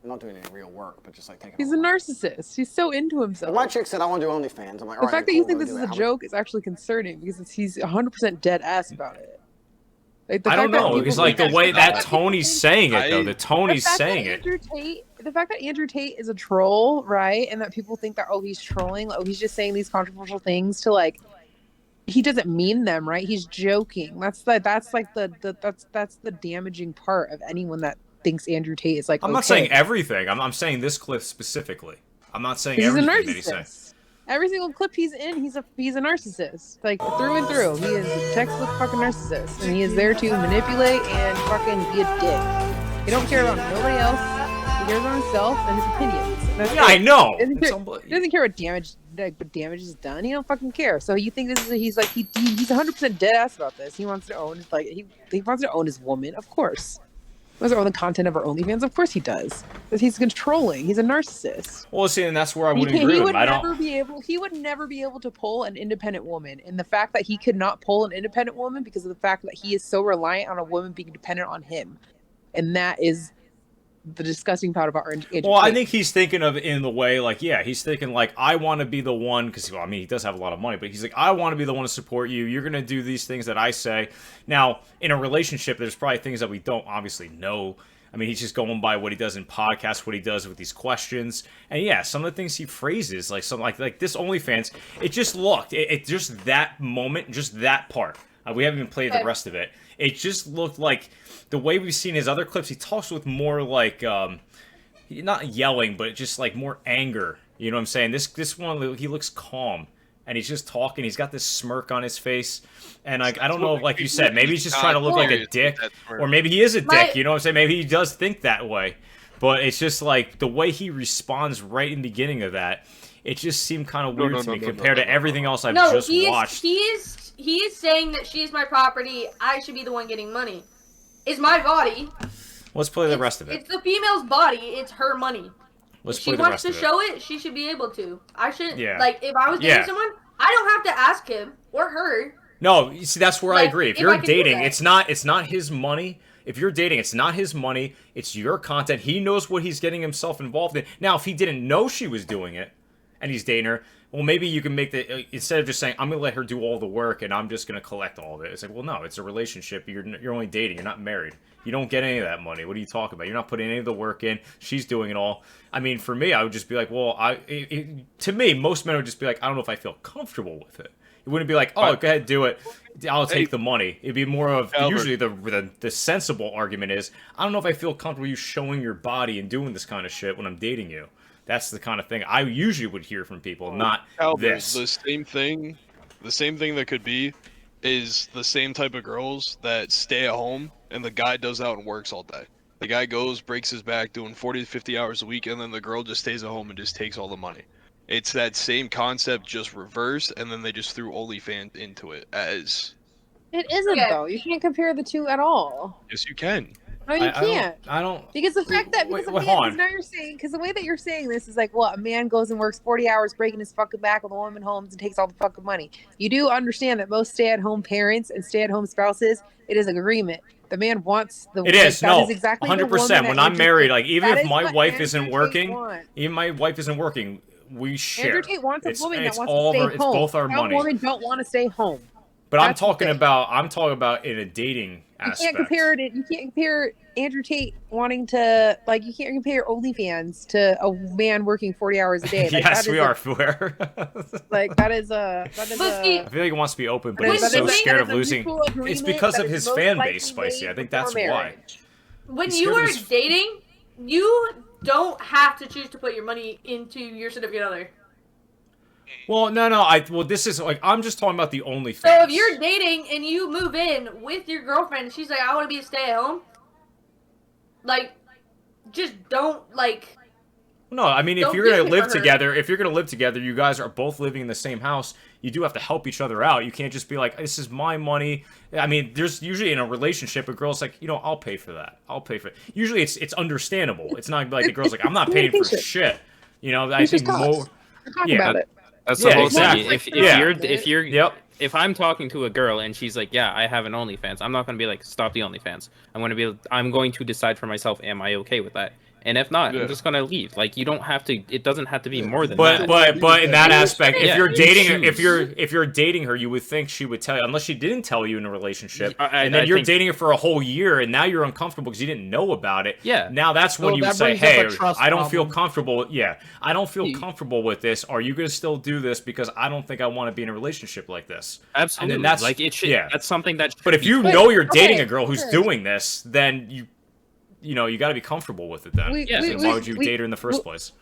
I'm not doing any real work, but just like taking. He's a narcissist. He's so into himself. If my chick said I want to do OnlyFans, I'm like, The all right, fact that you cool, think we'll this is do a it. How joke is actually concerning because he's 100% dead ass about it. Like, the I don't fact that know. people It's like the think way that's- that Tony's saying it though. The Tony's the fact saying that it. Andrew Tate that Andrew Tate is a troll, right? And that people think that he's trolling, he's just saying these controversial things to like he doesn't mean them, right? He's joking. That's the damaging part of anyone that thinks Andrew Tate is like. I'm not saying everything. I'm saying this clip specifically. I'm not saying he's everything a narcissist. that he's saying. Every single clip he's in, he's a narcissist, like through and through. He is a textbook fucking narcissist, and he is there to manipulate and fucking be a dick. He don't care about nobody else. He cares about himself and his opinions. And yeah, I know. He doesn't care what damage is done. He don't fucking care. So you think he's 100% dead ass about this. He wants to own he wants to own his woman, of course. He wants to own the content of our OnlyFans, of course he does. Because he's controlling. He's a narcissist. Well, see, and that's where I wouldn't agree with him. He would never be able to pull an independent woman. And the fact that he could not pull an independent woman because of the fact that he is so reliant on a woman being dependent on him. And that is the disgusting part about Andrew Tate. Well, I think he's thinking of it in the way, like, yeah, he's thinking, like, I want to be the one, because, well, I mean, he does have a lot of money, but he's like, I want to be the one to support you. You're going to do these things that I say. Now, in a relationship, there's probably things that we don't obviously know. I mean, he's just going by what he does in podcasts, what he does with these questions. And yeah, some of the things he phrases, like some like this OnlyFans, it just looked, it just that moment, just that part. We haven't even played the rest of it. It just looked like the way we've seen his other clips, he talks with more like, not yelling, but just like more anger. You know what I'm saying? This one, he looks calm. And he's just talking. He's got this smirk on his face. And I don't know, like you said, maybe he's just trying to look like a dick. Or maybe he is a dick, you know what I'm saying? Maybe he does think that way. But it's just like the way he responds right in the beginning of that, it just seemed kind of weird to me compared to everything else I've just watched. He is saying that she's my property. I should be the one getting money. It's my body. Let's play the rest of it. It's the female's body. It's her money. Let's if play she the wants rest to of it. show it, she should be able to. I shouldn't. Yeah. Like, if I was dating someone, I don't have to ask him or her. No, you see, that's where I agree. If you're dating, it's not his money. If you're dating, it's not his money. It's your content. He knows what he's getting himself involved in. Now, if he didn't know she was doing it, and he's dating her, well, maybe you can make the instead of just saying I'm gonna let her do all the work and I'm just gonna collect all of it. It's like, well, no, it's a relationship. You're only dating. You're not married. You don't get any of that money. What are you talking about? You're not putting any of the work in. She's doing it all. I mean, for me, I would just be like, well, to me, most men would just be like, I don't know if I feel comfortable with it. It wouldn't be like, oh, go ahead, do it. I'll take the money. It'd be more of usually the sensible argument is, I don't know if I feel comfortable you showing your body and doing this kind of shit when I'm dating you. That's the kind of thing I usually would hear from people, not this. The same thing that could be is the same type of girls that stay at home and the guy does out and works all day. The guy goes, breaks his back doing 40 to 50 hours a week, and then the girl just stays at home and just takes all the money. It's that same concept, just reversed, and then they just threw OnlyFans into it as... It isn't, though. You can't compare the two at all. Yes, you can. No, you can't. I don't. Because the fact that because the way that you're saying this is like, what, a man goes and works 40 hours breaking his fucking back with a woman home and takes all the fucking money. You do understand that most stay-at-home parents and stay-at-home spouses, it is an agreement. The man wants the. It is that no, is exactly 100%. When I'm married, like even if my wife isn't working, we share. Andrew Tate wants a woman that wants to stay home. It's both our money. Women don't want to stay home. But I'm talking about in a dating aspect. You can't compare Andrew Tate wanting to, like, you can't compare OnlyFans to a man working 40 hours a day. Like, yes, we are aware. Like, that is a. I feel like he wants to be open, but he's so scared of losing. It's because of his fan base, Spicy. I think that's why. When you are dating, you don't have to choose to put your money into your significant other. Well, no. This is like, I'm just talking about the OnlyFans. So if you're dating and you move in with your girlfriend and she's like, I want to be a stay-at-home, like, just don't, like... No, I mean, if you're going to live together, you guys are both living in the same house, you do have to help each other out. You can't just be like, this is my money. I mean, there's usually in a relationship, a girl's like, I'll pay for that. I'll pay for it. Usually it's understandable. It's not like the girl's like, I'm not paying for shit. I think more... about it. That's the whole thing. Exactly. If I'm talking to a girl and she's like, yeah, I have an OnlyFans, I'm not going to be like, stop the OnlyFans. I'm going to decide for myself, am I okay with that? And if not, I'm just gonna leave. Like, you don't have to. It doesn't have to be more than but, that. But in that aspect, if you're dating, choose. if you're dating her, you would think she would tell you, unless she didn't tell you in a relationship, and then I you're think- dating her for a whole year, and now you're uncomfortable because you didn't know about it. Yeah. Now that's when Well, you would that say, brings up hey, a trust I don't feel problem. comfortable. Yeah, I don't feel comfortable with this. Are you gonna still do this because I don't think I want to be in a relationship like this? Absolutely. And then that's like it should. Yeah. That's something that. But if you should be- know you're dating a girl okay, who's sure. doing this, then you know, you got to be comfortable with it then. Why would you date her in the first place?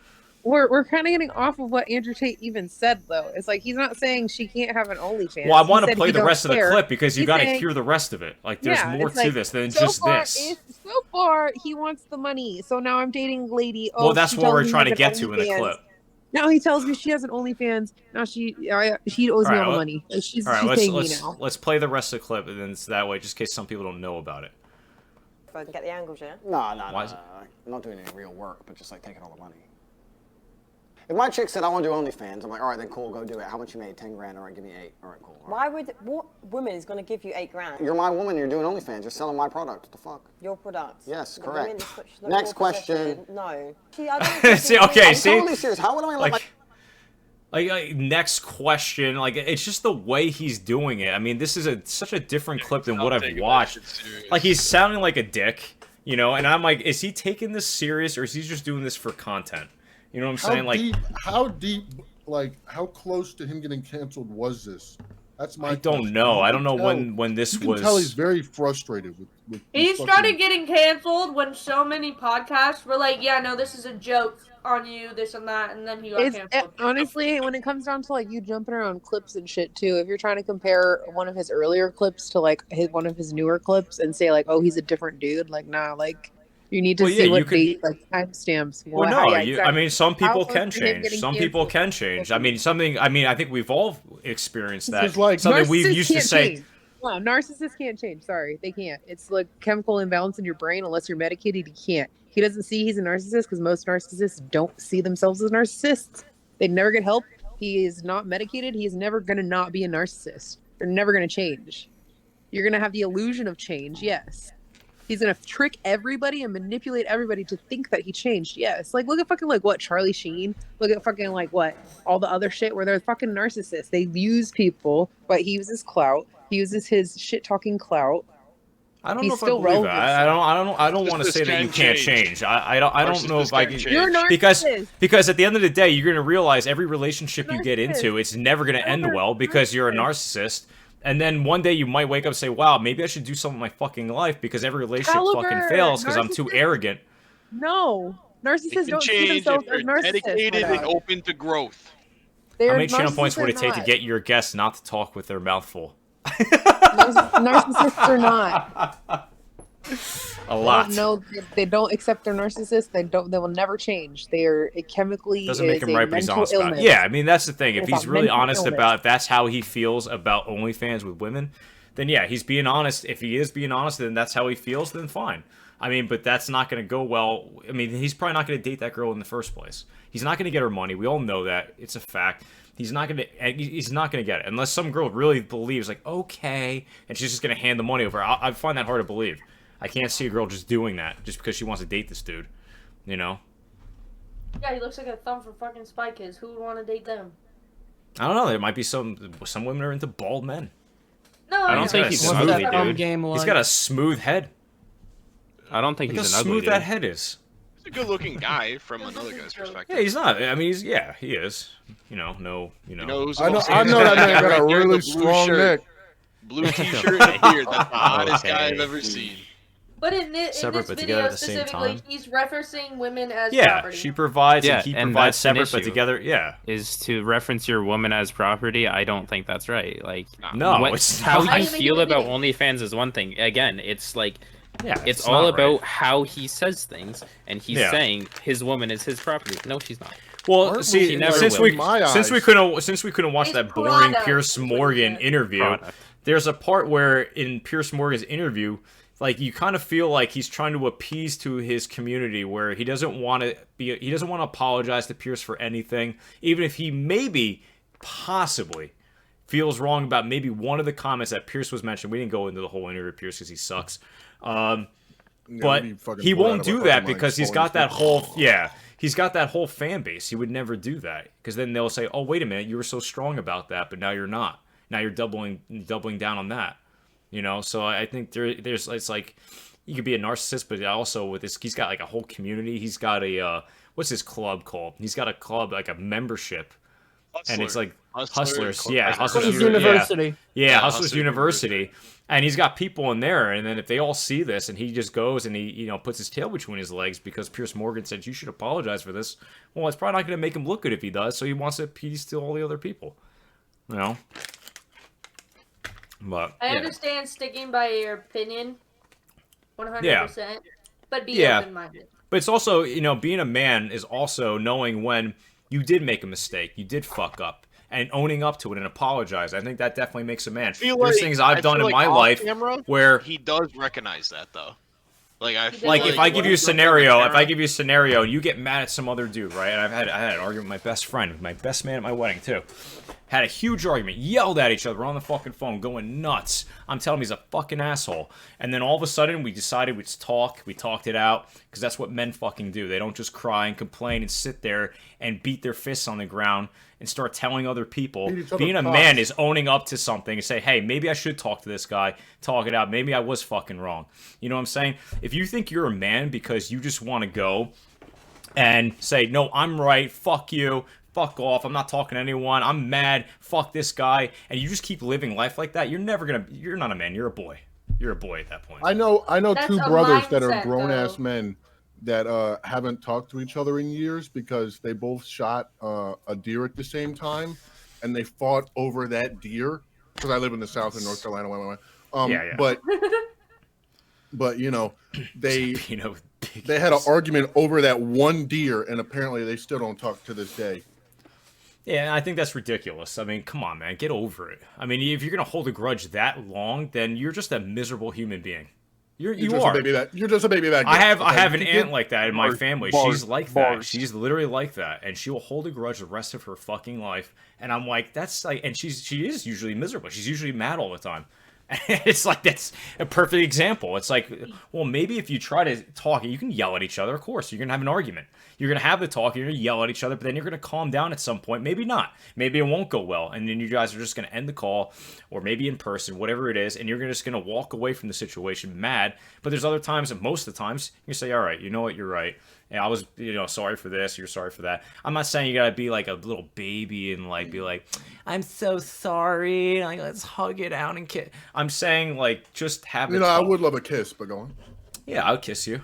We're kind of getting off of what Andrew Tate even said, though. It's like he's not saying she can't have an OnlyFans. Well, I want He to said play he the don't rest of the care. clip because you He's got to saying- hear the rest of it. Like, there's more it's to like, this than so just far, this. So far, he wants the money. So now I'm dating a lady. Oh, Well, that's she what tells we're me trying he to has get an to in the OnlyFans. clip. Now he tells me she has an OnlyFans. Now she owes me all the money. She's all right, paying me now. let's play the rest of the clip, and then it's that way, just in case some people don't know about it. If I can get the angles, yeah? No. Why is it- I'm not doing any real work, but just like taking all the money. If my chick said I want to do OnlyFans, I'm like, all right, then cool, go do it. How much you made? 10 grand. All right, give me 8. All right, cool. Why would what woman is going to give you 8 grand? You're my woman. You're doing OnlyFans. You're selling my product. What the fuck? Your product. Yes, The correct. woman is- she's not Next your question. possession. No. See, I don't See, okay, I'm see, totally serious. How would I let like, next question, like, it's just the way he's doing it. I mean, this is such a different clip than what I've watched. Like, he's sounding like a dick, you know, and I'm like, is he taking this serious or is he just doing this for content? You know what I'm saying? How deep, like, how close to him getting canceled was this? That's my I don't question. know. You I can don't know tell- when this you can was. tell he's very frustrated with He these started fucking- getting canceled when so many podcasts were like, yeah, no, this is a joke on you, this and that, and then he got canceled. Honestly, when it comes down to like you jumping around clips and shit too, if you're trying to compare one of his earlier clips to like one of his newer clips and say like, oh, he's a different dude, like nah, like you need to Well, yeah, see you what could- date like timestamps. Well, no, I mean, some people can change. Some people canceled. can change. I mean, I think we've all experienced that. It's like Something we narcissists used to can't say. change. No, narcissists can't change. Sorry, they can't. It's like chemical imbalance in your brain. Unless you're medicated, you can't. He doesn't see he's a narcissist because most narcissists don't see themselves as narcissists. They never get help. He is not medicated. He is never going to not be a narcissist. They're never going to change. You're going to have the illusion of change, yes. He's going to trick everybody and manipulate everybody to think that he changed, yes. Like, look at fucking, like, what, Charlie Sheen? Look at fucking, like, what, all the other shit where they're fucking narcissists. They use people, but he uses clout. He uses his shit-talking clout. I don't He's know if I still believe it. relevant. I don't want to say that you can't change. I don't know if I can. You're a narcissist. Because at the end of the day, you're gonna realize every relationship you get into, it's never gonna end well because you're a narcissist. And then one day you might wake up and say, "Wow, maybe I should do something with my fucking life because every relationship fucking Caliber. fails because I'm too arrogant." No. Narcissists You can don't see change themselves if as you're narcissists. dedicated and Maddox. open to growth. They're How many channel points narcissists would or it take to not. get your guests not to talk with their mouth full? Narcissists or not. A lot. No, they don't accept their narcissist. They will never change. They are it chemically Doesn't make is him a right, but he's mental honest about it. illness. Yeah, I mean that's the thing. If It's he's a really mental honest illness. about if that's how he feels about OnlyFans with women, then yeah, he's being honest. If he is being honest, then that's how he feels. Then fine. I mean, but that's not going to go well. I mean, he's probably not going to date that girl in the first place. He's not going to get her money. We all know that. It's a fact. He's not going to. He's not going to get it unless some girl really believes like okay, and she's just going to hand the money over. I find that hard to believe. I can't see a girl just doing that just because she wants to date this dude. You know. Yeah, he looks like a thumb for fucking Spy Kids. Who would want to date them? I don't know. There might be some women are into bald men. No, I don't think he's an ugly dude. He's got a smooth head. I don't think Look he's how an ugly smooth dude. that head is. He's a good-looking guy from another guy's perspective. Yeah, he's not. I mean, he is. You know, no, you know. You know who's I know also in that man got a right there, really the blue strong shirt. neck. Blue t-shirt and a beard. That's the hottest guy I've Okay. ever seen. But in this Separate but together video at the same specifically, time. he's referencing women as Yeah, property. she provides Yeah, and he and provides that's an separate but issue. together. Yeah. Is to reference your woman as property. I don't think that's right. Like, No, it's how not. you feel about OnlyFans is one thing. Again, it's like, Yeah, it's it's all not about right. how he says things, and he's Yeah. saying his woman is his property. No, she's not. Well, Aren't see, She never since will. we In my since we eyes. couldn't watch It's that boring product, Pierce is what he Morgan said. interview, Product. there's a part where in Pierce Morgan's interview, like you kind of feel like he's trying to appease to his community, where he doesn't want to apologize to Pierce for anything, even if he maybe possibly feels wrong about maybe one of the comments that Pierce was mentioned. We didn't go into the whole interview with Pierce because he sucks. But he won't do that because he's got that whole he's got that whole fan base. He would never do that because then they'll say, "Oh, wait a minute, you were so strong about that, but now you're not. Now you're doubling down on that." You know, so I think there's it's like you could be a narcissist, but also with this, he's got like a whole community. He's got a what's his club called? He's got a club like a membership, and it's like Hustlers, Hustlers University, Hustlers University. And he's got people in there, and then if they all see this, and he just goes and he puts his tail between his legs because Pierce Morgan said you should apologize for this. Well, it's probably not going to make him look good if he does. So he wants to appease to all the other people, you know. But I understand sticking by your opinion, 100%. But be open-minded. But it's also, being a man is also knowing when you did make a mistake, you did fuck up. And owning up to it and apologize. I think that definitely makes a man. There's things I've done in my life where he does recognize that though. If I give you a scenario, and you get mad at some other dude, right? And I had an argument with my best friend, my best man at my wedding too. Had a huge argument, yelled at each other on the fucking phone, going nuts. I'm telling him he's a fucking asshole. And then all of a sudden, we decided we'd talk. We talked it out, because that's what men fucking do. They don't just cry and complain and sit there and beat their fists on the ground and start telling other people. Being a man is owning up to something and say, hey, maybe I should talk to this guy, talk it out. Maybe I was fucking wrong. You know what I'm saying? If you think you're a man because you just want to go and say, no, I'm right, fuck you, fuck off, I'm not talking to anyone, I'm mad, fuck this guy, and you just keep living life like that, you're not a man, you're a boy. You're a boy at that point. I know two brothers that are grown-ass men that haven't talked to each other in years because they both shot a deer at the same time, and they fought over that deer, because I live in the South in North Carolina. But they had an argument over that one deer, and apparently they still don't talk to this day. Yeah, I think that's ridiculous. I mean, come on, man, get over it. I mean, if you're gonna hold a grudge that long, then you're just a miserable human being. You're just a baby that. I have an aunt like that in my family. She's like that. She's literally like that, and she will hold a grudge the rest of her fucking life. And I'm like, that's like, and she is usually miserable. She's usually mad all the time. It's like, that's a perfect example. It's like, well, maybe if you try to talk, you can yell at each other. Of course, you're gonna have an argument. You're gonna have the talk. You're gonna yell at each other, but then you're gonna calm down at some point. Maybe not. Maybe it won't go well, and then you guys are just gonna end the call, or maybe in person, whatever it is, and you're just gonna walk away from the situation mad. But there's other times, and most of the times, you say, all right, you know what, you're right. And I was, sorry for this, you're sorry for that. I'm not saying you gotta be like a little baby and like be like, I'm so sorry, like let's hug it out and kiss. I'm saying like just have it. I would love a kiss, but go on. Yeah, I would kiss you.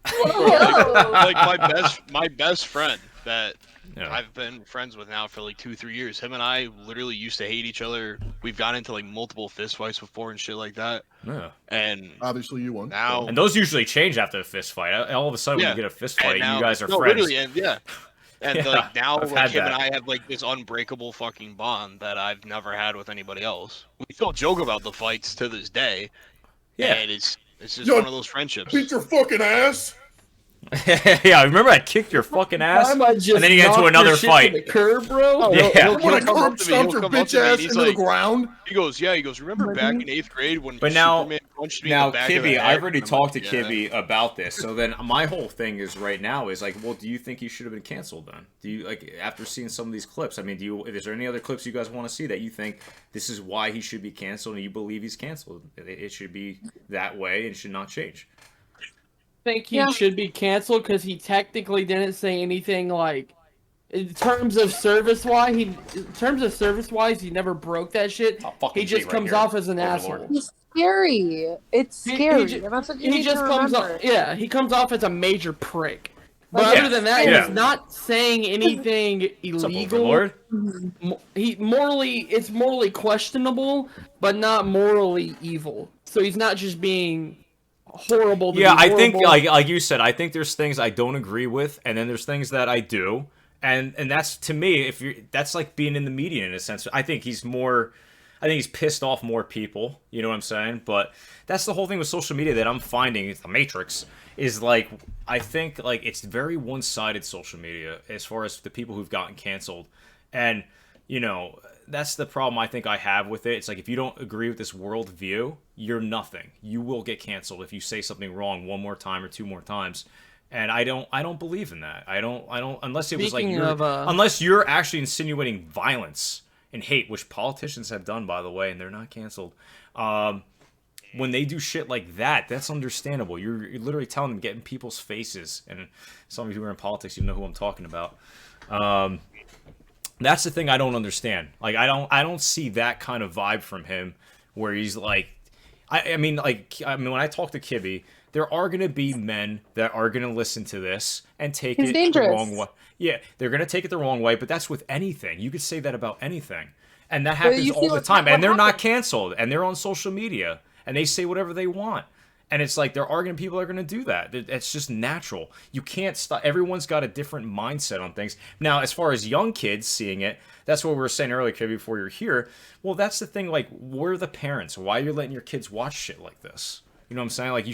like my best friend that I've been friends with now for like 2-3 years. Him and I literally used to hate each other. We've got into like multiple fist fights before and shit like that. Yeah. And obviously you won. Now, and those usually change after a fist fight. All of a sudden, when you get a fist fight, you guys are friends. Literally, and like now, like him and I have like this unbreakable fucking bond that I've never had with anybody else. We still joke about the fights to this day. Yeah, and it's just one of those friendships. Beat your fucking ass. Yeah, remember I kicked your fucking ass, and then you get into another fight. The curb, bro. He'll come up to me. He'll come up to me. He's like, the ground. He goes, remember back in 8th grade when Superman punched me in the back of the Kibby, head? I've already talked to Kibby about this. So then my whole thing is right now is like, well, do you think he should have been canceled then? Do you like after seeing some of these clips? I mean, is there any other clips you guys want to see that you think this is why he should be canceled and you believe he's canceled? It should be that way and should not change. Think he should be canceled because he technically didn't say anything like in terms of service wise he never broke that shit. He just comes off as an asshole. He's scary. It's scary. He just comes off he comes off as a major prick. But other than that, he's not saying anything illegal. It's morally questionable, but not morally evil. So he's not just being horrible. I think like you said, I think there's things I don't agree with, and then there's things that I do, and that's to me, that's like being in the media in a sense. I think he's pissed off more people. You know what I'm saying? But that's the whole thing with social media that I'm finding. The Matrix is like, I think like it's very one-sided social media as far as the people who've gotten canceled, and that's the problem I think I have with it. It's like if you don't agree with this worldview, you're nothing. You will get canceled if you say something wrong one more time or two more times. And I don't believe in that. I don't unless it was like unless you're actually insinuating violence and hate, which politicians have done, by the way, and they're not canceled. When they do shit like that, that's understandable. You're literally telling them, get in people's faces. And some of you who are in politics, you know who I'm talking about. That's the thing I don't understand. Like I don't see that kind of vibe from him, where he's like, I mean, when I talk to Kibby, there are going to be men that are going to listen to this and take it the wrong way. Yeah, they're going to take it the wrong way, but that's with anything. You could say that about anything. And that happens all the time. And they're not canceled. And they're on social media. And they say whatever they want. And it's like there are going to people that are going to do that. It's just natural. You can't stop. Everyone's got a different mindset on things. Now, as far as young kids seeing it, that's what we were saying earlier, Kibby, before you're here. Well, that's the thing. Like, we're the parents. Why are you letting your kids watch shit like this? You know what I'm saying? Like, they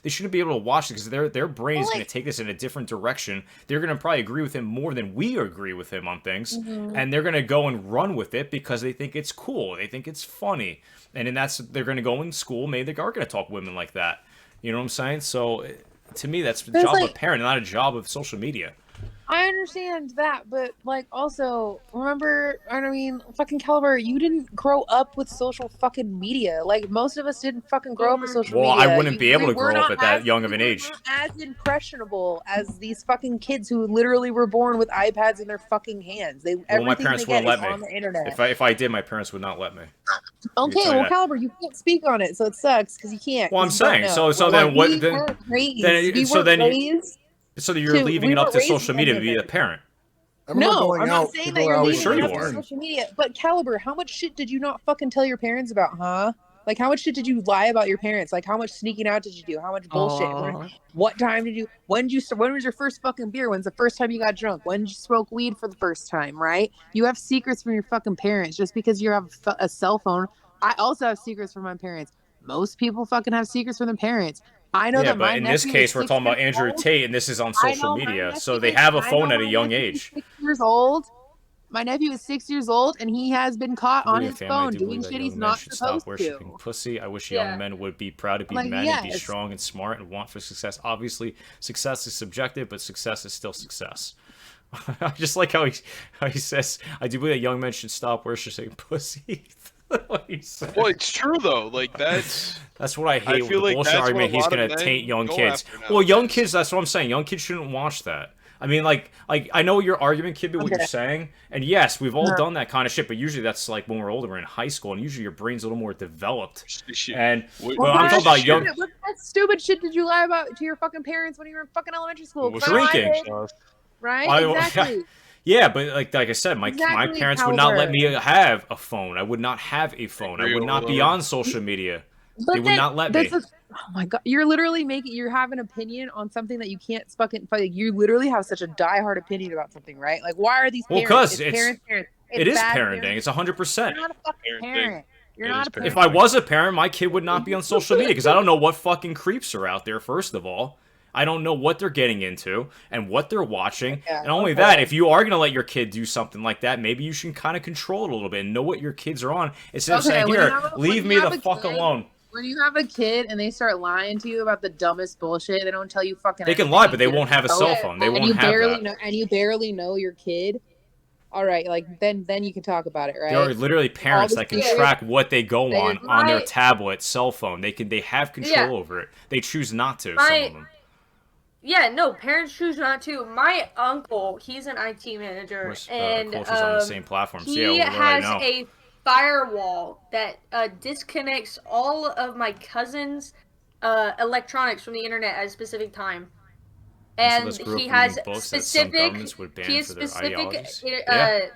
shouldn't be able to watch it because their brain is going to take this in a different direction. They're going to probably agree with him more than we agree with him on things. Mm-hmm. And they're going to go and run with it because they think it's cool. They think it's funny. And then they're going to go in school. Maybe they are going to talk women like that. You know what I'm saying? So, to me, that's the job of a parent, not a job of social media. I understand that, but like also remember, I mean, fucking Caliber, you didn't grow up with social fucking media. Like most of us didn't fucking grow up with social media. Well, I wouldn't be able to grow up at that young of an age. As impressionable as these fucking kids who literally were born with iPads in their fucking hands. My parents wouldn't let me. On the internet. If I did, my parents would not let me. Okay, well, Caliber, you can't speak on it, so it sucks because you can't. Well, I'm saying then what? So you're leaving it up to social media to be a parent. No, I'm not saying that you're leaving it up to social media. But Caliber, how much shit did you not fucking tell your parents about, huh? Like, how much shit did you lie about your parents? Like, how much sneaking out did you do? How much bullshit? What time did you? When was your first fucking beer? When's the first time you got drunk? When did you smoke weed for the first time? Right? You have secrets from your fucking parents just because you have a cell phone. I also have secrets from my parents. Most people fucking have secrets from their parents. I know that but in this case, we're talking about Andrew Tate, and this is on social media, so they have a phone at a young age. 6 years old. My nephew is 6 years old, and he has been caught on his phone doing shit he's not supposed to. Pussy. I wish young men would be proud to be men and be strong and smart and want for success. Obviously, success is subjective, but success is still success. I just like how he says, I do believe that young men should stop worshiping pussy. Well, it's true though. Like that's what I hate. With the bullshit argument, he's gonna taint young kids. Well, young kids. That's what I'm saying. Young kids shouldn't watch that. I mean, like I know your argument, Kibby, what you're saying, and yes, we've all done that kind of shit. But usually that's like when we're older, we're in high school, and usually your brain's a little more developed. And I'm talking about young. What stupid shit did you lie about to your fucking parents when you were in fucking elementary school? Drinking. Right? Exactly. Yeah, but like I said, my parents would not let me have a phone. I would not have a phone. I would not be on social media. They would not let me. Oh my god, you're literally you have an opinion on something that you can't fucking. Like, you literally have such a diehard opinion about something, right? Like, why are these parents? Well, because it is bad parenting. It's 100%. You're not a fucking parent. You're not a parent. If I was a parent, my kid would not be on social media because I don't know what fucking creeps are out there. First of all. I don't know what they're getting into and what they're watching. Yeah, and only that, if you are going to let your kid do something like that, maybe you should kind of control it a little bit and know what your kids are on instead of saying, here, leave me the fuck alone. When you have a kid and they start lying to you about the dumbest bullshit, they don't tell you fucking They can lie, but they won't have a cell phone. They won't have that. And you barely know your kid. All right, like then you can talk about it, right? There are literally parents that can track what they go on their tablet, cell phone. They have control over it. They choose not to, some of them. Yeah, no, parents choose not to. My uncle, he's an IT manager, and on the same platform. He has a firewall that disconnects all of my cousin's electronics from the internet at a specific time. And he has specific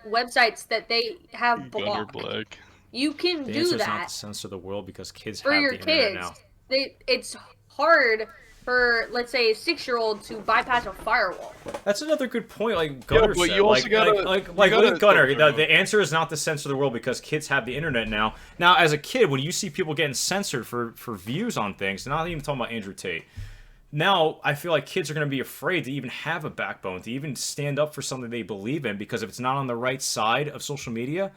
websites that they have blocked. You can do that. Not to censor the world because kids for have your the internet kids. Now. It's hard for, let's say, a 6-year-old to bypass a firewall. That's another good point. Like Gunnar said, you also like Gunnar, the answer is not to censor the world because kids have the internet now. Now, as a kid, when you see people getting censored for views on things, not even talking about Andrew Tate, now I feel like kids are going to be afraid to even have a backbone, to even stand up for something they believe in, because if it's not on the right side of social media,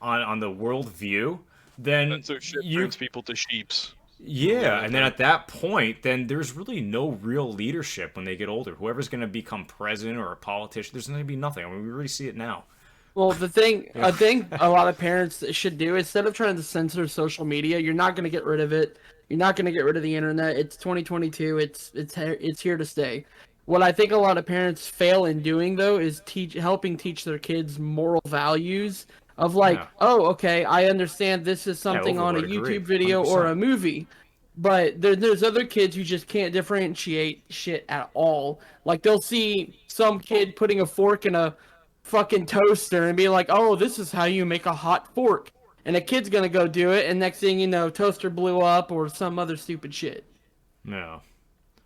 on the world view, then That's their shit turns people to sheeps. Yeah, and then at that point, then there's really no real leadership when they get older. Whoever's going to become president or a politician, there's going to be nothing. I mean, we really see it now. Well, the thing I think a lot of parents should do, instead of trying to censor social media, you're not going to get rid of it. You're not going to get rid of the internet. It's 2022. It's here to stay. What I think a lot of parents fail in doing, though, is helping teach their kids moral values of like, oh, okay, I understand this is something on a YouTube video or a movie, but there's other kids who just can't differentiate shit at all. Like, they'll see some kid putting a fork in a fucking toaster and be like, oh, this is how you make a hot fork. And a kid's gonna go do it, and next thing you know, toaster blew up or some other stupid shit. No.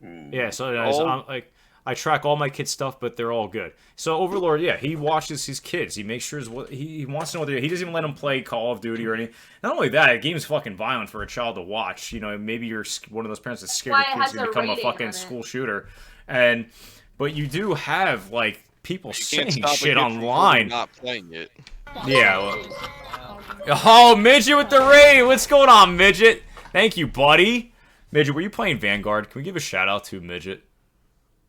Yeah, so I'm like, I track all my kids' stuff, but they're all good. So Overlord, yeah, he watches his kids. He makes sure he wants to know what they're doing. He doesn't even let them play Call of Duty or anything. Not only that, the game's fucking violent for a child to watch. You know, maybe you're one of those parents that's scared your kids to become a fucking school shooter. But you do have, like, people saying shit online. Not playing it. Yeah. Oh, Midget with the raid! What's going on, Midget? Thank you, buddy. Midget, were you playing Vanguard? Can we give a shout out to Midget?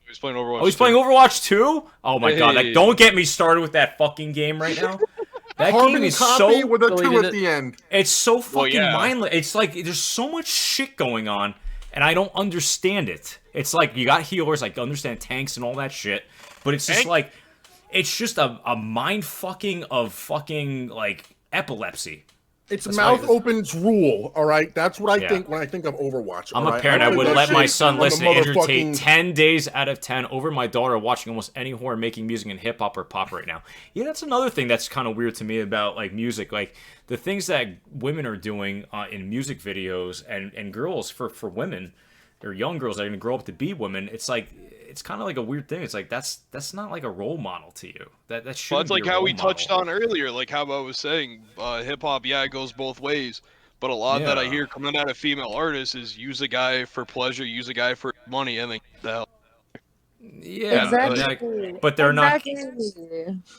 He's playing Overwatch. Oh, he's playing Overwatch 2? Oh my god, like, don't get me started with that fucking game right now. That game is so with a 2 at the end. It's so fucking mindless. It's like there's so much shit going on, and I don't understand it. It's like you got healers, like understand tanks and all that shit, but it's just like it's just a mind fucking of fucking like epilepsy. It's mouth opens rule, all right? That's what I think when I think of Overwatch. I'm a parent. I would let my son listen to Andrew Tate 10 days out of 10 over my daughter watching almost any horror making music in hip-hop or pop right now. Yeah, that's another thing that's kind of weird to me about like music. Like the things that women are doing in music videos and girls for women or young girls that are going to grow up to be women, it's like it's kind of like a weird thing. It's like that's not like a role model to you. That should. Well, it's like how we touched on earlier, like how I was saying, hip hop. Yeah, it goes both ways. But a lot that I hear coming out of female artists is use a guy for pleasure, use a guy for money, and then the hell. Yeah, exactly. But they're not.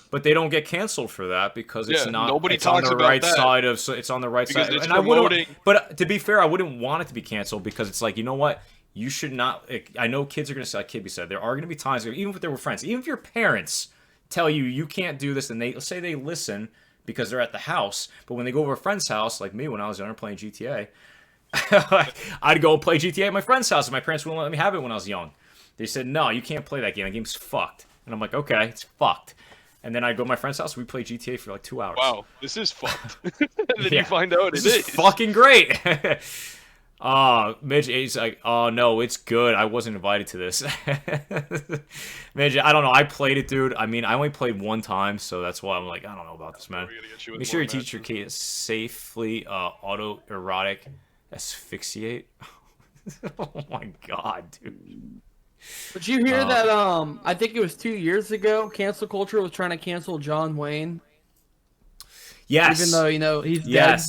But they don't get canceled for that because it's not. Nobody it's talks on the about right that. side of. So it's on the right Because side. it's And I wouldn't. promoting- But to be fair, I wouldn't want it to be canceled because it's like, you know what. You should not. I know kids are going to say, like Kibby said, there are going to be times, even if they were friends, even if your parents tell you you can't do this, and let's say they listen because they're at the house, but when they go over a friend's house, like me when I was younger playing GTA, I'd go play GTA at my friend's house, and my parents wouldn't let me have it when I was young. They said, no, you can't play that game. That game's fucked. And I'm like, okay, it's fucked. And then I'd go to my friend's house, we play GTA for like 2 hours. Wow, this is fucked. And then you find out this is fucking great. Midge is like, oh no, it's good. I wasn't invited to this. Midge, I don't know. I played it, dude. I mean, I only played one time, so that's why I'm like, I don't know about this, man. Make sure you teach your kids safely autoerotic asphyxiate. Oh my god, dude. But you hear that? I think it was 2 years ago. Cancel culture was trying to cancel John Wayne. Yes. Even though he's dead.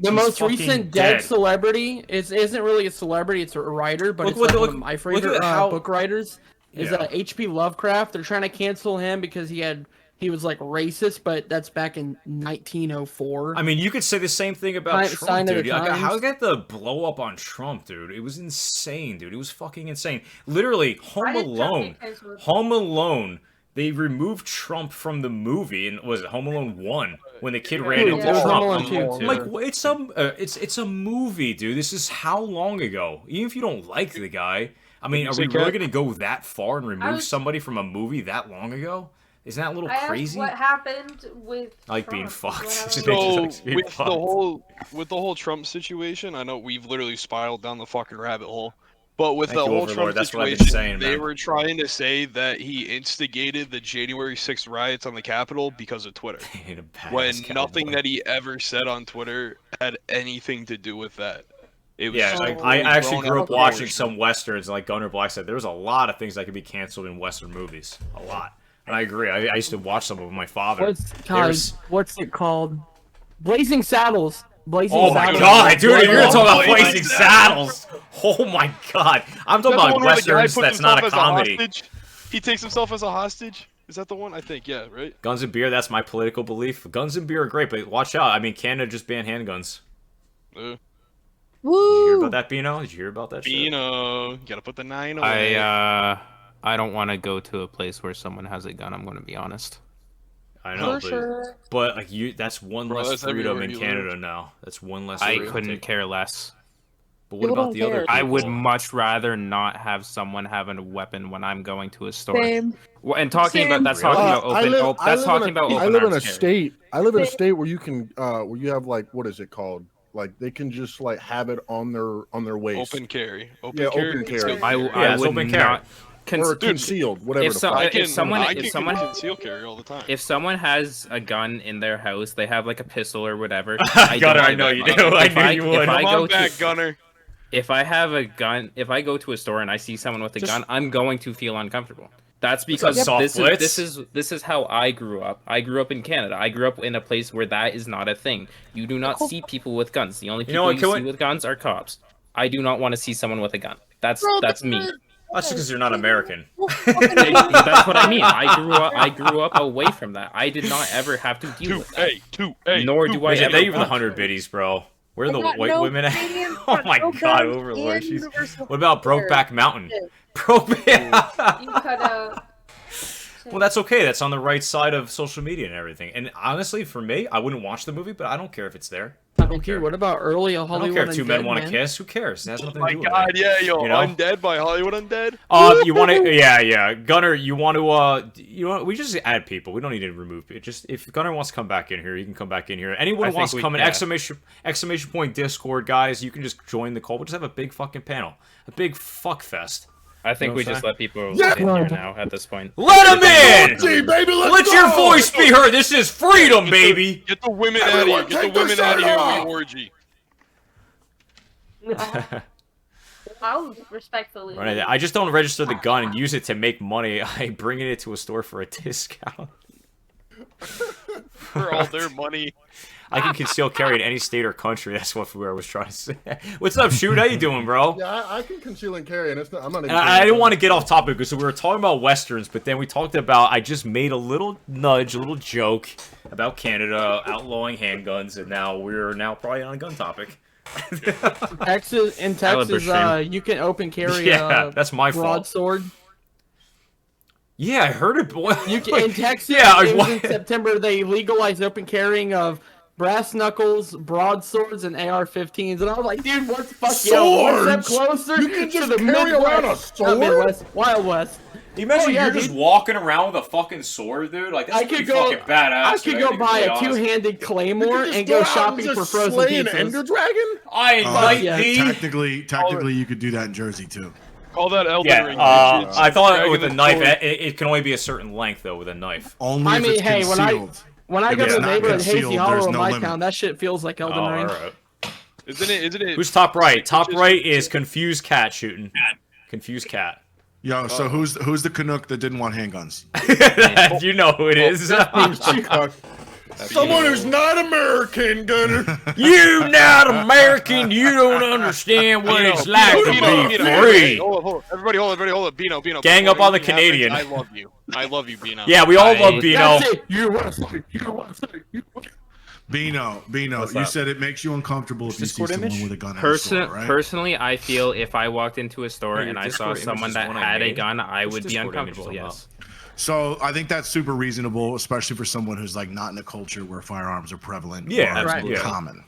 The most recent dead celebrity isn't really a celebrity; it's a writer, but it's one of my favorite book writers. Is H.P. Lovecraft. They're trying to cancel him because he was like racist, but that's back in 1904. I mean, you could say the same thing about Trump, dude. How got the blow up on Trump, dude? It was insane, dude. It was fucking insane. Literally, Home Alone. They removed Trump from the movie, and was it Home Alone 1 when the kid ran into Trump? Like, it's a movie, dude. This is how long ago? Even if you don't like the guy, I mean, are we really gonna go that far and remove somebody from a movie that long ago? Isn't that a little crazy? What happened with I like being fucked. So with the whole Trump situation, I know we've literally spiraled down the fucking rabbit hole. But with the whole Trump situation, they were trying to say that he instigated the January 6th riots on the Capitol because of Twitter. When nothing that he ever said on Twitter had anything to do with that. It was I actually grew up watching some Westerns, like Gunnar Black said. There was a lot of things that could be canceled in Western movies. A lot. And I agree. I used to watch some with my father. What's it called? Blazing Saddles. Oh my god, dude, you're talking about Blazing Saddles. Oh my god. I'm talking about Westerns that's not a comedy. He takes himself as a hostage. Is that the one? I think, yeah, right? Guns and beer, that's my political belief. Guns and beer are great, but watch out. I mean, Canada just banned handguns. Woo! Did you hear about that, Bino? Did you hear about that shit? Bino, you gotta put the 9 away. I don't want to go to a place where someone has a gun. I'm going to be honest. I know, but like that's one less freedom in Canada now. That's one less. I couldn't care less. But what about the other people? I would much rather not have someone having a weapon when I'm going to a store. Same. Well, and talking about that's talking about open. I live in a state. I live in a state where you can where you have like what is it called? Like they can just like have it on their waist. Open carry. Open carry. I would open not. Or concealed, whatever. If someone conceal carry all the time. If someone has a gun in their house, they have like a pistol or whatever. Gunner, I know you do. I knew you would. Come on back, Gunner. If I have a gun, if I go to a store and I see someone with a gun, I'm going to feel uncomfortable. That's because this is how I grew up. I grew up in Canada. I grew up in a place where that is not a thing. You do not see people with guns. The only people you see with guns are cops. I do not want to see someone with a gun. That's me. That's just because you're not American. That's what I mean. I grew up away from that. I did not ever have to deal with that. Nor do I ever. They even the 100 biddies, bro. Where are the white women at? Oh my god, Overlord. What about Brokeback Mountain? Brokeback. Well, that's okay. That's on the right side of social media and everything. And honestly, for me, I wouldn't watch the movie, but I don't care if it's there. I don't care. What about early Hollywood? I don't care if two men want to kiss. Who cares? It has nothing to do with it. Oh my god, yeah, yo, Undead by Hollywood Undead. You want to? Yeah. Gunner, you want to? We just add people. We don't need to remove it. Just if Gunner wants to come back in here, you can come back in here. Anyone who wants to come in exclamation point Discord, guys, you can just join the call. We'll just have a big fucking panel, a big fuck fest. I think we just let people in here now at this point. Let them in! Baby, let your voice be heard. This is freedom, baby. Get the women out of here. Get the women out of here. Orgy. I'll respectfully. Right, I just don't register the gun and use it to make money. I bring it to a store for a discount. For all their money. I can conceal carry in any state or country. That's what I was trying to say. What's up, Shoot? How you doing, bro? Yeah, I can conceal and carry, and it's not. I'm not. Even I didn't want to get off topic because we were talking about westerns, but then we talked about. I just made a little nudge, a little joke about Canada outlawing handguns, and now we're probably on a gun topic. Texas, you can open carry. That's my fault. Broadsword. Yeah, I heard it. In Texas, in September they legalized open carrying of brass knuckles, broadswords, and AR-15s, and I was like, dude, what the fuck? Swords? One step closer you can just to the carry around a sword? Midwest, Wild West. You imagine you're just walking around with a fucking sword, dude? Like, that's pretty fucking badass. I could go buy a two-handed claymore and go shopping for frozen pizzas. An Ender Dragon? I invite thee. Technically, you could do that in Jersey, too. Call that Elden Ring. I thought with a knife, it can only be a certain length, though, with a knife. Only if it's concealed. When I go to the neighborhood Hazy Hollow in my town, that shit feels like Elden Ring. Right. Isn't it? Who's top right? Top right is Confused Cat shooting. Confused Cat. Yo, so who's the Canuck that didn't want handguns? You know who it is. Someone who's not American, Gunner. You not American. You don't understand what it's like to be free. Hold on. Everybody hold on. Bino. Gang up on the Canadian. I love you, Bino. Yeah, we all love Bino. That's it. You want to say. Bino, you said it makes you uncomfortable if you see someone with a gun in a store, right? Personally, I feel if I walked into a store and I saw someone that had a gun, I would be uncomfortable, yes. So I think that's super reasonable, especially for someone who's like not in a culture where firearms are prevalent or common.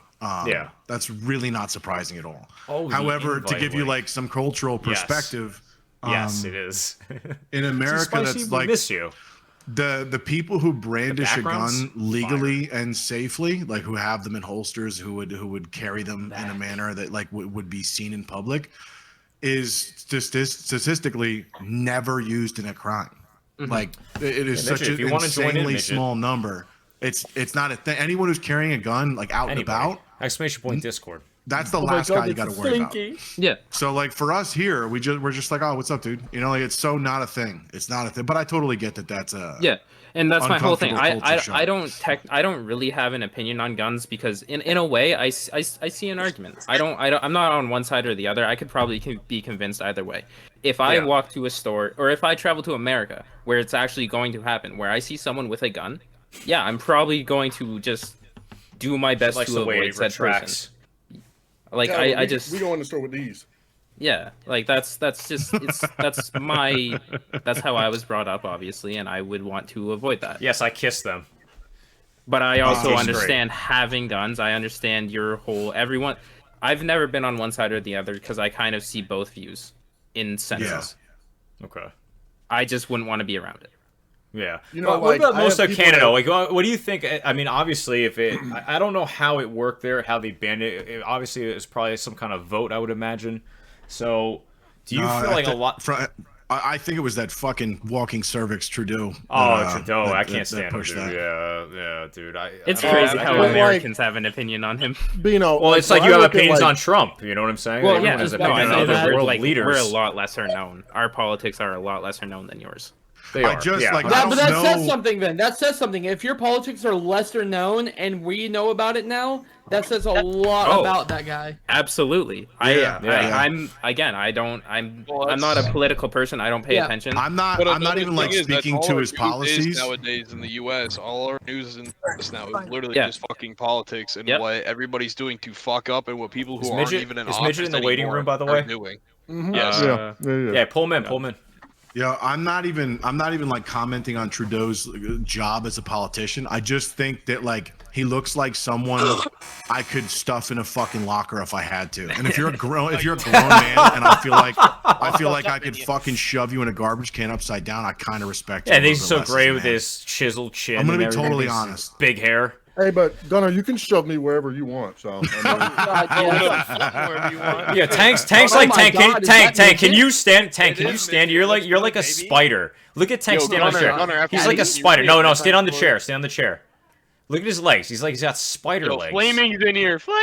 That's really not surprising at all. However, to give you like some cultural perspective, yes, it is. In America, that's like miss you. The people who brandish a gun legally and safely, like who have them in holsters, who would carry them in a manner that like would be seen in public, is statistically never used in a crime. Like it is such an insanely small number. It's not a thing. Anyone who's carrying a gun like out and about, exclamation point Discord. That's the last guy you got to worry about. Yeah. So like for us here, we're just like, oh, what's up, dude? You know, like it's so not a thing. It's not a thing. But I totally get that. That's a and that's my whole thing. I don't really have an opinion on guns because in a way I see an argument. I'm not on one side or the other. I could probably be convinced either way. if I walk to a store, or if I travel to America, where it's actually going to happen, where I see someone with a gun, yeah, I'm probably going to just do my best to avoid said person. Like I just we go in the store with these. Yeah, like that's just that's how I was brought up, obviously, and I would want to avoid that. Yes, I kissed them. But I also understand having guns. I understand your whole everyone. I've never been on one side or the other because I kind of see both views in senses. Yeah. Okay. I just wouldn't want to be around it. Yeah. You know, what about most of Canada? That... Like, what do you think? I mean, obviously, if it, I don't know how it worked there, how they banned it. Obviously, it's probably some kind of vote, I would imagine. So, do you feel like a lot? I think it was that fucking walking cervix Trudeau. Oh, Trudeau! I can't stand him, dude. Yeah, dude. It's crazy how Americans have an opinion on him. Well, it's like you have opinions on Trump. You know what I'm saying? Well, everyone has opinions on other world leaders. We're a lot lesser known. Our politics are a lot lesser known than yours. They are. But that says something. Then that says something. If your politics are lesser known and we know about it now, that says a lot about that guy. Absolutely. I'm not a political person. I don't pay attention. I'm not even like speaking to his policies nowadays in the U.S. All our news and this now is literally just fucking politics and what everybody's doing to fuck up and what people who aren't even in office Midget in the waiting room, by the way, doing. Yes. Yeah. Pull him in. Yeah, I'm not even like commenting on Trudeau's job as a politician. I just think that like he looks like someone I could stuff in a fucking locker if I had to. And if you're a grown man and I feel like I could fucking shove you in a garbage can upside down, I kind of respect you. Yeah, he's so great with his chiseled chin. I'm gonna be totally honest. Big hair. Hey, but Gunnar, you can shove me wherever you want. So. Yeah, Tank's like Tank. Tank, can you stand? Tank, can you stand? You're like a spider. Look at Tank stand on the chair. He's like a spider. No, stand on the chair. Stand on the chair. Look at his legs. He's got spider legs. Flaming's in here. Flaming.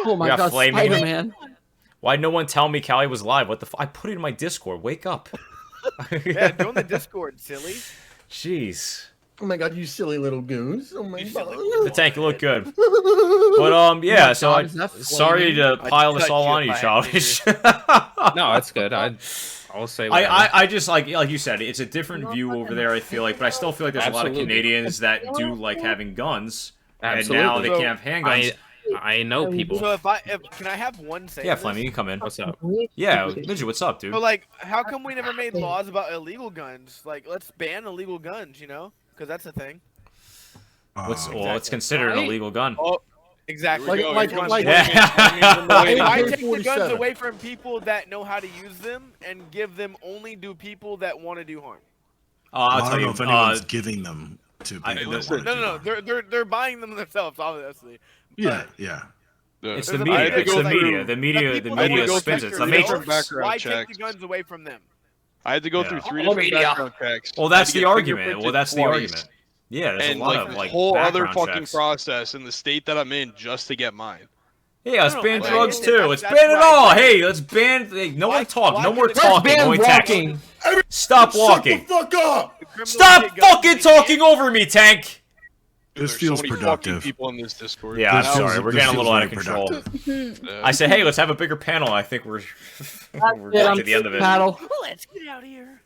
Oh my God, Spider-Man. Why'd no one tell me Callie was live? What the? I put it in my Discord. Wake up. Yeah, join the Discord, silly. Jeez. Oh my God, you silly little goose! Oh my God, the Tank look good. But yeah. So sorry to pile this all on you, Childish. No, it's good. I'll say. I just like you said, it's a different view over there. I feel like, but I still feel like there's a lot of Canadians that do like having guns, and now they can't have handguns. I know people. So can I have one say? Yeah, Fleming, you can come in. What's up? Yeah, Midget, what's up, dude? But like, how come we never made laws about illegal guns? Like, let's ban illegal guns, you know? Because that's a thing. It's considered an illegal gun. Oh, exactly. Why take the guns away from people that know how to use them and give them only to people that want to do harm? I'll tell you if anyone's giving them to people. No, they're buying them themselves, obviously. Yeah. It's the media. It's the media. The media spins it. It's the Matrix. Why take the guns away from them? I had to go through 3 different background checks. Well, that's the argument. Yeah, there's a lot of like whole other fucking process in the state that I'm in just to get mine. Yeah, let's ban drugs too. Let's ban it all. Hey, let's ban. No more talk. No more talking. Only walking. Stop walking. Shut the fuck up. Stop fucking talking over me, Tank. This feels productive. People in this Discord. Yeah, I'm sorry. We're getting a little out of control. I said, hey, let's have a bigger panel. I think we're getting to the end of it. Let's get out of here.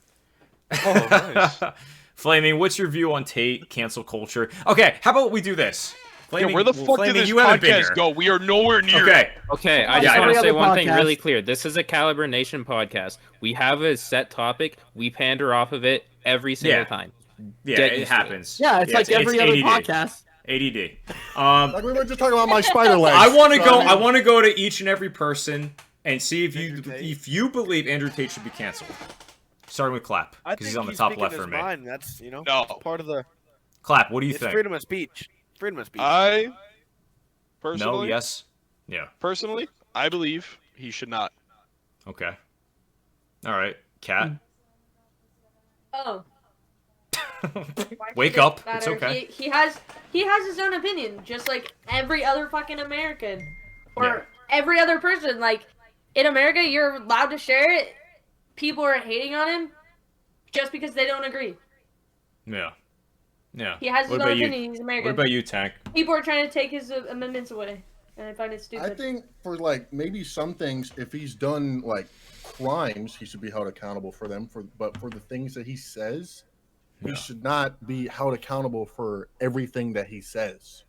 Oh, nice. Flaming, what's your view on Tate, cancel culture? Okay, how about we do this? Flaming, where the fuck did this podcast go? We are nowhere near it. Okay, I just want to say one thing really clear. This is a Caliber Nation podcast. We have a set topic. We pander off of it every single time. Yeah, it happens. Yeah, it's like every other podcast. ADD. Like we were just talking about my spider legs. I want to go to each and every person and see if you believe Andrew Tate should be canceled. Starting with Clap, because he's on the top left for me. That's no. part of the Clap. What do you think? Freedom of speech. Freedom of speech. I personally. No. Yes. Yeah. Personally, I believe he should not. Okay. All right, Cat. Oh. Wake up. It's okay. He has his own opinion, just like every other fucking American or every other person. Like in America, you're allowed to share it. People are hating on him just because they don't agree. Yeah. He has his own opinion. He's American. What about you, Tank? People are trying to take his amendments away. And I find it stupid. I think for like maybe some things, if he's done like crimes, he should be held accountable for them. But for the things that he says, he should not be held accountable for everything that he says.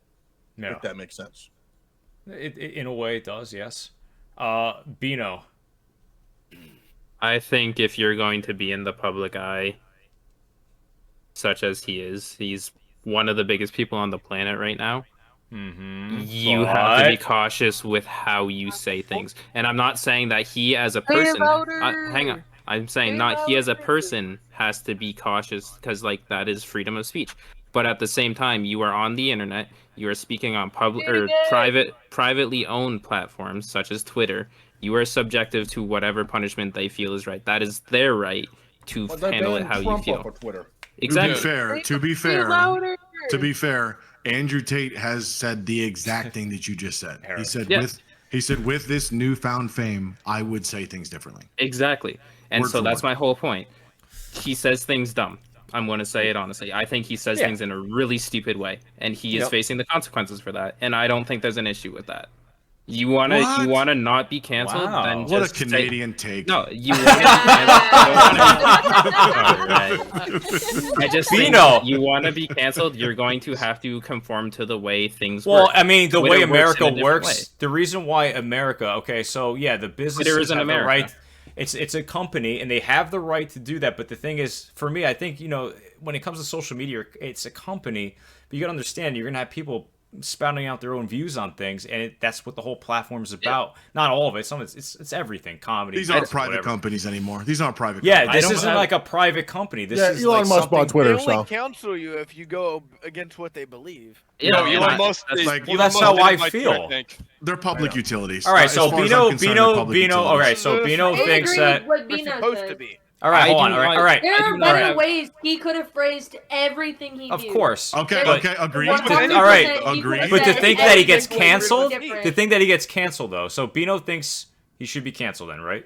No. If that makes sense. In a way, it does. Yes. Bino. I think if you're going to be in the public eye, such as he is, he's one of the biggest people on the planet right now. You have to be cautious with how you say things. And I'm not saying that he as a person... hang on. I'm saying not he as a person has to be cautious because, like, that is freedom of speech. But at the same time, you are on the internet. You are speaking on public or privately owned platforms such as Twitter. You are subjective to whatever punishment they feel is right. That is their right to handle it how Trump you feel. off of Twitter. Exactly. To be fair, Andrew Tate has said the exact thing that you just said. He said with this newfound fame, I would say things differently. Exactly. And Word so for that's word. my whole point. He says things dumb. I'm going to say it honestly. I think he says things in a really stupid way, and he is facing the consequences for that. And I don't think there's an issue with that. You wanna not be canceled? Wow. Then What a just Canadian take. No, you want to. I just think you want to be canceled. You're going to have to conform to the way things work. Well, I mean, the way Twitter America in a different works, way. the reason why America, okay, so yeah, the businesses Twitter is in have the America. right. It's a company, and they have the right to do that. But the thing is, for me, I think, when it comes to social media, it's a company. But you got to understand, you're gonna have people spouting out their own views on things, and that's what the whole platform is about. Not all of it. Some it's everything. Comedy. These aren't bits, private whatever. companies anymore. These aren't private Yeah, companies. this isn't like a private company. This is Elon like Musk something... bought Twitter, They only so. cancel you if you go against what they believe. Yeah, Elon Musk is like- Well, that's how I feel. They're public utilities. All right, As so far as I'm concerned, they're public Bino. All right, utilities. so Bino I thinks agree that. with what They're Bino supposed says. to be. All right, I hold do on. All right, not- all right. There are All better right. ways he could have phrased everything he Of viewed. course. Okay, There's okay, agreed. 100% All right, he could agreed. have But to said think that he gets everything canceled, different. to think that he gets canceled though. So Bino thinks he should be canceled then, right?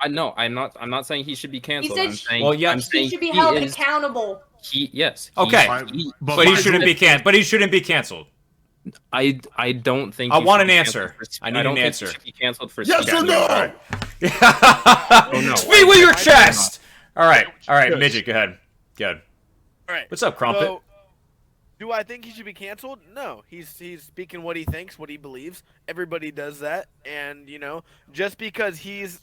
No, I'm not saying he should be He canceled. said I'm saying, Well, yeah, I'm he saying should be held is, accountable. Yes. Okay, but he shouldn't be But he shouldn't be canceled. I don't think. I you want should an be answer. canceled for- I need don't an think answer. you should be canceled for Yes speaking. or no? All right. Oh, no. Speak with your chest. All right, Yes. midget, go ahead. Good. All right. What's up, Crumpet? So, do I think he should be canceled? No. He's speaking what he thinks, what he believes. Everybody does that, and just because he's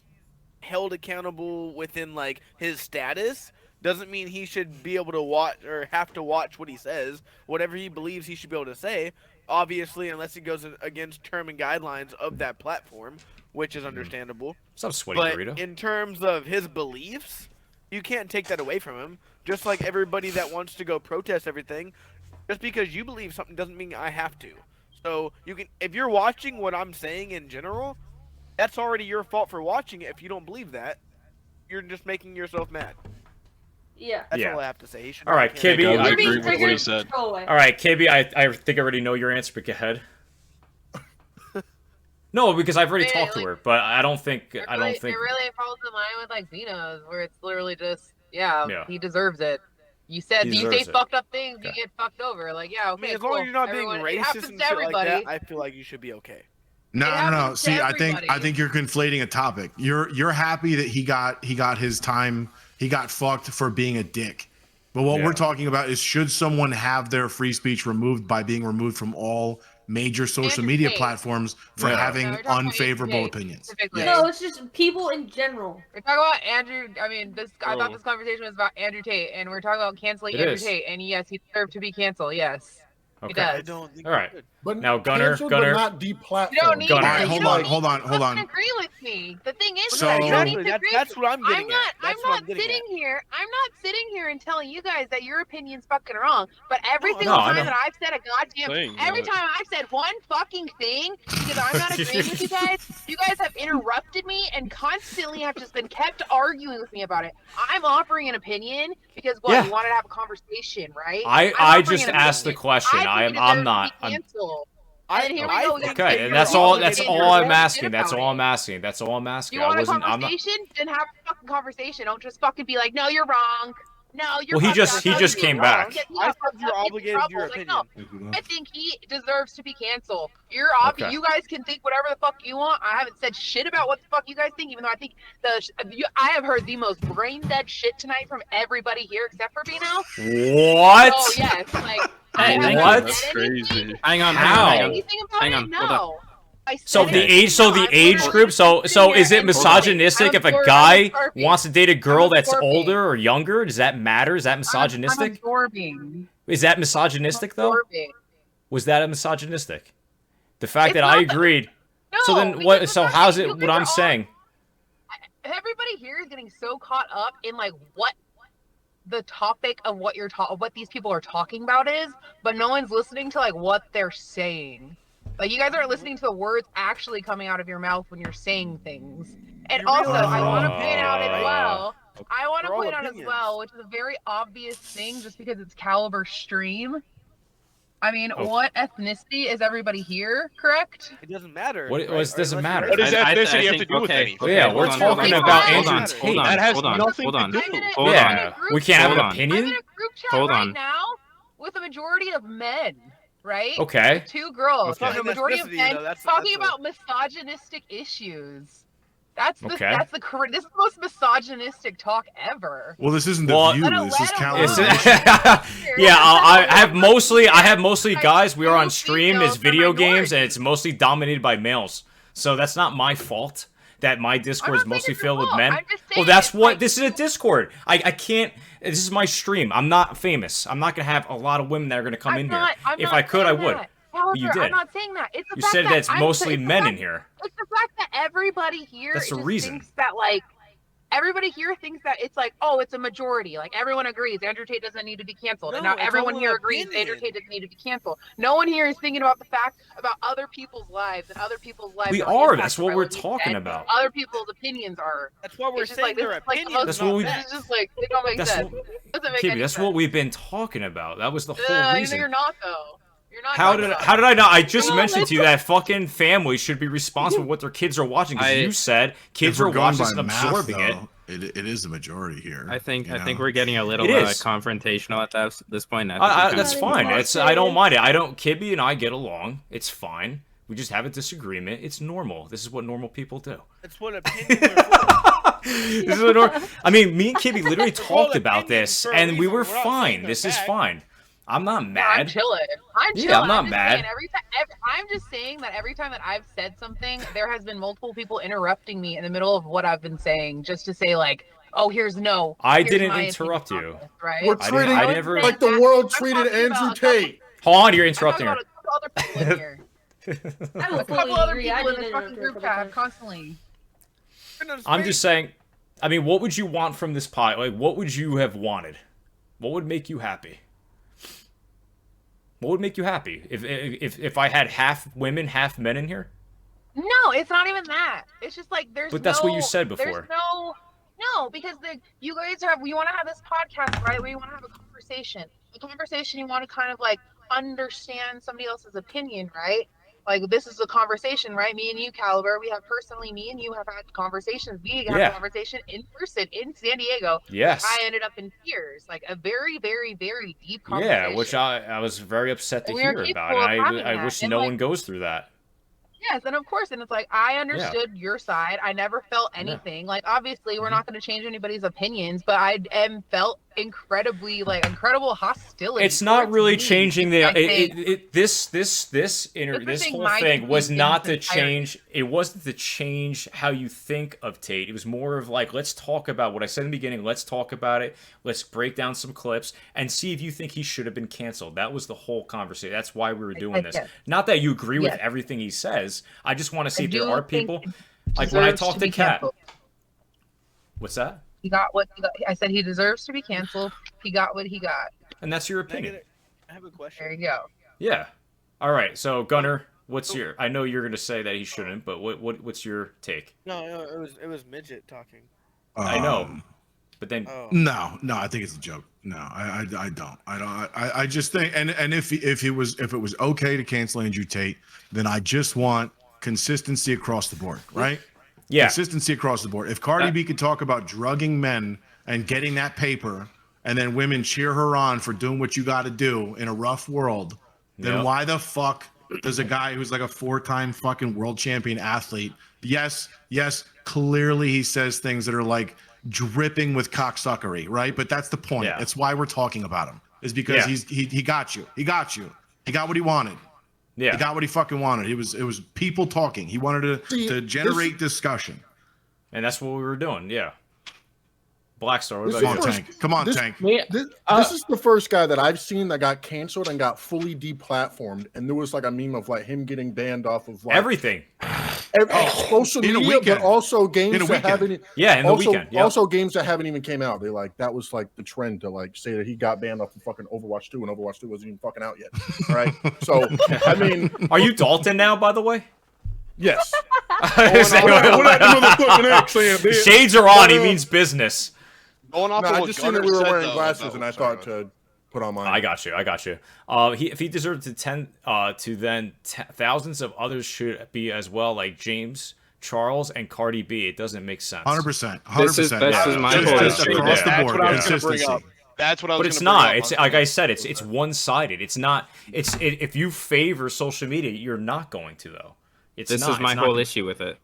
held accountable within like his status doesn't mean he should be able to watch or have to watch what he says. Whatever he believes, he should be able to say. Obviously, unless he goes against term and guidelines of that platform, which is understandable. What's up, sweaty But burrito? in terms of his beliefs, you can't take that away from him. Just like everybody that wants to go protest everything, just because you believe something doesn't mean I have to. So you can, if you're watching what I'm saying in general, that's already your fault for watching it. If you don't believe that, you're just making yourself mad. Yeah. That's Yeah. all I have to say. He should All right, not be Kibby. canceled. I agree with what he said. All right, Kibby. I think I already know your answer, but go ahead. No, because I've already talked to her, but I don't think. It really falls in line with like Vino's, where it's literally just he deserves it. You said He you say deserves it. fucked up things, you get fucked over. Like I okay, mean, as cool. long as you're not Everyone, being it racist happens and to shit like everybody. that, I feel like you should be okay. No. happens to See, I think everybody. you're conflating a topic. You're happy that he got his time. He got fucked for being a dick. But what we're talking about is, should someone have their free speech removed by being removed from all major social media platforms for having No, we're talking about unfavorable Andrew Tate opinions? specifically. No, it's just people in general. We're talking about Andrew. I mean, I thought this conversation was about Andrew Tate, and we're talking about canceling It Andrew is. Tate. And yes, he deserved to be canceled. Yes, he Okay. does. I don't think All right. But Now, Gunner, canceled, Gunner. but not deplatformed. You don't need Gunner. to. All right, You hold don't on, need hold on, to hold on. fucking agree with me. The thing is, So- that you don't need Exactly, to agree. that's what I'm getting I'm not. at. That's I'm what not I'm getting sitting at. here. I'm not sitting here and telling you guys that your opinion's fucking wrong. But every No, single no, I time know. that I've said a goddamn, Saying every that. time I've said one fucking thing because I'm not agreeing with you guys have interrupted me and constantly have just been kept arguing with me about it. I'm offering an opinion because Yeah. you wanted to have a conversation, right? I I'm offering just an asked the opinion. question. I think I'm he not. deserves to be I'm canceled. I- And here we I go. think again. okay, you're and that's wrong all. and That's you're all wrong I'm asking. That's all about I'm asking. That's all I'm asking. You want I wasn't. a I'm not. conversation? Then have a fucking conversation. Don't just fucking be like, no, you're wrong. No, you're Well, he fucking just came back. I thought you were obligated to your opinion. No, I think he deserves to be canceled. Okay. You guys can think whatever the fuck you want. I haven't said shit about what the fuck you guys think, even though I think I have heard the most brain dead shit tonight from everybody here except for Bino. What? Oh yes, like What? That's crazy. Hang on. anything about Hang it? on. Hold No. So the age group. So is it misogynistic if a guy wants to date a girl that's older or younger? Does that matter? Is that misogynistic? I'm absorbing. Is that misogynistic though? Was that a misogynistic? The fact It's that I not that- agreed. No, So then because what? the So fact how's that it? you What guys I'm are saying? Everybody here is getting so caught up in like what the topic of what what these people are talking about is, but no one's listening to like what they're saying. Like you guys aren't listening to the words actually coming out of your mouth when you're saying things. And also, I want to point out as well. I want to They're all point out as opinions. well, which is a very obvious thing, just because it's Caliber stream. I mean, Oh. what ethnicity is everybody here? Correct? It doesn't matter. What doesn't matter? What does I ethnicity have to think- do with okay, anything? okay, Yeah, hold we're on, talking hold on, about hold Andrew on, Tate. hold on, That has hold on, nothing hold to on. do. Hold on. Yeah, we can't have Hold an on. I'm in opinion. a group chat Hold right on. now with a majority of men, right? Okay. Two girls. Okay. The majority of Ethnicity, men though, that's talking a- about misogynistic issues. That's the Okay. this is the most misogynistic talk ever. Well, this isn't the Well, view. This is Caliber. Yeah, I have mostly guys. We are on stream as video games, and it's mostly dominated by males. So that's not my fault that my Discord is mostly filled with men. I'm just Well, saying, that's what like, this is a Discord. I can't. This is my stream. I'm not famous. I'm not gonna have a lot of women that are gonna come in here. If I could, I would. However, You did. I'm not saying that. It's the You fact said that it's I'm mostly it's the men fact- in here. It's the fact that everybody here That's the just reason. thinks that like everybody here thinks that it's like, oh, it's a majority. Like everyone agrees Andrew Tate doesn't need to be canceled. and No, now it's everyone all here an agrees opinion. Andrew Tate doesn't need to be canceled. No one here is thinking about the fact about other people's lives and other people's lives. We are are. impacted That's what by we're you talking said. about. Other people's opinions are. That's why we're It's just saying like, this their is like the opinions. most- That's what we- It's just like it don't make That's sense. what- Doesn't make Kibby, any that's sense. what we've been talking about. That was the whole No, reason. you're not though. You're not. How talking did about I not? I just No, mentioned to you that's- that fucking family should be responsible for what their kids are watching. Because you said kids If are we're going watching by and math, absorbing it. though, it is the majority here. I think you I think know? we're getting a little It is. confrontational at this point. I think we kinda That's need to fine. move on. It's I don't mind it. I don't. Kibby and I get along. It's fine. We just have a disagreement. It's normal. This is what normal people do. That's what opinions are for. This is what I mean, me and Kibby literally Well, talked about this, opinions for a and we reason. were We're not fine. saying This they're is bad. fine. I'm not I'm mad. chilling. I'm chilling. Yeah, I'm not just mad. saying, I'm just saying that every time that I've said something, there has been multiple people interrupting me in the middle of what I've been saying, just to say like, "Oh, here's no." I here's didn't my interrupt opinion you. on this," right? We're I treating never- like the world treated Andrew Tate. Hold on, you're I'm interrupting talking her. about a couple other people in here. I will A couple fully other agree. people I in did this it fucking group chat constantly. I'm just saying. I mean, what would you want from this pot? Like, what would you have wanted? What would make you happy? What would make you happy if I had half women, half men in here? No, it's not even that. It's just like there's. But that's what you said before. There's no, because you guys you want to have this podcast, right? Where you want to have a conversation. A conversation you want to kind of like understand somebody else's opinion, right? Like this is a conversation, right? Me and you, Caliber, we have me and you have had conversations. We had Yeah. a conversation in person in San Diego. Yes. I ended up in tears, like a very, very, very deep conversation. Yeah, which I was very upset to We are hear about. capable of And having I that. wish And, no like, one goes through that. Yes, and of course, and it's like I understood your side. I never felt anything. Like obviously, we're not going to change anybody's opinions, but I felt incredible hostility. It's not towards really me. changing the I think- this Pushing whole my thing was opinion not to entirely. change. It wasn't to change how you think of Tate. It was more of like, let's talk about what I said in the beginning. Let's talk about it. Let's break down some clips and see if you think he should have been canceled. That was the whole conversation. That's why we were doing this. Yes. Not that you agree with Yes. everything he says. I just want to see I if there do are think people he like when I deserves talk to to be Kat. canceled. What's that? He got what he got. I said he deserves to be canceled. He got what he got. And that's your opinion. I have a question. There you go. Yeah. All right. So Gunnar, what's your? I know you're going to say that he shouldn't, but what's your take? No, it was midget talking. I know, but then No, I think it's a joke. No, I don't. I just think, and if it was okay to cancel Andrew Tate, then I just want consistency across the board, right? Yeah. Consistency across the board. If Cardi B could talk about drugging men and getting that paper and then women cheer her on for doing what you got to do in a rough world, then why the fuck does a guy who's like a 4-time fucking world champion athlete, yes, clearly he says things that are like dripping with cocksuckery, right? But that's the point. Yeah. That's why we're talking about him, is because he got you. He got what he wanted. Yeah. He got what he fucking wanted. It was people talking. He wanted to generate discussion. And that's what we were doing, yeah. Blackstar, what Come about on, you? Tank. Come on, Tank. This is the first guy that I've seen that got canceled and got fully deplatformed. And there was like a meme of like him getting banned off of like everything. Social media, but also games that haven't. Yeah, in the weekend. Yep. Also games that haven't even came out. They like that was like the trend to like say that he got banned off of fucking Overwatch 2, and Overwatch 2 wasn't even fucking out yet. All right. So I mean, are you Dalton now, by the way? Yes. Shades are on. He means business. Going off I just seen that we were wearing glasses, and I thought to put on mine. I got you. If he deserved to then thousands of others should be as well, like James, Charles, and Cardi B. It doesn't make sense. 100%. This is my whole issue. Across the board, That's what I was going to bring up. That's what I was. But it's not. It's like I said. It's one-sided. It's not. If you favor social media, you're not going to though. This is my whole issue with it.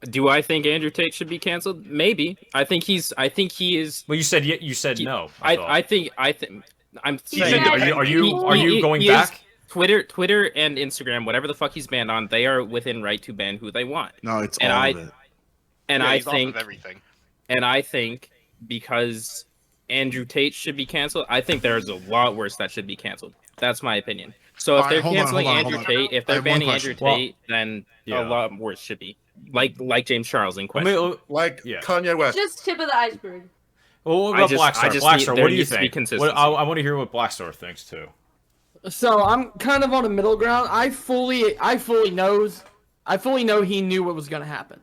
Do I think Andrew Tate should be canceled? Maybe. I think he is. Well, you said no. I think. I'm saying. Are you going back? Twitter and Instagram, whatever the fuck he's banned on, they are within right to ban who they want. No, it's all of it. And yeah, I he's think off of everything. And I think because Andrew Tate should be canceled, I think there's a lot worse that should be canceled. That's my opinion. So if they're canceling Andrew Tate, if they're banning Andrew Tate, then a lot worse should be. Like James Charles in question. Kanye West. Just tip of the iceberg. Well, what about Blackstar? Blackstar, what do you think? I want to hear what Blackstar thinks too. So I'm kind of on a middle ground. I fully know he knew what was going to happen.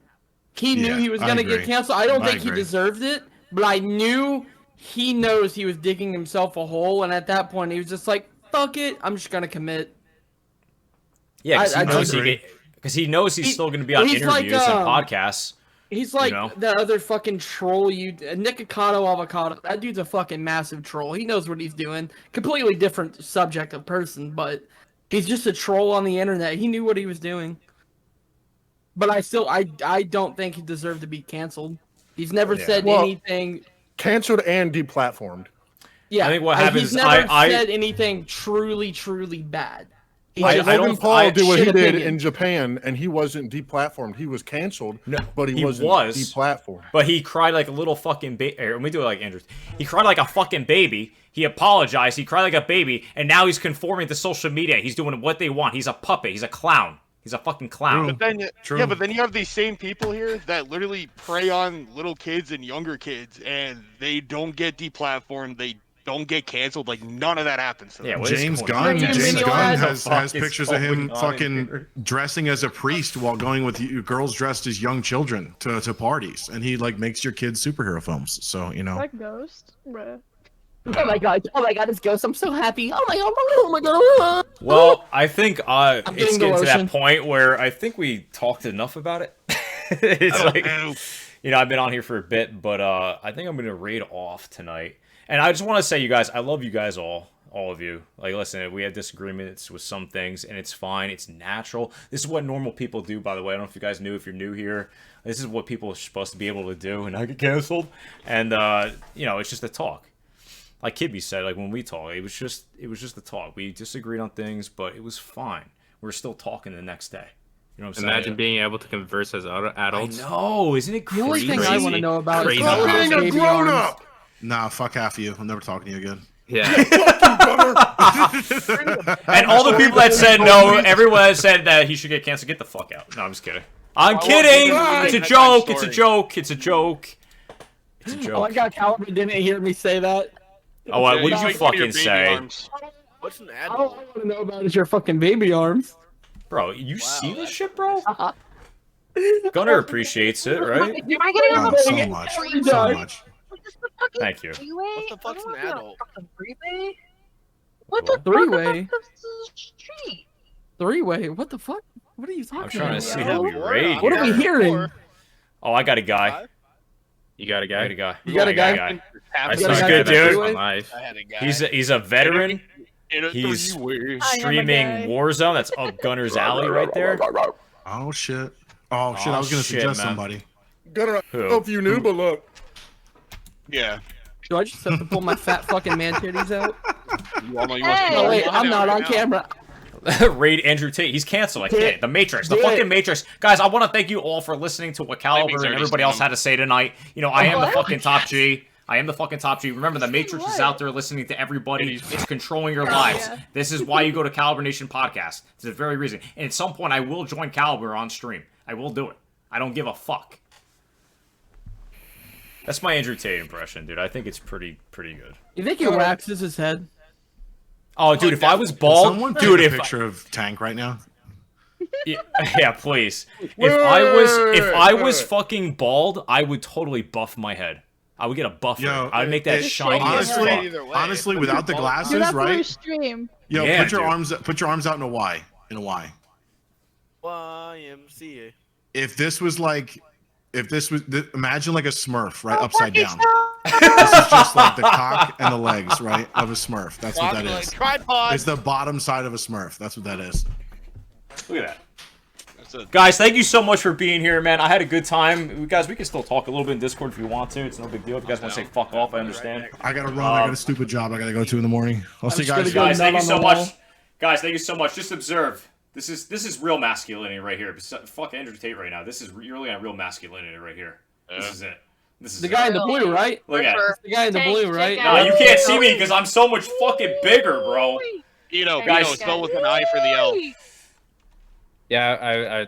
He knew he was going to get canceled. I don't think he deserved it, but I knew he knows he was digging himself a hole, and at that point he was just like, "Fuck it, I'm just going to commit." Yeah, because he knows he's still going to be on interviews and podcasts. He's like the other fucking troll. Nick Avocado. That dude's a fucking massive troll. He knows what he's doing. Completely different subject of person, but he's just a troll on the internet. He knew what he was doing. But I don't think he deserved to be canceled. He's never said anything. Canceled and deplatformed. Yeah, I think what happens. He's never said anything truly bad. Logan Paul did what he did in Japan, and he wasn't deplatformed. He was canceled, but he wasn't deplatformed. But he cried like a little fucking baby. Let me do it like Andrew. He cried like a fucking baby. He apologized. He cried like a baby, and now he's conforming to social media. He's doing what they want. He's a puppet. He's a clown. He's a fucking clown. But then, but then you have these same people here that literally prey on little kids and younger kids, and they don't get deplatformed. They don't get canceled. Like none of that happens to them. Yeah, James Gunn has pictures of him fucking dressing as a priest while going with girls dressed as young children to parties, and he like makes your kids superhero films. So That ghost, bruh. Oh my god, it's Ghost. I'm so happy. Oh my god. Well, I think it's getting to that point where I think we talked enough about it. It's like, I've been on here for a bit, but I think I'm going to raid off tonight. And I just want to say, you guys, I love you guys all of you. Like, listen, we have disagreements with some things, and it's fine. It's natural. This is what normal people do, by the way. I don't know if you guys knew, if you're new here. This is what people are supposed to be able to do and not get canceled. And, it's just a talk. Like Kibby said, like when we talk, it was just a talk. We disagreed on things, but it was fine. We're still talking the next day. You know what I'm saying? Imagine being able to converse as adults. I know, isn't it crazy? The only thing I want to know about is being a grown up. Nah, fuck half of you. I'm never talking to you again. Yeah. And all the people that said no, everyone that said that he should get canceled, get the fuck out. No, I'm just kidding. I'm kidding. It's a joke. It's a joke. It's a joke. It's a joke. Oh my god, Calvin didn't hear me say that. Oh, what did you fucking say? What's an adult? All I want to know about is your fucking baby arms. Bro, you see this shit, bro? Gunner appreciates it, right? So much. So much. Thank you. What the fuck's an adult? Three-way? What the three-way? Three-way? What the fuck? What are you talking about? I'm trying to see how we rate. What are we hearing? Oh, I got a guy. You got a guy. You got a guy. He's good, dude. I had a guy. He's a veteran. In a He's three-way. streaming Warzone. That's up Gunner's alley right there. Oh shit. Oh shit. I was gonna suggest somebody. Gunner, I Who? don't know if you knew, but look. Yeah. Do I just have to pull my fat fucking man titties out? Hey! Oh wait, I'm not on camera. Raid Andrew Tate. He's canceled. I can't. The Matrix. The fucking Matrix. Guys, I want to thank you all for listening to what Caliber and everybody else had to say tonight. You know, I am the fucking top G. I am the fucking top G. Remember, the Matrix is out there listening to everybody. It's controlling your lives. This is why you go to Caliber Nation Podcast. It's the very reason. And at some point, I will join Caliber on stream. I will do it. I don't give a fuck. That's my Andrew Tate impression, dude. I think it's pretty good. You think he waxes his head? Oh, dude, if I was bald, Someone dude, take if a picture of Tank right now. yeah, please. If I was fucking bald, I would totally buff my head. I would get a buffer. I'd make that shiny as fuck. Honestly, without the glasses, Do that for your right? stream. Yo, Yeah, put your dude. arms out in a Y. In a Y. YMCA. If this was imagine like a Smurf, right, upside down. This is just like the cock and the legs, right, of a Smurf. That's what that is. Tripod. It's the bottom side of a Smurf. That's what that is. Look at that. Guys, thank you so much for being here, man. I had a good time. Guys, we can still talk a little bit in Discord if you want to. It's no big deal. If you guys want to say fuck off, I understand. I gotta run. I got a stupid job I gotta go to in the morning. I'll see you guys. Guys, thank you so much. Guys, thank you so much. Just observe. This is real masculinity right here. Fuck Andrew Tate right now. You're looking at real masculinity right here. This is it. This is The guy in the blue, right? Look at it. The guy in the blue, right? No, you can't see me because I'm so much fucking bigger, bro. Guys, spell with an I for the L. Yeah,